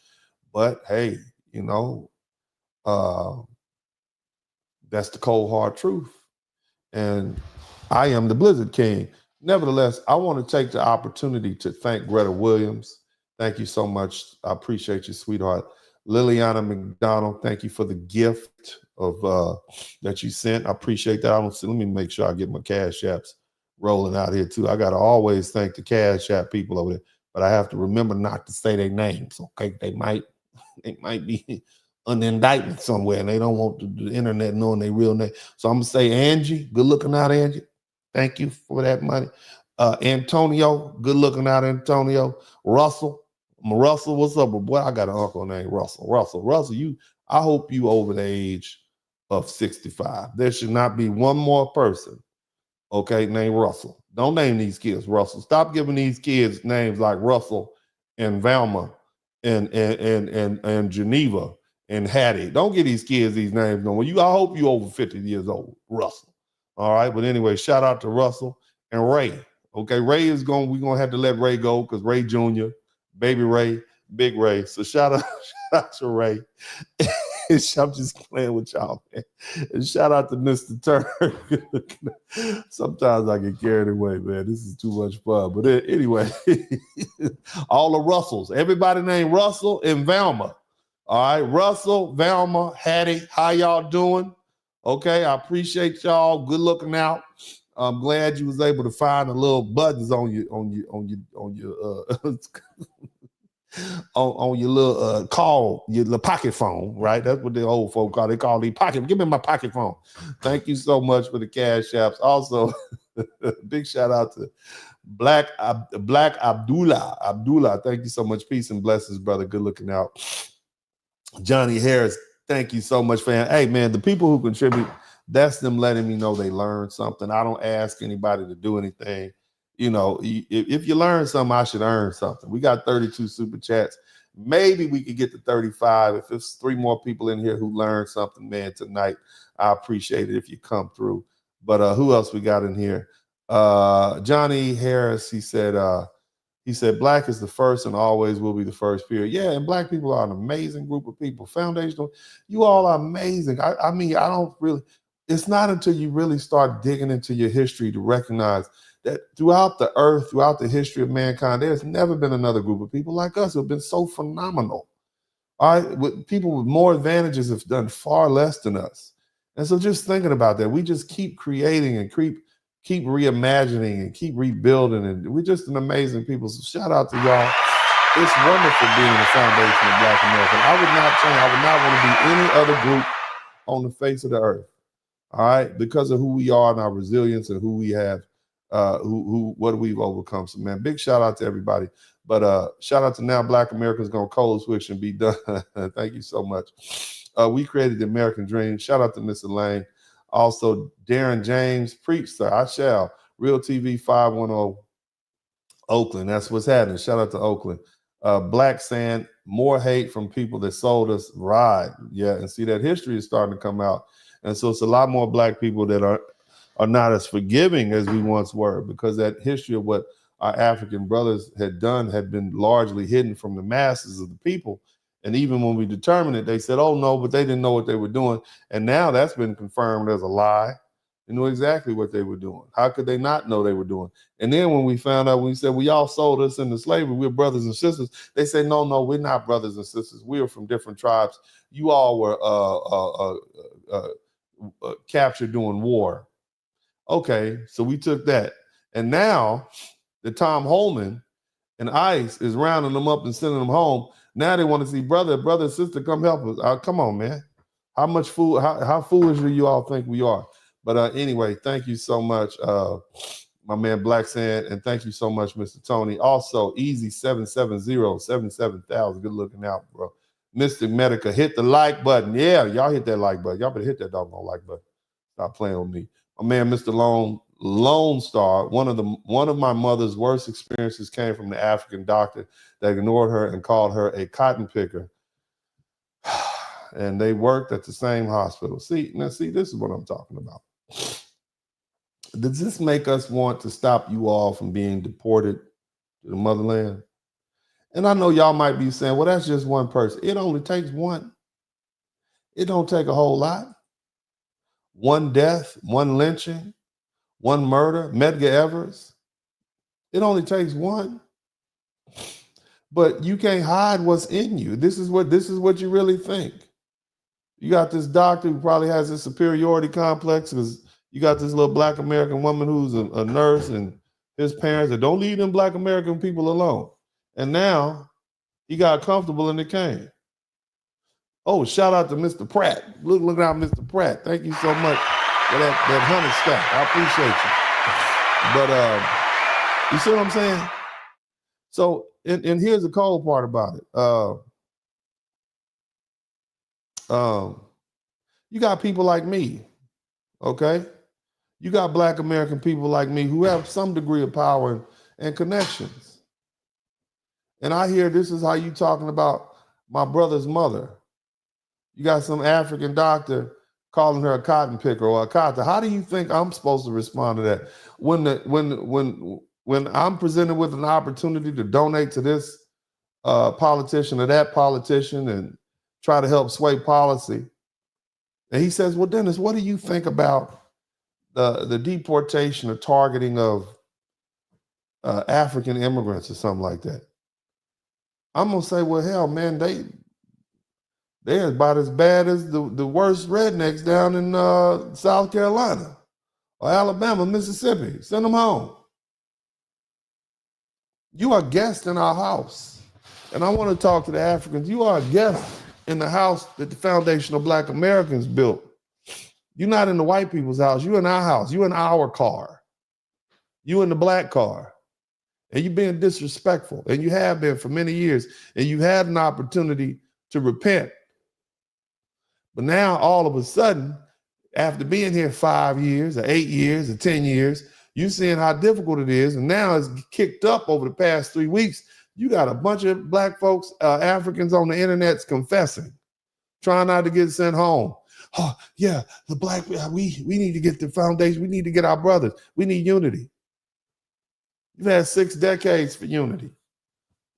Speaker 14: but hey, you know, that's the cold hard truth. And I am the Blizzard King. Nevertheless, I want to take the opportunity to thank Greta Williams. Thank you so much. I appreciate you, sweetheart. Liliana McDonald, thank you for the gift of that you sent. I appreciate that. Let me make sure I get my Cash Apps rolling out here too. I gotta always thank the Cash App people over there, but I have to remember not to say their names. Okay, they might be under indictment somewhere, and they don't want the internet knowing their real name. So I'm gonna say Angie. Good looking out, Angie. Thank you for that money. Antonio, good looking out, Antonio. Russell, what's up, boy? I got an uncle named Russell. Russell, I hope you over the age of 65. There should not be one more person, okay, named Russell. Don't name these kids Russell. Stop giving these kids names like Russell and Velma and Geneva and Hattie. Don't give these kids these names no more. I hope you over 50 years old, Russell. All right, but anyway, shout out to Russell and Ray. Okay, we're gonna have to let Ray go because Ray Jr., baby Ray, big Ray. So shout out to Ray. I'm just playing with y'all, man. And shout out to Mr. Turner. Sometimes I get carried away, man. This is too much fun. But anyway, all the Russells, everybody named Russell and Velma. All right, Russell, Velma, Hattie, how y'all doing? Okay, I appreciate y'all. Good looking out. I'm glad you was able to find the little buttons on your on your little your little pocket phone, right? That's what the old folk call. They call the pocket. Give me my pocket phone. Thank you so much for the Cash Apps. Also, big shout out to Black Abdullah. Abdullah, thank you so much. Peace and blessings, brother. Good looking out. Johnny Harris, thank you so much, fam. Hey, man, the people who contribute, that's them letting me know they learned something. I don't ask anybody to do anything. You know, if you learn something, I should earn something. We got 32 super chats. Maybe we could get to 35. If there's 3 more people in here who learned something, man, tonight, I appreciate it if you come through. But who else we got in here? Johnny Harris, he said, Black is the first and always will be the first, period. Yeah, and Black people are an amazing group of people. Foundational, you all are amazing. I mean, I don't really, it's not until you really start digging into your history to recognize that throughout the earth, throughout the history of mankind, there's never been another group of people like us who have been so phenomenal. All right, people with more advantages have done far less than us. And so just thinking about that, we just keep creating and keep reimagining and keep rebuilding, and we're just an amazing people. So shout out to y'all. It's wonderful being the foundation of Black America. I would not change. I would not want to be any other group on the face of the earth. All right, because of who we are and our resilience and who we have, what we've overcome. So man, big shout out to everybody. But shout out to Now Black Americans Gonna Code Switch and Be Done. Thank you so much. We created the American dream. Shout out to Mr. Lane. Also, Darren James, preach, sir. I shall. Real TV 510 Oakland. That's what's happening. Shout out to Oakland. Black Sand, more hate from people that sold us. Right. Yeah. And see, that history is starting to come out. And so it's a lot more Black people that are not as forgiving as we once were, because that history of what our African brothers had done had been largely hidden from the masses of the people. And even when we determined it, they said, oh, no, but they didn't know what they were doing. And now that's been confirmed as a lie. They knew exactly what they were doing. How could they not know they were doing? And then when we found out, when we said, well, y'all sold us into slavery, we're brothers and sisters, they said, no, we're not brothers and sisters. We are from different tribes. You all were captured during war. Okay, so we took that. And now the Tom Holman and ICE is rounding them up and sending them home. Now they want to see brother and sister, come help us. Come on, man. How foolish do you all think we are? But anyway, thank you so much, my man Black Sand, and thank you so much, Mr. Tony. Also, Easy 770, 77,000. Good looking out, bro. Mystic Medica, hit the like button. Yeah, y'all hit that like button. Y'all better hit that doggone like button. Stop playing with me. My man, Mr. Lone Star, one of my mother's worst experiences came from the African doctor that ignored her and called her a cotton picker. And they worked at the same hospital. See, this is what I'm talking about. Does this make us want to stop you all from being deported to the motherland? And I know y'all might be saying, well, that's just one person. It only takes one. It don't take a whole lot. One death, one lynching, one murder, Medgar Evers. It only takes one. But you can't hide what's in you. This is what you really think. You got this doctor who probably has a superiority complex because you got this little Black American woman who's a nurse and his parents that don't leave them Black American people alone. And now he got comfortable and it came. Oh, shout out to Mr. Pratt. Look out, Mr. Pratt. Thank you so much for that honey stack. I appreciate you. But you see what I'm saying? So, and here's the cold part about it. You got people like me, okay? You got Black American people like me who have some degree of power and connections. And I hear this is how you talking about my brother's mother. You got some African doctor calling her a cotton picker or a cotton. How do you think I'm supposed to respond to that? When I'm presented with an opportunity to donate to this politician or that politician and try to help sway policy, and he says, well, Dennis, what do you think about the deportation or targeting of African immigrants or something like that? I'm gonna say, well, hell, man, they're about as bad as the worst rednecks down in South Carolina or Alabama, Mississippi. Send them home. You are a guest in our house. And I want to talk to the Africans. You are a guest in the house that the Foundation of Black Americans built. You're not in the white people's house. You're in our house. You're in our car. You're in the Black car. And you're being disrespectful. And you have been for many years. And you had an opportunity to repent. But now, all of a sudden, after being here 5 years or 8 years or 10 years, you're seeing how difficult it is. And now it's kicked up over the past 3 weeks. You got a bunch of Black folks, Africans on the internets confessing, trying not to get sent home. Oh, yeah, the Black, we need to get the foundation. We need to get our brothers. We need unity. You've had 6 decades for unity.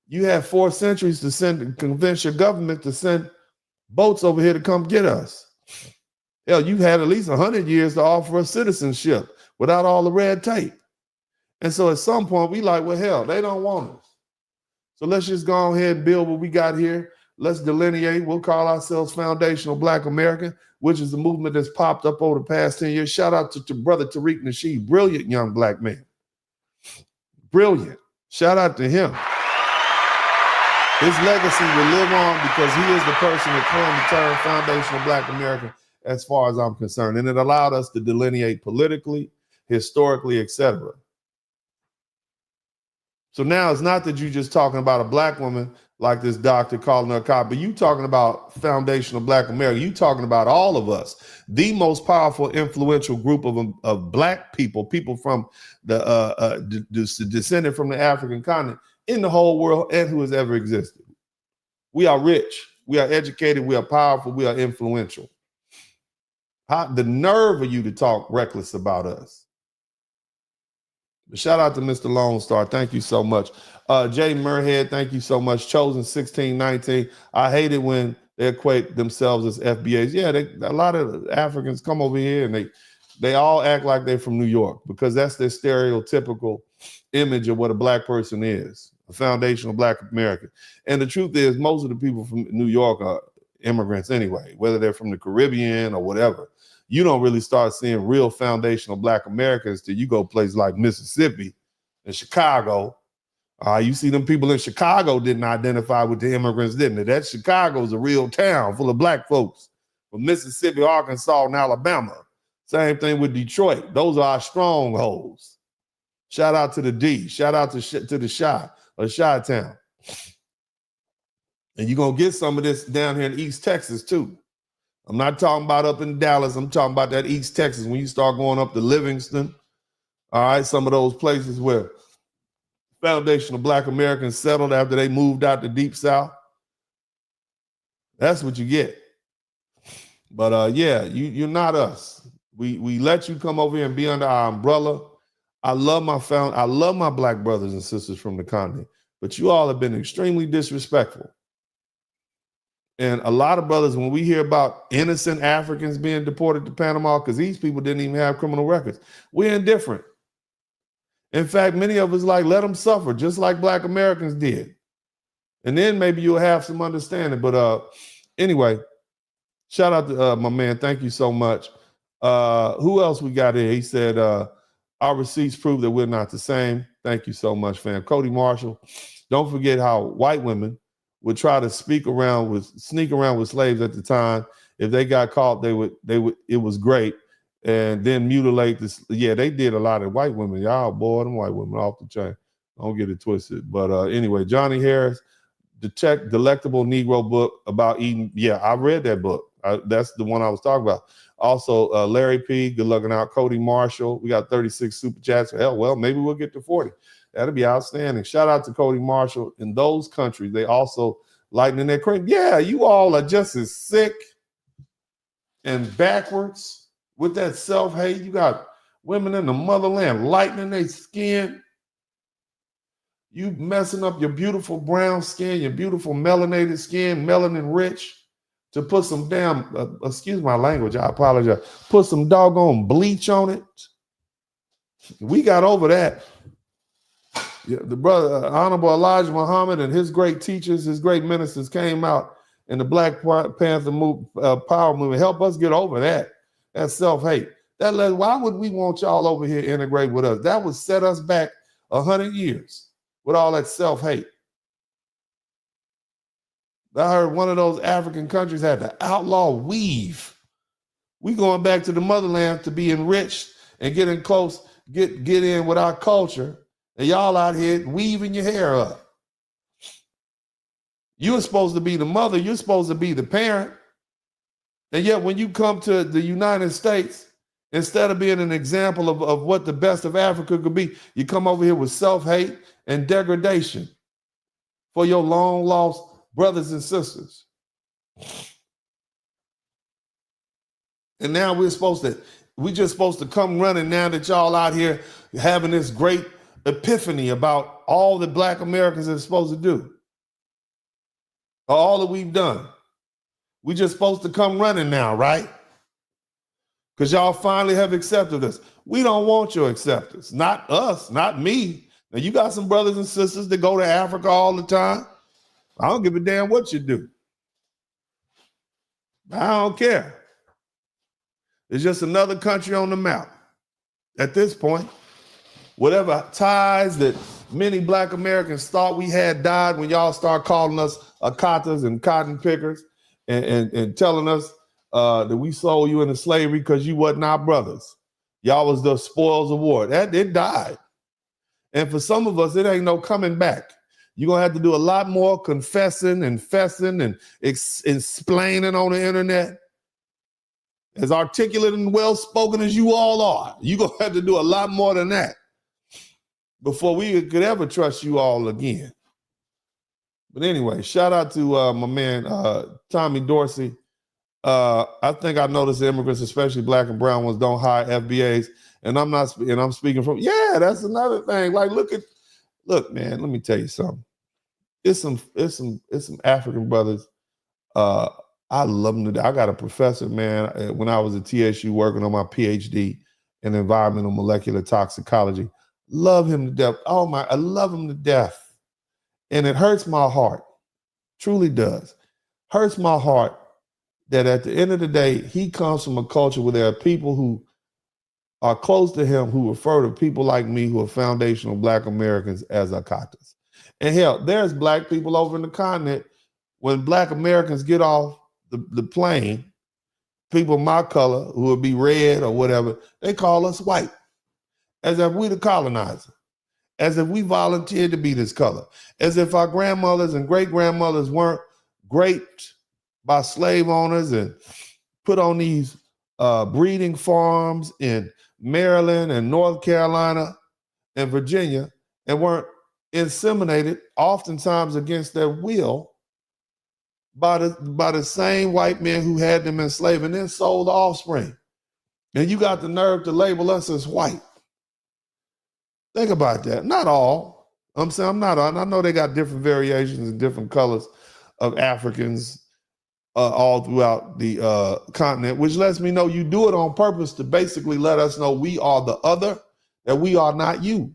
Speaker 14: You had 4 centuries to convince your government to send boats over here to come get us. Hell, you've had at least 100 years to offer us citizenship without all the red tape. And so at some point, we like, well, hell, they don't want us. So let's just go ahead and build what we got here. Let's delineate. We'll call ourselves Foundational Black American, which is a movement that's popped up over the past 10 years. Shout out to Brother Tariq Nasheed, brilliant young Black man. Brilliant. Shout out to him. His legacy will live on because he is the person that coined the term Foundational Black American, as far as I'm concerned. And it allowed us to delineate politically, historically, etc. So now it's not that you're just talking about a Black woman like this doctor calling her a cop, but you talking about Foundational Black America. You talking about all of us, the most powerful, influential group of Black people, people from the descended from the African continent in the whole world and who has ever existed. We are rich, we are educated, we are powerful, we are influential. The nerve of you to talk reckless about us. But shout out to Mr. Lone Star. Thank you so much. Jay Murhead, thank you so much. Chosen 1619. I hate it when they equate themselves as FBAs. Yeah, a lot of Africans come over here and they all act like they're from New York because that's their stereotypical image of what a Black person is, a foundational Black American. And the truth is, most of the people from New York are immigrants anyway, whether they're from the Caribbean or whatever. You don't really start seeing real foundational Black Americans till you go places like Mississippi and Chicago. You see them people in Chicago didn't identify with the immigrants, didn't they? That Chicago's a real town full of Black folks. From Mississippi, Arkansas, and Alabama. Same thing with Detroit. Those are our strongholds. Shout out to the D. Shout out to the Chi or Chi-Town. And you're going to get some of this down here in East Texas too. I'm not talking about up in Dallas. I'm talking about that East Texas. When you start going up to Livingston, all right, some of those places where foundational Black Americans settled after they moved out the Deep South. That's what you get. But yeah, you're not us. We let you come over here and be under our umbrella. I love my Black brothers and sisters from the continent, but you all have been extremely disrespectful. And a lot of brothers, when we hear about innocent Africans being deported to Panama, because these people didn't even have criminal records, we're indifferent. In fact, many of us let them suffer, just like Black Americans did. And then maybe you'll have some understanding. But anyway, shout out to my man. Thank you so much. Who else we got here? He said, our receipts prove that we're not the same. Thank you so much, fam. Cody Marshall. Don't forget how white women would try to sneak around with slaves at the time. If they got caught, they would, it was great. And then mutilate this. Yeah, they did a lot of white women. Y'all, boy, them white women off the chain. Don't get it twisted. But anyway, Johnny Harris, the Delectable Negro book about eating. Yeah, I read that book. That's the one I was talking about. Also, Larry P, good looking out. Cody Marshall, we got 36 super chats. Hell, well, maybe we'll get to 40. That'll be outstanding. Shout out to Cody Marshall. In those countries, they also lightening their cream. Yeah, you all are just as sick and backwards with that self-hate. You got women in the motherland lightening their skin. You messing up your beautiful brown skin, your beautiful melanated skin, melanin rich, to put some damn, excuse my language, I apologize, put some doggone bleach on it. We got over that. Yeah, the brother, Honorable Elijah Muhammad and his great teachers, his great ministers came out in the Black Panther power movement. Help us get over that. That's self-hate. Why would we want y'all over here to integrate with us? That would set us back 100 years with all that self-hate. I heard one of those African countries had to outlaw weave. We going back to the motherland to be enriched and getting close, get in with our culture. And y'all out here weaving your hair up. You're supposed to be the mother. You're supposed to be the parent. And yet when you come to the United States, instead of being an example of what the best of Africa could be, you come over here with self-hate and degradation for your long lost brothers and sisters. And now we're just supposed to come running now that y'all out here having this great epiphany about all that Black Americans are supposed to do. All that we've done. We just supposed to come running now, right? Because y'all finally have accepted us. We don't want your acceptance. Not us, not me. Now you got some brothers and sisters that go to Africa all the time. I don't give a damn what you do. I don't care. It's just another country on the map. At this point, whatever ties that many Black Americans thought we had died when y'all start calling us akatas and cotton pickers and telling us that we sold you into slavery because you wasn't our brothers. Y'all was the spoils of war. That it died. And for some of us, it ain't no coming back. You're going to have to do a lot more confessing and fessing and explaining on the internet. As articulate and well-spoken as you all are, you're going to have to do a lot more than that before we could ever trust you all again. But anyway, shout out to my man, Tommy Dorsey. I think I noticed immigrants, especially Black and brown ones, don't hire FBAs. And I'm speaking from, yeah, that's another thing. Like, look, man, let me tell you something. It's some African brothers. I love them. I got a professor, man, when I was at TSU working on my PhD in environmental molecular toxicology. Love him to death. Oh I love him to death. And it hurts my heart. Truly does. Hurts my heart that at the end of the day, he comes from a culture where there are people who are close to him who refer to people like me who are foundational Black Americans as akatas. And hell, there's Black people over in the continent. When Black Americans get off the plane, people my color who would be red or whatever, they call us white, as if we the colonizer, as if we volunteered to be this color, as if our grandmothers and great grandmothers weren't raped by slave owners and put on these breeding farms in Maryland and North Carolina and Virginia and weren't inseminated, oftentimes against their will, by the same white men who had them enslaved and then sold the offspring. And you got the nerve to label us as white. Think about that. Not all. I'm saying I know they got different variations and different colors of Africans all throughout the continent, which lets me know you do it on purpose to basically let us know we are the other, that we are not you.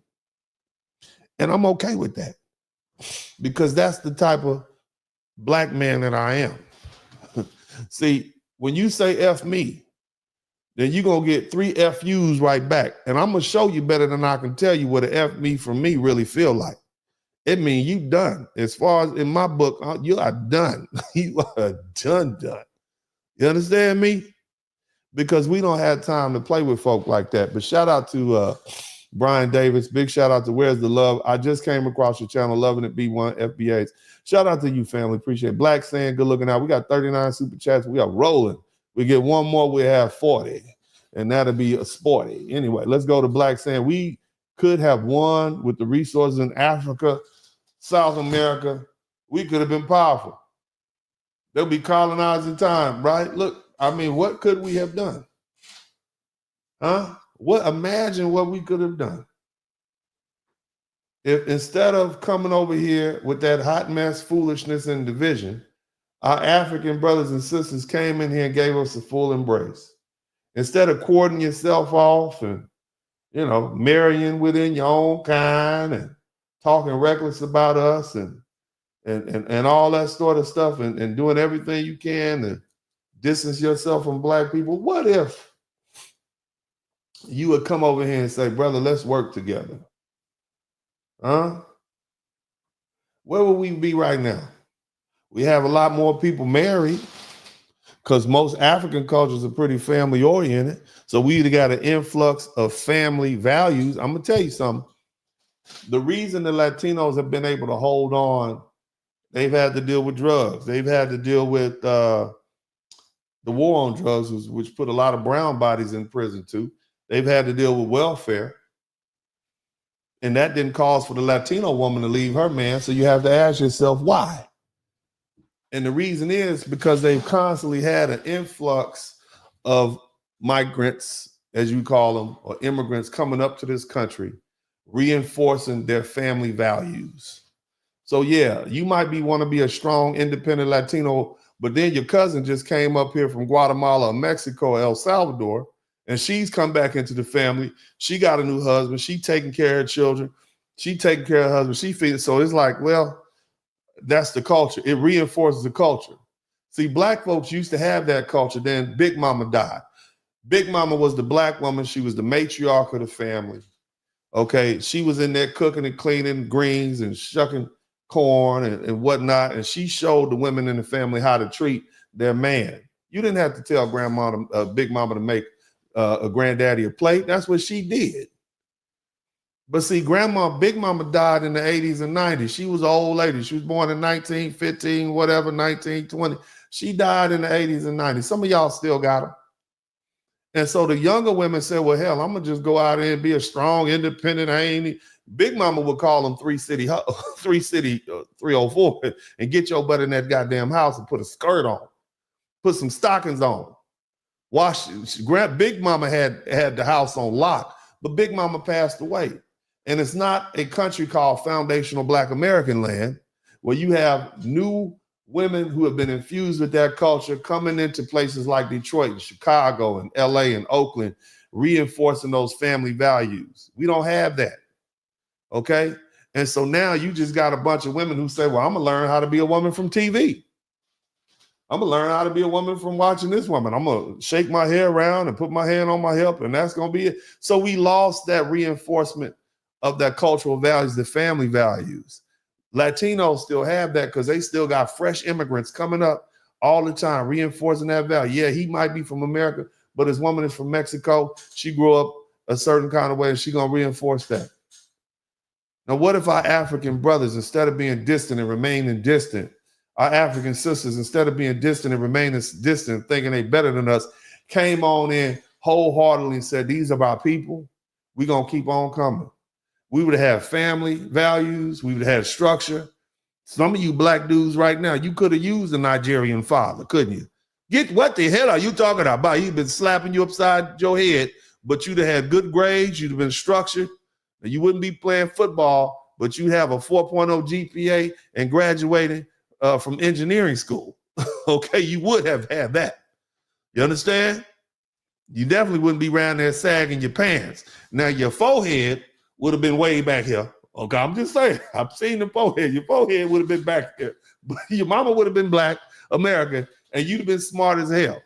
Speaker 14: And I'm okay with that because that's the type of black man that I am. See, when you say F me, then you're going to get 3 FUs right back. And I'm going to show you better than I can tell you what an F me from me really feel like. It means you done. As far as in my book, you are done. You are done. You understand me? Because we don't have time to play with folk like that. But shout out to Brian Davis. Big shout out to Where's the Love. I just came across your channel, loving it, B1 FBAs. Shout out to you, family. Appreciate it. Black saying, good looking out. We got 39 super chats. We are rolling. We get one more, we have 40. And that'll be a sporty. Anyway, let's go to Black saying we could have won with the resources in Africa, South America. We could have been powerful. They'll be colonizing time, right? Look, I mean, what could we have done? Huh? Imagine what we could have done. If instead of coming over here with that hot mess, foolishness, and division, our African brothers and sisters came in here and gave us a full embrace. Instead of quartering yourself off and, marrying within your own kind and talking reckless about us and all that sort of stuff and doing everything you can to distance yourself from black people, what if you would come over here and say, brother, let's work together? Huh? Where would we be right now? We have a lot more people married because most African cultures are pretty family oriented. So we either got an influx of family values. I'm going to tell you something. The reason the Latinos have been able to hold on, they've had to deal with drugs. They've had to deal with the war on drugs, which put a lot of brown bodies in prison too. They've had to deal with welfare. And that didn't cause for the Latino woman to leave her man. So you have to ask yourself, why? And the reason is because they've constantly had an influx of migrants, as you call them, or immigrants coming up to this country, reinforcing their family values. So yeah, you might want to be a strong, independent Latino, but then your cousin just came up here from Guatemala, Mexico, El Salvador, and she's come back into the family. She got a new husband. She taking care of children. She taking care of her husband. She feeds. So it's like, well, that's the culture. It reinforces the culture. See, black folks used to have that culture. Then Big Mama died. Big Mama was the black woman. She was the matriarch of the family. Okay, she was in there cooking and cleaning greens and shucking corn and whatnot. And she showed the women in the family how to treat their man. You didn't have to tell grandma, Big Mama to make a granddaddy a plate. That's what she did. But see, Big Mama died in the 80s and 90s. She was an old lady. She was born in 1915, whatever, 1920. She died in the 80s and 90s. Some of y'all still got her. And so the younger women said, well, hell, I'm going to just go out there and be a strong, independent. Big Mama would call them 304 and get your butt in that goddamn house and put a skirt on, put some stockings on. Big Mama had the house on lock, but Big Mama passed away. And it's not a country called foundational Black American land where you have new women who have been infused with that culture coming into places like Detroit and Chicago and LA and Oakland, reinforcing those family values. We don't have that. Okay. And so now you just got a bunch of women who say, well, I'm going to learn how to be a woman from TV. I'm going to learn how to be a woman from watching this woman. I'm going to shake my hair around and put my hand on my hip, and that's going to be it. So we lost that reinforcement of that cultural values, the family values. Latinos still have that because they still got fresh immigrants coming up all the time, reinforcing that value. Yeah, he might be from America, but his woman is from Mexico. She grew up a certain kind of way, and she's going to reinforce that. Now, what if our African brothers, instead of being distant and remaining distant, our African sisters, instead of being distant and remaining distant, thinking they better than us, came on in wholeheartedly and said, these are our people. We're going to keep on coming. We would have family values. We would have had structure. Some of you black dudes right now, you could have used a Nigerian father, couldn't you? What the hell are you talking about? He'd been slapping you upside your head, but you'd have had good grades. You'd have been structured. And you wouldn't be playing football, but you'd have a 4.0 GPA and graduating from engineering school. Okay, you would have had that. You understand? You definitely wouldn't be around there sagging your pants. Now, your forehead would have been way back here. Okay, I'm just saying. I've seen the forehead. Your forehead would have been back here. But your mama would have been black, American, and you'd have been smart as hell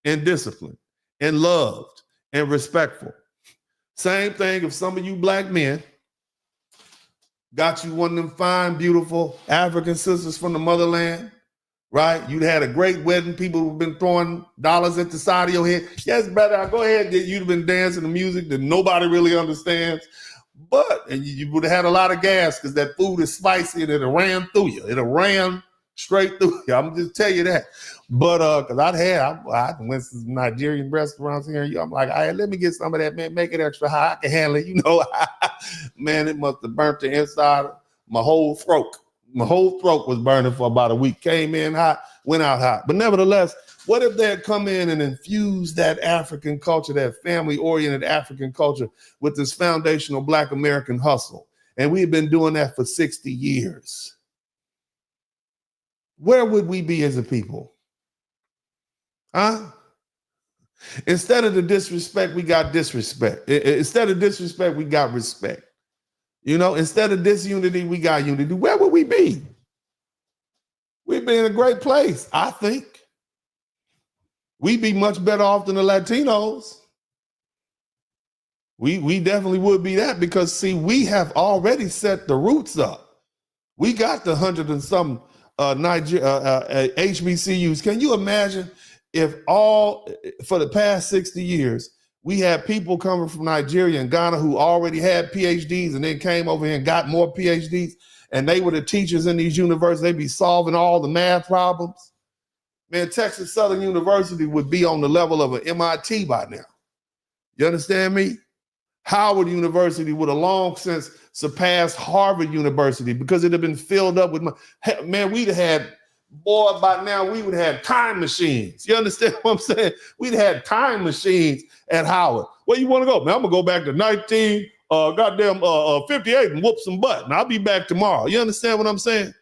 Speaker 14: and disciplined and loved and respectful. Same thing if some of you black men got you one of them fine, beautiful African sisters from the motherland, right? You'd had a great wedding. People who've been throwing dollars at the side of your head. Yes, brother, go ahead. You'd have been dancing to music that nobody really understands. And you would have had a lot of gas because that food is spicy and it'll ran through you. It'll ran straight through you. I'm just tell you that. But because I went to some Nigerian restaurants here. I'm like, let me get some of that, man. Make it extra hot. I can handle it. You know, man, it must have burnt the inside of my whole throat. My whole throat was burning for about a week. Came in hot, went out hot. But nevertheless, what if they had come in and infused that African culture, that family-oriented African culture with this foundational Black American hustle? And we've been doing that for 60 years. Where would we be as a people? Huh? Instead of the disrespect, we got disrespect. Instead of disrespect, we got respect. You know, instead of disunity, we got unity. Where would we be? We'd be in a great place, I think. We'd be much better off than the Latinos. We definitely would be that because, see, we have already set the roots up. We got the 100 and some HBCUs. Can you imagine if for the past 60 years, we had people coming from Nigeria and Ghana who already had PhDs and then came over here and got more PhDs, and they were the teachers in these universities. They'd be solving all the math problems. Man, Texas Southern University would be on the level of an MIT by now. You understand me? Howard University would have long since surpassed Harvard University because it had been filled up with man, we'd have had, boy, by now we would have time machines. You understand what I'm saying? We'd had time machines at Howard. Where you want to go? Man, I'm going to go back to 58 and whoop some butt, and I'll be back tomorrow. You understand what I'm saying?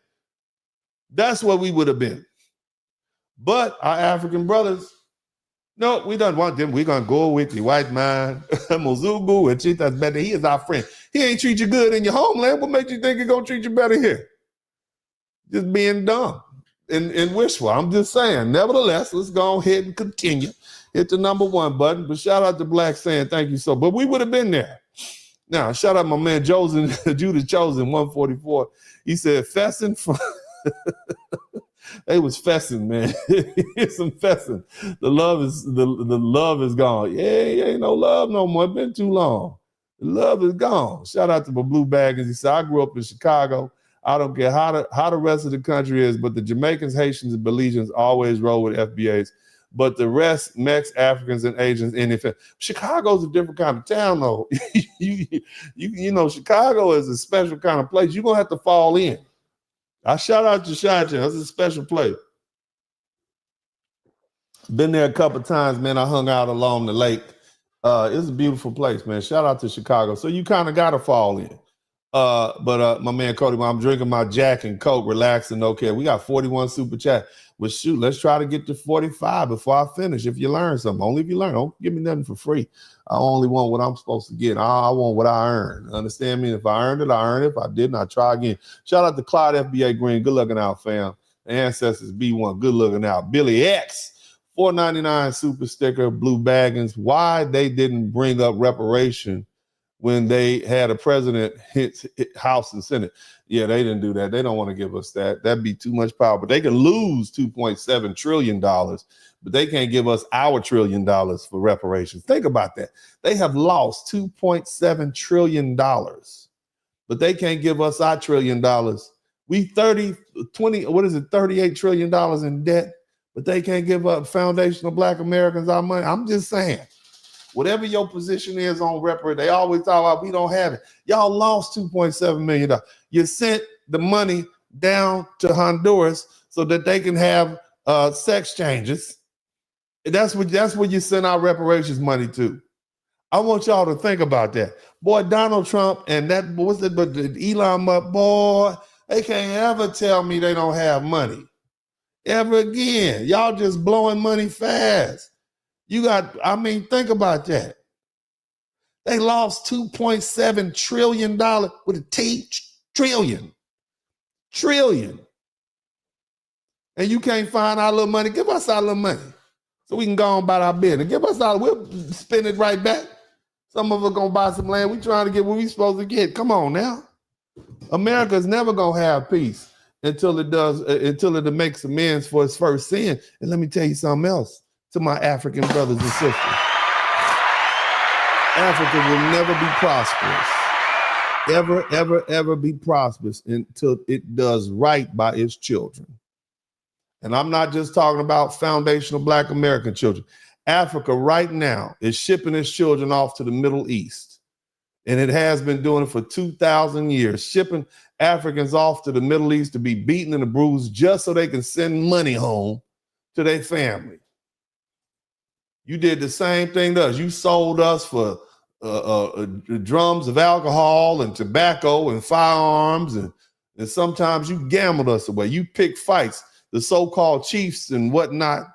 Speaker 14: That's what we would have been. But our African brothers, no, we don't want them. We're going to go with the white man, Mozungu, and treat us better. He is our friend. He ain't treat you good in your homeland. What makes you think he's going to treat you better here? Just being dumb and wishful. I'm just saying. Nevertheless, let's go ahead and continue. Hit the number 1 button. But shout out to Black saying thank you so. But we would have been there. Now, shout out my man Judah Chosen, 144. He said, Fessin from... They was fessing, man. It's some fessing. The love is gone. Yeah, ain't no love no more. It's been too long. The love is gone. Shout out to my blue baggers. He said, I grew up in Chicago. I don't care how the rest of the country is, but the Jamaicans, Haitians, and Belizeans always roll with FBAs. But the rest, Mex, Africans, and Asians, NFL. Chicago's a different kind of town, though. you know, Chicago is a special kind of place. You're gonna have to fall in. I shout out to Chi-Town. That's a special place. Been there a couple of times, man. I hung out along the lake. It's a beautiful place, man. Shout out to Chicago. So you kind of got to fall in. But my man Cody, I'm drinking my Jack and Coke, relaxing. Okay, we got 41 super chat. Well, shoot, let's try to get to 45 before I finish. If you learn something, only if you learn. Don't give me nothing for free. I only want what I'm supposed to get. I want what I earn. Understand me? If I earned it, I earned it. If I didn't, I try again. Shout out to Clyde FBA Green. Good looking out, fam. Ancestors B1. Good looking out. Billy X. $4.99 super sticker. Blue Baggins. Why they didn't bring up reparation when they had a president hit House and Senate. Yeah, they didn't do that. They don't want to give us that. That'd be too much power. But they can lose $2.7 trillion, but they can't give us our $1 trillion for reparations. Think about that. They have lost $2.7 trillion, but they can't give us our $1 trillion We 38 trillion dollars in debt, but they can't give up foundational Black Americans our money. I'm just saying, whatever your position is on they always talk about we don't have it. Y'all lost $2.7 million. You sent the money down to Honduras so that they can have sex changes. That's where you send our reparations money to. I want y'all to think about that. Boy, Donald Trump and that, but Elon Musk, boy, they can't ever tell me they don't have money. Ever again. Y'all just blowing money fast. Think about that. They lost $2.7 trillion with a T, trillion. And you can't find our little money. Give us our little money so we can go on about our business. Give us we'll spend it right back. Some of us gonna buy some land. We trying to get what we supposed to get. Come on now. America's never gonna have peace until it makes amends for its first sin. And let me tell you something else to my African brothers and sisters. Africa will never be prosperous. Ever be prosperous until it does right by its children. And I'm not just talking about foundational Black American children. Africa right now is shipping its children off to the Middle East. And it has been doing it for 2,000 years, shipping Africans off to the Middle East to be beaten and bruised just so they can send money home to their family. You did the same thing to us. You sold us for drums of alcohol and tobacco and firearms, and sometimes you gambled us away. You picked fights. The so-called chiefs and whatnot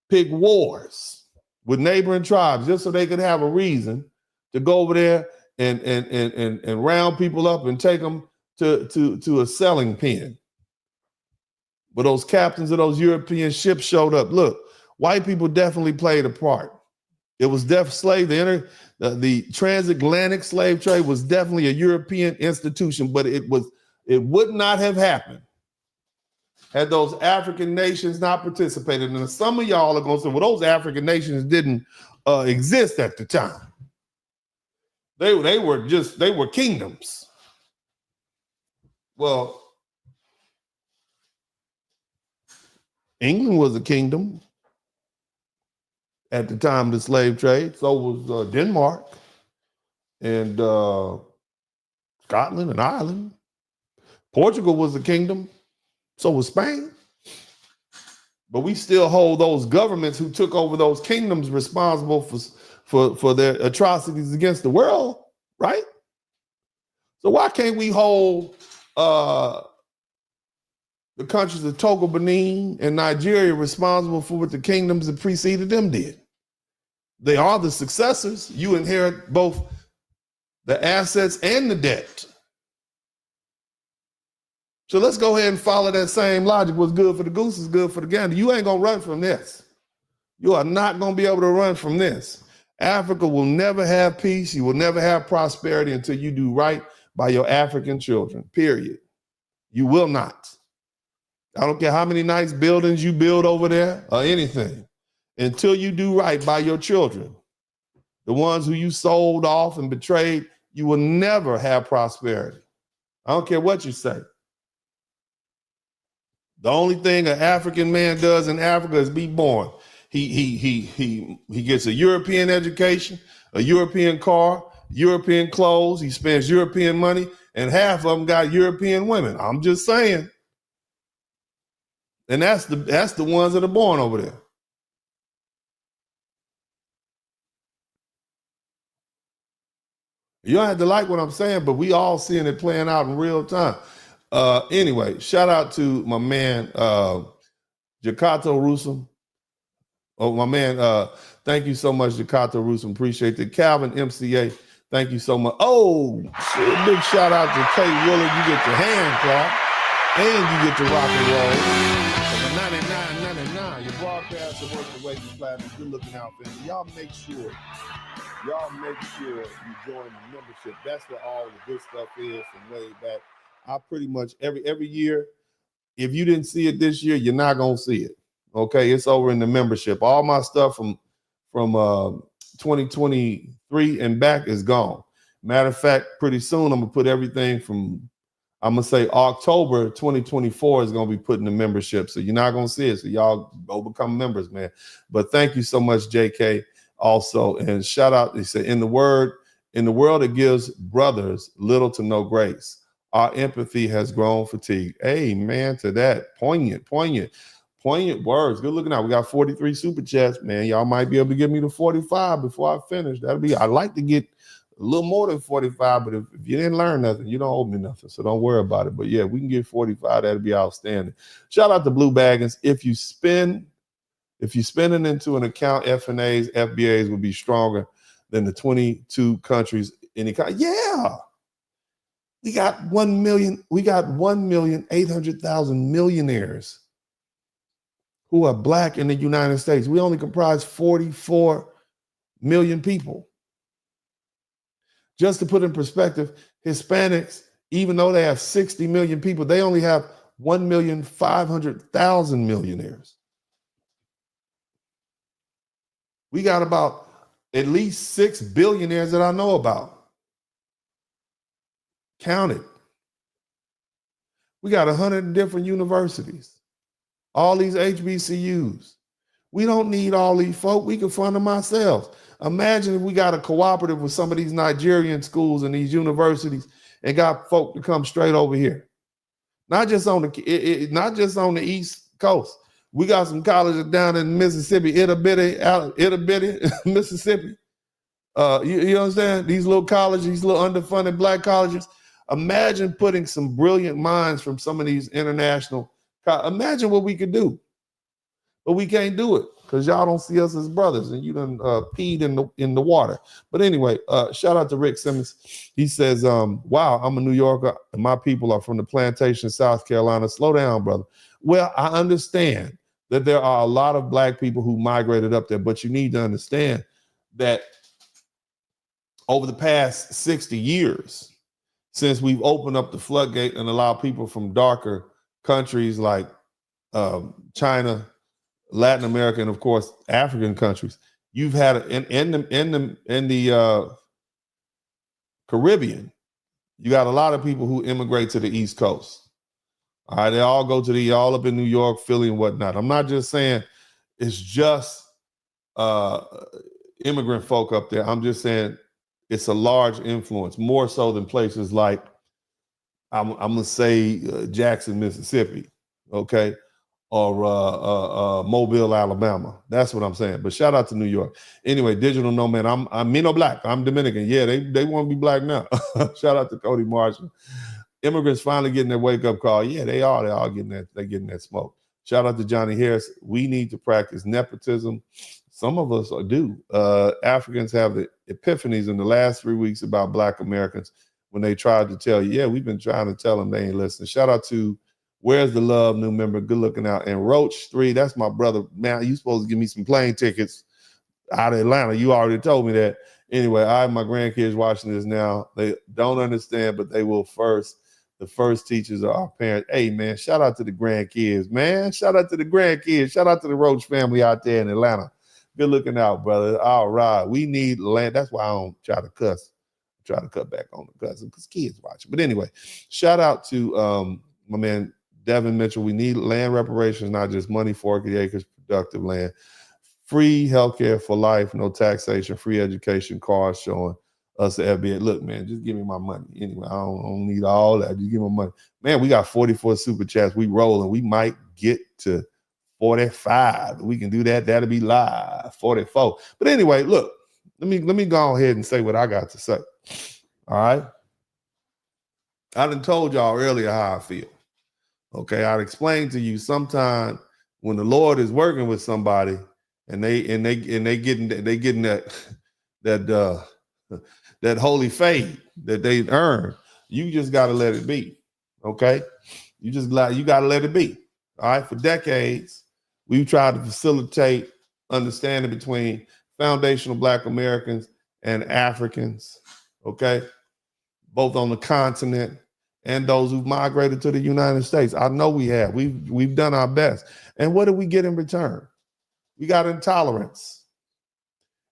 Speaker 14: pick wars with neighboring tribes just so they could have a reason to go over there and round people up and take them to a selling pen. But those captains of those European ships showed up. Look, white people definitely played a part. It was the transatlantic slave trade was definitely a European institution, but it would not have happened had those African nations not participated. And some of y'all are going to say, well, those African nations didn't exist at the time. They were kingdoms. Well, England was a kingdom at the time of the slave trade. So was Denmark and Scotland and Ireland. Portugal was a kingdom. So was Spain. But we still hold those governments who took over those kingdoms responsible for their atrocities against the world, right? So why can't we hold the countries of Togo, Benin, and Nigeria responsible for what the kingdoms that preceded them did? They are the successors. You inherit both the assets and the debt. So let's go ahead and follow that same logic. What's good for the goose is good for the gander. You ain't gonna run from this. You are not gonna be able to run from this. Africa will never have peace. You will never have prosperity until you do right by your African children, period. You will not. I don't care how many nice buildings you build over there or anything. Until you do right by your children, the ones who you sold off and betrayed, you will never have prosperity. I don't care what you say. The only thing an African man does in Africa is be born. He gets a European education, a European car, European clothes. He spends European money, and half of them got European women. I'm just saying. And that's the ones that are born over there. You don't have to like what I'm saying, but we all seeing it playing out in real time. Anyway, shout out to my man, Jakarta Rusum. Oh, my man, thank you so much, Jakarta Rusum. Appreciate it. Calvin MCA, thank you so much. Oh, big shout out to Kate Willard. You get your hand clap and you get your rock and roll. For the $99.99, your broadcast and work the way you platinum. Good looking out, family. Y'all make sure you join the membership. That's where all the good stuff is from way back. I pretty much every year, if you didn't see it this year, you're not gonna see it. Okay, it's over in the membership. All my stuff from 2023 and back is gone. Matter of fact, pretty soon I'm gonna put everything from I'm going to say October 2024 is going to be putting the membership. So you're not going to see it. So y'all go become members, man. But thank you so much, JK, also. And shout out, he said, in the world that gives brothers little to no grace, our empathy has grown fatigued. Amen to that. Poignant words. Good looking out. We got 43 super chats, man. Y'all might be able to give me the 45 before I finish. I'd like to get a little more than 45, but if you didn't learn nothing, you don't owe me nothing. So don't worry about it. But yeah, we can get 45. That'd be outstanding. Shout out to Blue Baggins. If you spend it into an account, FNAs, FBAs will be stronger than the 22 countries in the country. Yeah. We got 1,800,000 millionaires who are Black in the United States. We only comprise 44 million people. Just to put in perspective, Hispanics, even though they have 60 million people, they only have 1,500,000 millionaires. We got about at least 6 billionaires that I know about. Counted. We got 100 different universities, all these HBCUs. We don't need all these folk. We can fund them ourselves. Imagine if we got a cooperative with some of these Nigerian schools and these universities and got folk to come straight over here. Not just on the East Coast. We got some colleges down in Mississippi, itty bitty Mississippi. You understand? These little colleges, these little underfunded Black colleges. Imagine putting some brilliant minds from some of these international. Imagine what we could do. But we can't do it because y'all don't see us as brothers, and you done peed in the water. But anyway, shout out to Rick Simmons. He says, wow, I'm a New Yorker and my people are from the plantation, South Carolina. Slow down, brother. Well, I understand that there are a lot of Black people who migrated up there, but you need to understand that over the past 60 years, since we've opened up the floodgate and allowed people from darker countries like China, Latin America, and of course African countries, you've had in the Caribbean, you got a lot of people who immigrate to the East Coast. All right, they all go to all up in New York, Philly, and whatnot. I'm not just saying it's just immigrant folk up there. I'm just saying it's a large influence, more so than places like I'm gonna say Jackson, Mississippi, okay, or Mobile, Alabama. That's what I'm saying. But shout out to New York. Anyway, Digital Nomad. I'm Mino Black. I'm Dominican. Yeah, they want to be Black now. Shout out to Cody Marshall. Immigrants finally getting their wake up call. Yeah, they are. They're all getting that smoke. Shout out to Johnny Harris. We need to practice nepotism. Some of us do. Africans have the epiphanies in the last 3 weeks about Black Americans when they tried to tell you. Yeah, we've been trying to tell them, they ain't listening. Shout out to Where's the Love, new member, good looking out. And Roach 3, that's my brother. Man, you supposed to give me some plane tickets out of Atlanta. You already told me that. Anyway, I have my grandkids watching this now. They don't understand, but they will first. The first teachers are our parents. Hey, man, shout out to the grandkids, man. Shout out to the grandkids. Shout out to the Roach family out there in Atlanta. Good looking out, brother. All right. We need land. That's why I don't try to cuss. I try to cut back on the cussing because kids watching. But anyway, shout out to my man, Devin Mitchell. We need land reparations, not just money, 40 acres, productive land. Free healthcare for life, no taxation, free education, cars showing us the FBA. Look, man, just give me my money. Anyway, I don't need all that. Just give me my money. Man, we got 44 super chats. We rolling. We might get to 45. We can do that. That'll be live. 44. But anyway, look, let me go ahead and say what I got to say. All right. I done told y'all earlier how I feel. Okay, I'd explain to you sometime when the Lord is working with somebody and they getting that holy faith that they earn, you just got to let it be. Okay, you got to let it be. All right, for decades we've tried to facilitate understanding between foundational Black Americans and Africans. Okay, both on the continent and those who've migrated to the United States. I know we have. We've done our best. And what do we get in return? We got intolerance.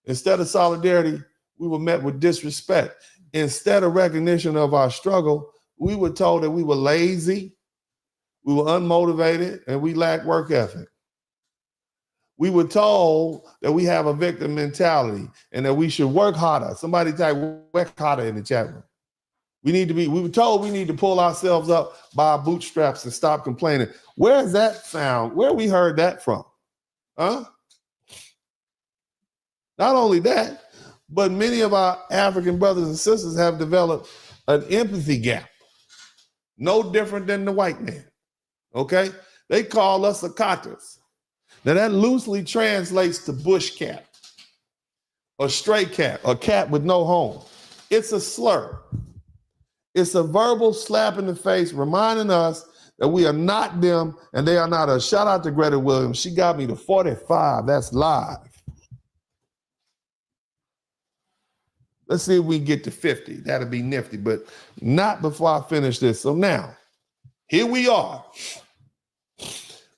Speaker 14: Instead of solidarity, we were met with disrespect. Instead of recognition of our struggle, We were told that we were lazy, we were unmotivated, and we lacked work ethic. We were told that we have a victim mentality and that we should work harder. Somebody type work harder in the chat room. We were told we need to pull ourselves up by our bootstraps and stop complaining. Where is that found? Where we heard that from? Huh? Not only that, but many of our African brothers and sisters have developed an empathy gap. No different than the white man. Okay? They call us Akatas. Now that loosely translates to bush cat, or stray cat, or cat with no home. It's a slur. It's a verbal slap in the face reminding us that we are not them and they are not us. Shout out to Greta Williams. She got me to 45. That's live. Let's see if we can get to 50. That'll be nifty, but not before I finish this. So now, here we are.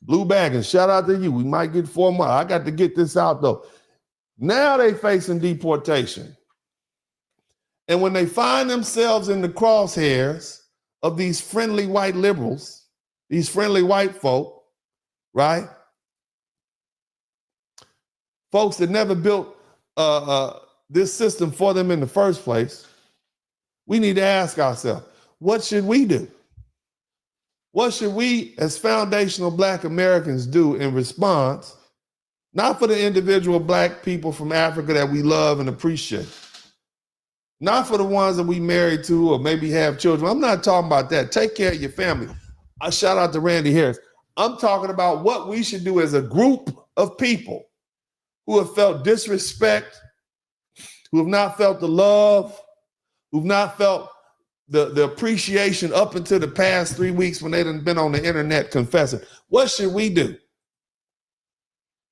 Speaker 14: Blue Baggins, shout out to you. We might get 4 more. I got to get this out though. Now they facing deportation. And when they find themselves in the crosshairs of these friendly white liberals, these friendly white folk, right? Folks that never built this system for them in the first place, we need to ask ourselves, what should we do? What should we as foundational Black Americans do in response, not for the individual Black people from Africa that we love and appreciate, not for the ones that we married to or maybe have children. I'm not talking about that. Take care of your family. I shout out to Randy Harris. I'm talking about what we should do as a group of people who have felt disrespect, who have not felt the love, who've not felt the appreciation up until the past 3 weeks when they done been on the internet confessing. What should we do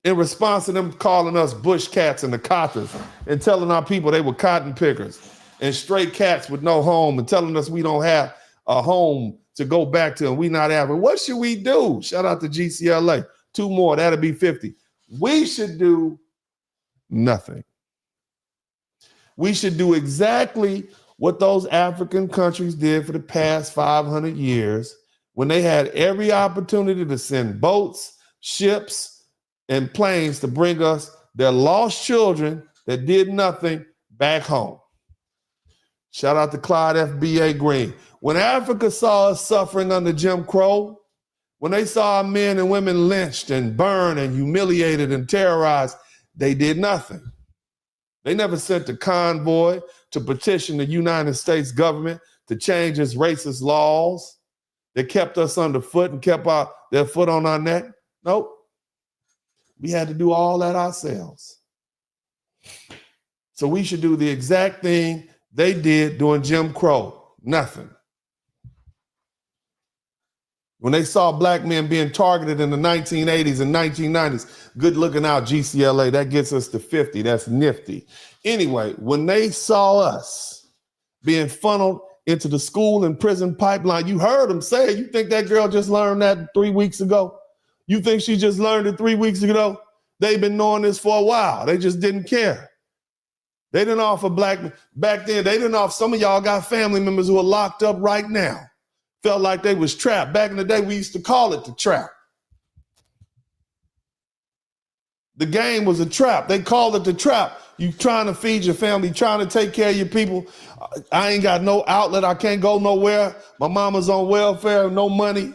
Speaker 14: in response to them calling us bush cats and the cotters and telling our people they were cotton pickers and stray cats with no home and telling us we don't have a home to go back to and we not having? What should we do? Shout out to GCLA. 2 more, that'll be 50. We should do nothing. We should do exactly what those African countries did for the past 500 years when they had every opportunity to send boats, ships, and planes to bring us their lost children that did nothing back home. Shout out to Clyde FBA Green. When Africa saw us suffering under Jim Crow, when they saw our men and women lynched and burned and humiliated and terrorized, they did nothing. They never sent a convoy to petition the United States government to change its racist laws that kept us underfoot and kept their foot on our neck. Nope. We had to do all that ourselves. So we should do the exact thing they did during Jim Crow. Nothing. When they saw Black men being targeted in the 1980s and 1990s, good looking out, GCLA, that gets us to 50. That's nifty. Anyway, when they saw us being funneled into the school and prison pipeline, you heard them say it. You think that girl just learned that 3 weeks ago? You think she just learned it 3 weeks ago? They've been knowing this for a while. They just didn't care. They didn't offer back then, they didn't offer, some of y'all got family members who are locked up right now. Felt like they was trapped. Back in the day, we used to call it the trap. The game was a trap. They called it the trap. You trying to feed your family, trying to take care of your people. I ain't got no outlet. I can't go nowhere. My mama's on welfare, no money.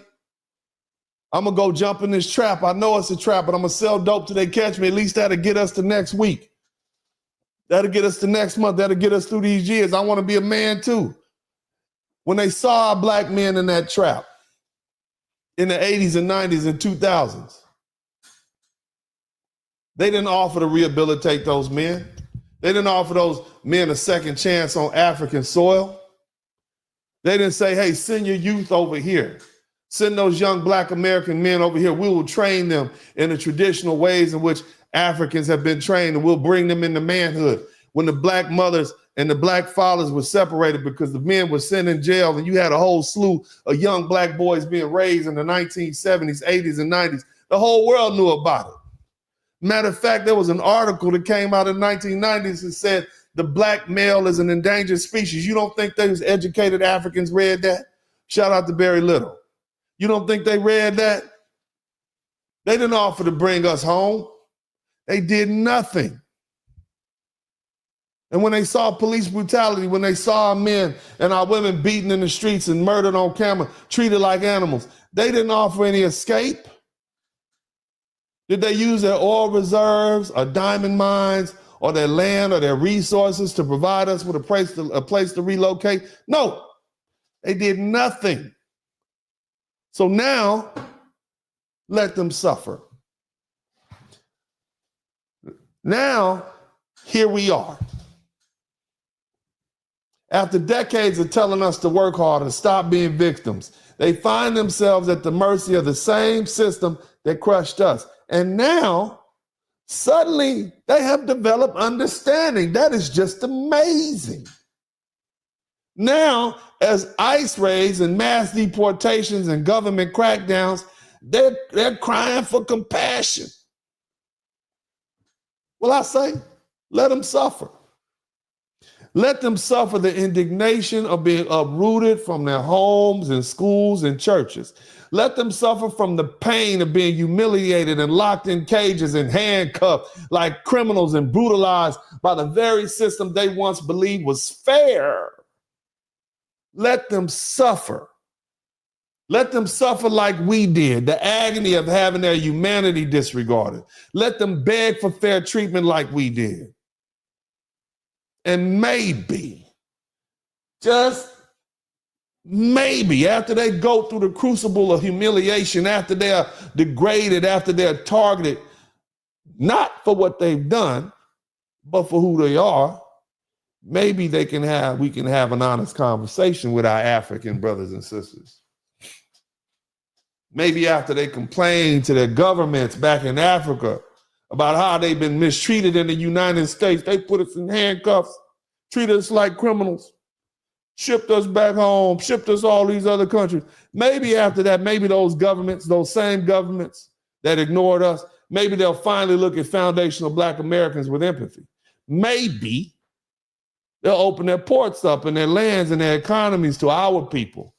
Speaker 14: I'm going to go jump in this trap. I know it's a trap, but I'm going to sell dope till they catch me. At least that'll get us to next week. That'll get us to next month. That'll get us through these years. I want to be a man too. When they saw our Black men in that trap in the 80s and 90s and 2000s, they didn't offer to rehabilitate those men. They didn't offer those men a second chance on African soil. They didn't say, hey, send your youth over here. Send those young Black American men over here. We will train them in the traditional ways in which Africans have been trained, and we'll bring them into manhood. When the Black mothers and the Black fathers were separated because the men were sent in jail, and you had a whole slew of young Black boys being raised in the 1970s, 80s, and 90s, the whole world knew about it. Matter of fact, there was an article that came out in the 1990s that said the Black male is an endangered species. You don't think those educated Africans read that? Shout out to Barry Little. You don't think they read that? They didn't offer to bring us home. They did nothing. And when they saw police brutality, when they saw our men and our women beaten in the streets and murdered on camera, treated like animals, they didn't offer any escape. Did they use their oil reserves or diamond mines or their land or their resources to provide us with a place to relocate? No, they did nothing. So now, let them suffer. Now, here we are. After decades of telling us to work hard and stop being victims, they find themselves at the mercy of the same system that crushed us. And now, suddenly, they have developed understanding. That is just amazing. Now, as ICE raids and mass deportations and government crackdowns, they're crying for compassion. Well, I say, let them suffer. Let them suffer the indignation of being uprooted from their homes and schools and churches. Let them suffer from the pain of being humiliated and locked in cages and handcuffed like criminals and brutalized by the very system they once believed was fair. Let them suffer. Let them suffer like we did, the agony of having their humanity disregarded. Let them beg for fair treatment like we did. And maybe, just maybe, after they go through the crucible of humiliation, after they are degraded, after they're targeted, not for what they've done, but for who they are, maybe we can have an honest conversation with our African brothers and sisters. Maybe after they complain to their governments back in Africa about how they've been mistreated in the United States, they put us in handcuffs, treat us like criminals, shipped us back home, shipped us all these other countries. Maybe after that, maybe those governments, those same governments that ignored us, maybe they'll finally look at foundational Black Americans with empathy. Maybe they'll open their ports up and their lands and their economies to our people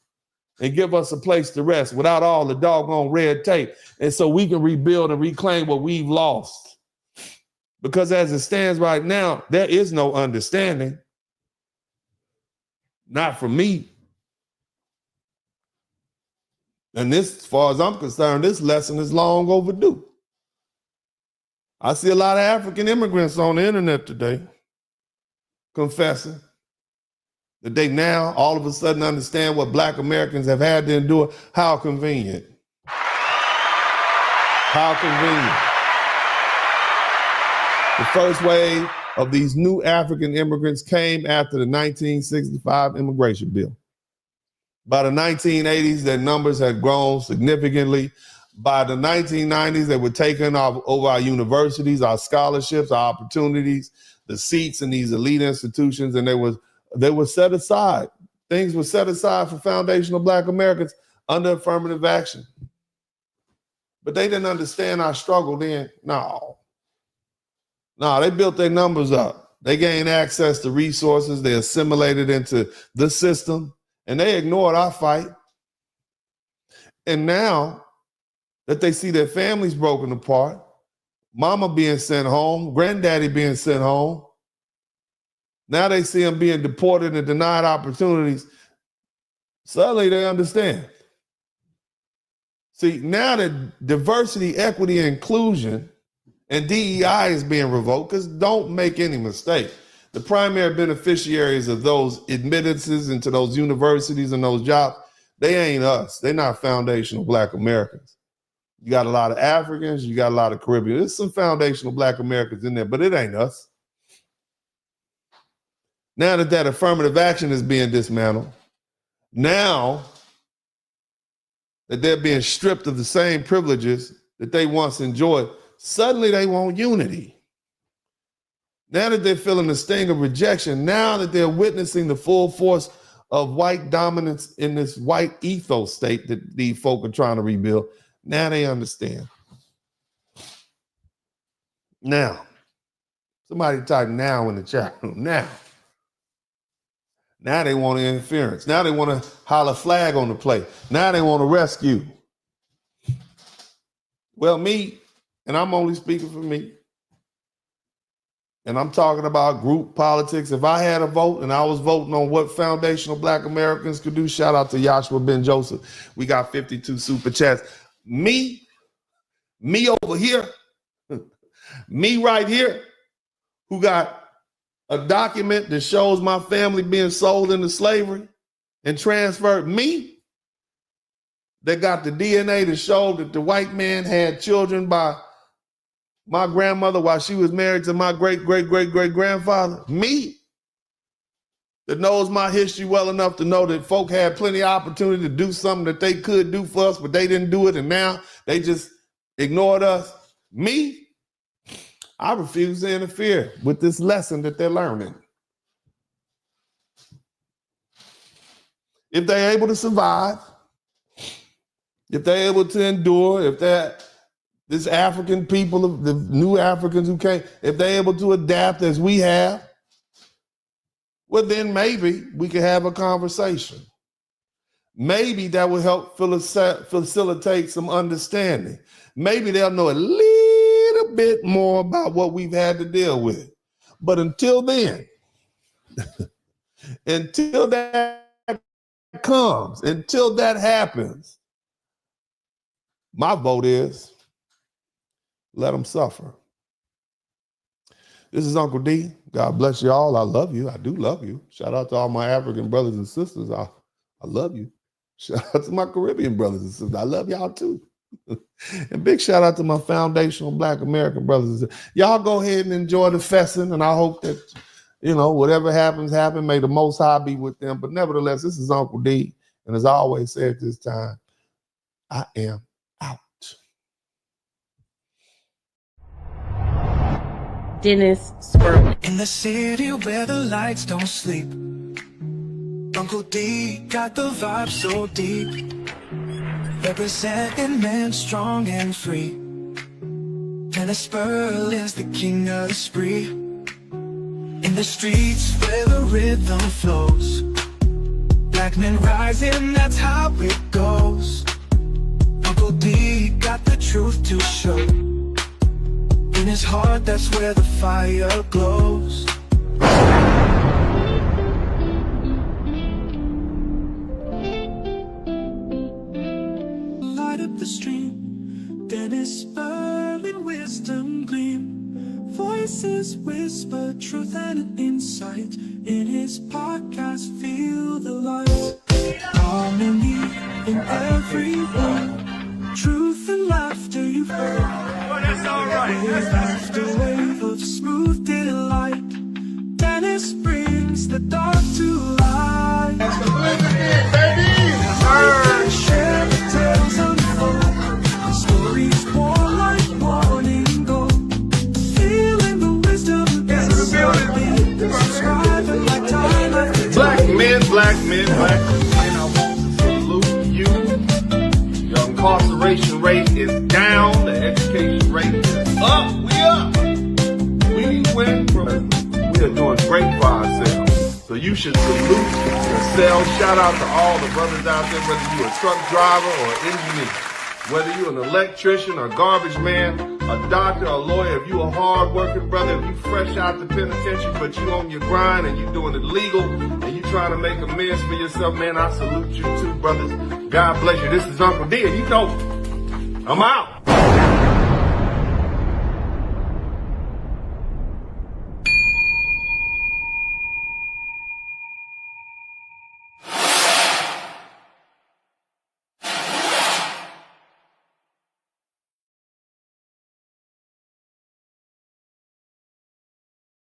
Speaker 14: and give us a place to rest without all the doggone red tape. And so we can rebuild and reclaim what we've lost. Because as it stands right now, there is no understanding. Not for me. And this, as far as I'm concerned, this lesson is long overdue. I see a lot of African immigrants on the internet today confessing that they now all of a sudden understand what Black Americans have had to endure. How convenient. How convenient. The first wave of these new African immigrants came after the 1965 immigration bill. By the 1980s, their numbers had grown significantly. By the 1990s, they were taking over our universities, our scholarships, our opportunities, the seats in these elite institutions, and they were set aside. Things were set aside for foundational Black Americans under affirmative action. But they didn't understand our struggle then. No, they built their numbers up. They gained access to resources. They assimilated into the system, and they ignored our fight. And now that they see their families broken apart, mama being sent home, granddaddy being sent home, now they see them being deported and denied opportunities. Suddenly they understand. See, now that diversity, equity, and inclusion and DEI is being revoked, because don't make any mistake, the primary beneficiaries of those admittances into those universities and those jobs, they ain't us. They're not foundational Black Americans. You got a lot of Africans, you got a lot of Caribbean. There's some foundational Black Americans in there, but it ain't us. Now that affirmative action is being dismantled, now that they're being stripped of the same privileges that they once enjoyed, suddenly they want unity. Now that they're feeling the sting of rejection, now that they're witnessing the full force of white dominance in this white ethos state that these folk are trying to rebuild, now they understand. Now, somebody type now in the chat room, now. Now they want interference. Now they want to holler flag on the play. Now they want to rescue. Well, me, and I'm only speaking for me, and I'm talking about group politics. If I had a vote and I was voting on what foundational Black Americans could do, shout out to Joshua Ben Joseph. We got 52 super chats. Me over here, me right here, who got a document that shows my family being sold into slavery and transferred, me, that got the DNA to show that the white man had children by my grandmother while she was married to my great-great-great-great-grandfather, me, that knows my history well enough to know that folk had plenty of opportunity to do something that they could do for us, but they didn't do it, and now they just ignored us. Me, I refuse to interfere with this lesson that they're learning. If they're able to survive, if they're able to endure, if this African people, the new Africans who came, if they're able to adapt as we have, well, then maybe we can have a conversation. Maybe that will help facilitate some understanding. Maybe they'll know a little bit more about what we've had to deal with. But until then, until that comes, until that happens, my vote is let them suffer. This is Uncle D. God bless you all. I love you. I do love you. Shout out to all my African brothers and sisters. I love you. Shout out to my Caribbean brothers and sisters. I love y'all too. And big shout out to my foundational Black American brothers and sisters. Y'all go ahead and enjoy the festin', and I hope that, whatever happens, may the Most High be with them. But nevertheless, this is Uncle D. And as I always say at this time, I am out.
Speaker 6: Dennis Spurman.
Speaker 1: In the city where the lights don't sleep, Uncle D got the vibe so deep. Representing men strong and free. Dennis Spurl is the king of the spree. In the streets where the rhythm flows, Black men rising, that's how it goes. Uncle D got the truth to show. In his heart, that's where the fire glows. Light up the stream, Dennis Spurl in wisdom gleam. Voices whisper truth and insight. In his podcast, feel the light. Harmony in every word. Truth and laughter you've heard. Wave after wave of smooth delight. Dennis brings the dark to light. Share the tales unfold. The stories born like morning gold. Feeling the wisdom inside me. Subscribing like time after time.
Speaker 14: Black men, I want to salute you. Your incarceration rate is down. The education rate is up. We went from, we are doing great for ourselves. So you should salute yourself. Shout out to all the brothers out there, whether you're a truck driver or engineer, whether you're an electrician or garbage man, a doctor, a lawyer, if you're a hard-working brother, if you fresh out the penitentiary, but you on your grind and you doing it legal and you trying to make amends for yourself, man, I salute you too, brothers. God bless you. This is Uncle D, and I'm out.